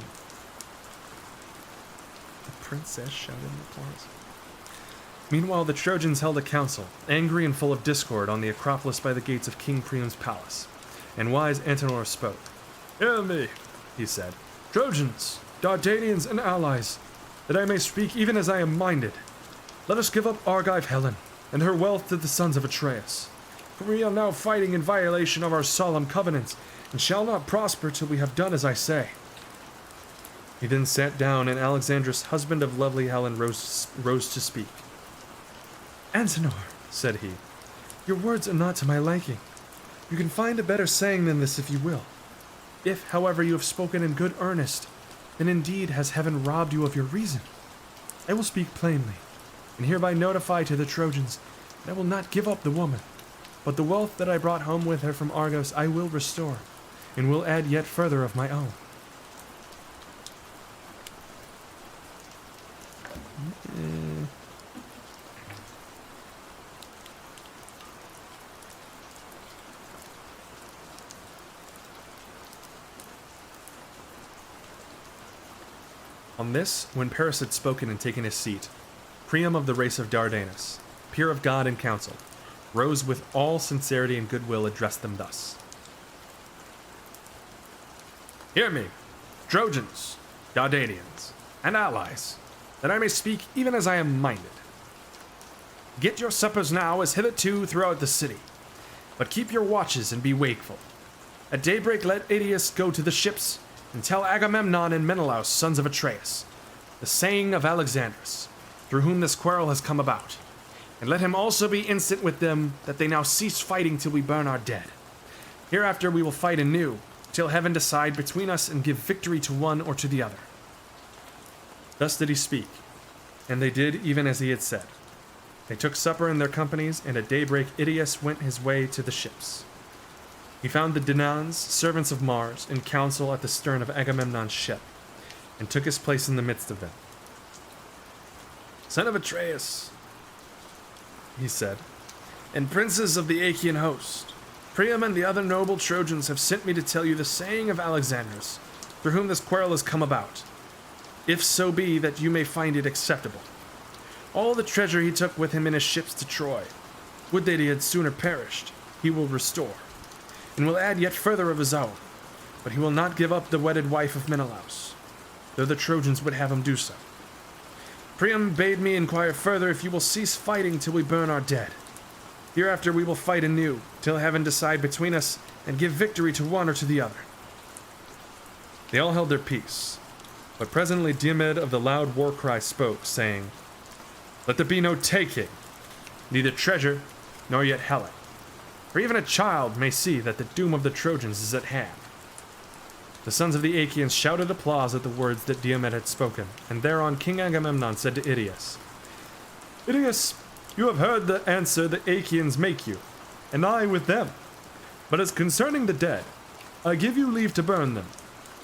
the princess shouted in applause. Meanwhile, the Trojans held a council, angry and full of discord, on the Acropolis by the gates of King Priam's palace. And wise Antenor spoke. "Hear me," he said, "Trojans, Dardanians, and allies, that I may speak even as I am minded. Let us give up Argive Helen and her wealth to the sons of Atreus. For we are now fighting in violation of our solemn covenants, and shall not prosper till we have done as I say." He then sat down, and Alexandrus, husband of lovely Helen, rose to speak. "Antenor," said he, "your words are not to my liking. You can find a better saying than this if you will. If, however, you have spoken in good earnest, then indeed has heaven robbed you of your reason. I will speak plainly, and hereby notify to the Trojans that I will not give up the woman, but the wealth that I brought home with her from Argos I will restore, and will add yet further of my own. On this, when Paris had spoken and taken his seat, Priam of the race of Dardanus, peer of God in council, rose with all sincerity and goodwill addressed them thus. Hear me, Trojans, Dardanians, and allies, that I may speak even as I am minded. Get your suppers now as hitherto throughout the city, but keep your watches and be wakeful. At daybreak let Aeneas go to the ships, and tell Agamemnon and Menelaus, sons of Atreus, the saying of Alexandrus, through whom this quarrel has come about. And let him also be instant with them, that they now cease fighting till we burn our dead. Hereafter we will fight anew, till heaven decide between us and give victory to one or to the other. Thus did he speak, and they did even as he had said. They took supper in their companies, and at daybreak Idaeus went his way to the ships. He found the Danaans, servants of Mars, in council at the stern of Agamemnon's ship, and took his place in the midst of them. Son of Atreus, he said, and princes of the Achaean host, Priam and the other noble Trojans have sent me to tell you the saying of Alexandrus, through whom this quarrel has come about, if so be that you may find it acceptable. All the treasure he took with him in his ships to Troy, would that he had sooner perished, he will restore, and will add yet further of his own, but he will not give up the wedded wife of Menelaus, though the Trojans would have him do so. Priam bade me inquire further if you will cease fighting till we burn our dead. Hereafter we will fight anew, till heaven decide between us, and give victory to one or to the other. They all held their peace, but presently Diomed of the loud war cry spoke, saying, Let there be no taking, neither treasure, nor yet Helen. For even a child may see that the doom of the Trojans is at hand. The sons of the Achaeans shouted applause at the words that Diomed had spoken, and thereon King Agamemnon said to Idaeus, Idaeus, you have heard the answer the Achaeans make you, and I with them. But as concerning the dead, I give you leave to burn them.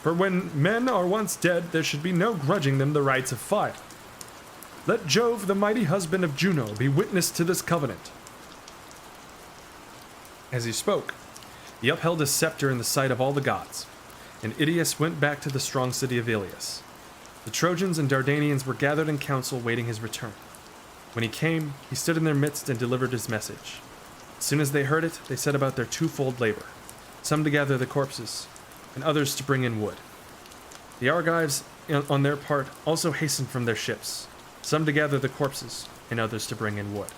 For when men are once dead, there should be no grudging them the rights of fire. Let Jove, the mighty husband of Juno, be witness to this covenant. As he spoke, he upheld his scepter in the sight of all the gods, and Idaeus went back to the strong city of Ilias. The Trojans and Dardanians were gathered in council waiting his return. When he came, he stood in their midst and delivered his message. As soon as they heard it, they set about their twofold labor, some to gather the corpses, and others to bring in wood. The Argives, on their part, also hastened from their ships, some to gather the corpses, and others to bring in wood.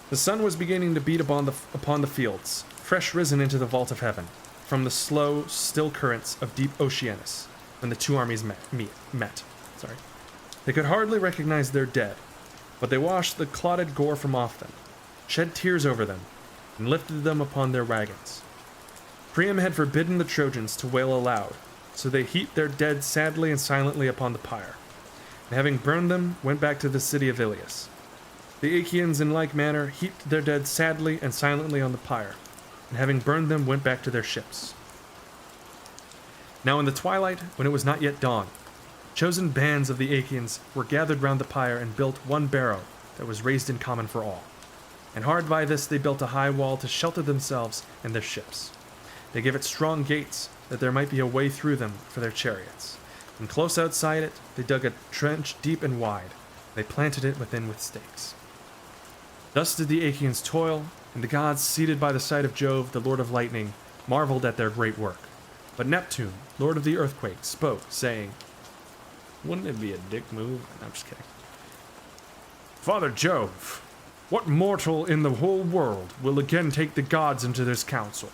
The sun was beginning to beat upon the fields, fresh risen into the vault of heaven, from the slow, still currents of deep Oceanus, when the two armies met. They could hardly recognize their dead, but they washed the clotted gore from off them, shed tears over them, and lifted them upon their wagons. Priam had forbidden the Trojans to wail aloud, so they heaped their dead sadly and silently upon the pyre, and having burned them, went back to the city of Ilias. The Achaeans in like manner heaped their dead sadly and silently on the pyre, and having burned them, went back to their ships. Now in the twilight, when it was not yet dawn, chosen bands of the Achaeans were gathered round the pyre and built one barrow that was raised in common for all. And hard by this they built a high wall to shelter themselves and their ships. They gave it strong gates, that there might be a way through them for their chariots. And close outside it, they dug a trench deep and wide. They planted it within with stakes. Thus did the Achaeans toil, and the gods, seated by the side of Jove, the lord of lightning, marveled at their great work. But Neptune, lord of the earthquake, spoke, saying, Wouldn't it be a dick move? I'm just kidding. Father Jove, what mortal in the whole world will again take the gods into this council?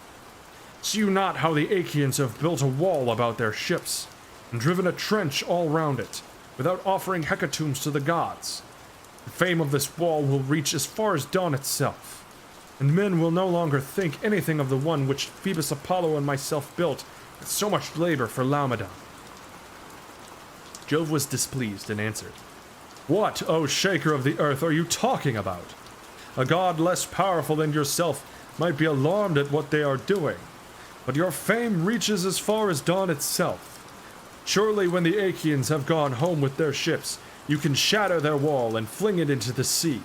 See you not how the Achaeans have built a wall about their ships, and driven a trench all round it, without offering hecatombs to the gods? The fame of this wall will reach as far as dawn itself, and men will no longer think anything of the one which Phoebus Apollo and myself built with so much labor for Laomedon. Jove was displeased and answered, What, O shaker of the earth, are you talking about? A god less powerful than yourself might be alarmed at what they are doing. but your fame reaches as far as dawn itself. Surely when the Achaeans have gone home with their ships, you can shatter their wall and fling it into the sea.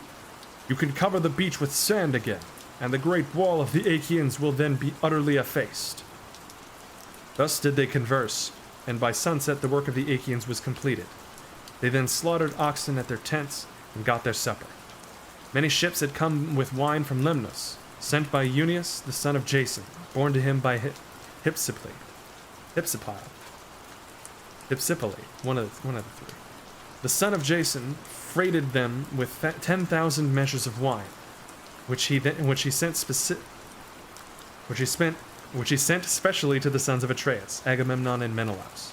You can cover the beach with sand again, and the great wall of the Achaeans will then be utterly effaced. Thus did they converse, and by sunset the work of the Achaeans was completed. They then slaughtered oxen at their tents and got their supper. Many ships had come with wine from Lemnos, sent by Euneus, the son of Jason, born to him by Hypsipyle, one of the three. The son of Jason freighted them with 10,000 measures of wine, which he sent specially to the sons of Atreus, Agamemnon and Menelaus.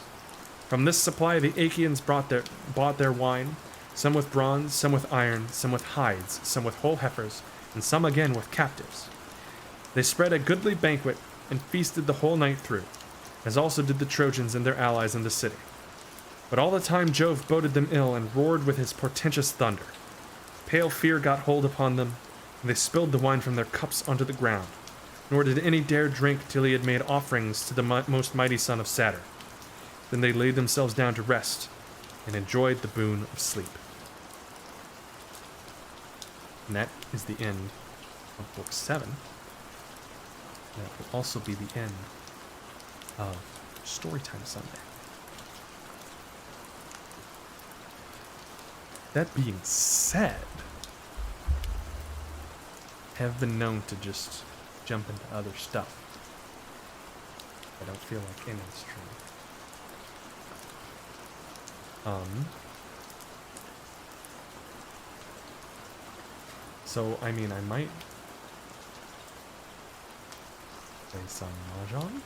From this supply the Achaeans bought their wine, some with bronze, some with iron, some with hides, some with whole heifers, and some again with captives. They spread a goodly banquet and feasted the whole night through, as also did the Trojans and their allies in the city. But all the time Jove boded them ill and roared with his portentous thunder. Pale fear got hold upon them, and they spilled the wine from their cups onto the ground, nor did any dare drink till he had made offerings to the most mighty son of Saturn. Then they laid themselves down to rest, and enjoyed the boon of sleep. And that is the end of Book 7. That will also be the end of Storytime Sunday. That being said, I have been known to just jump into other stuff. I don't feel like in the stream. So, I mean, I might play some Mahjong.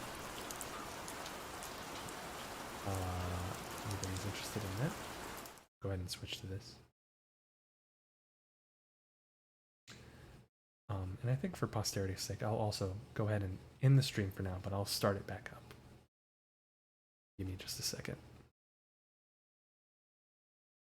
Anybody's interested in that? Go ahead and switch to this. And I think for posterity's sake, I'll also go ahead and end the stream for now, but I'll start it back up. Give me just a second.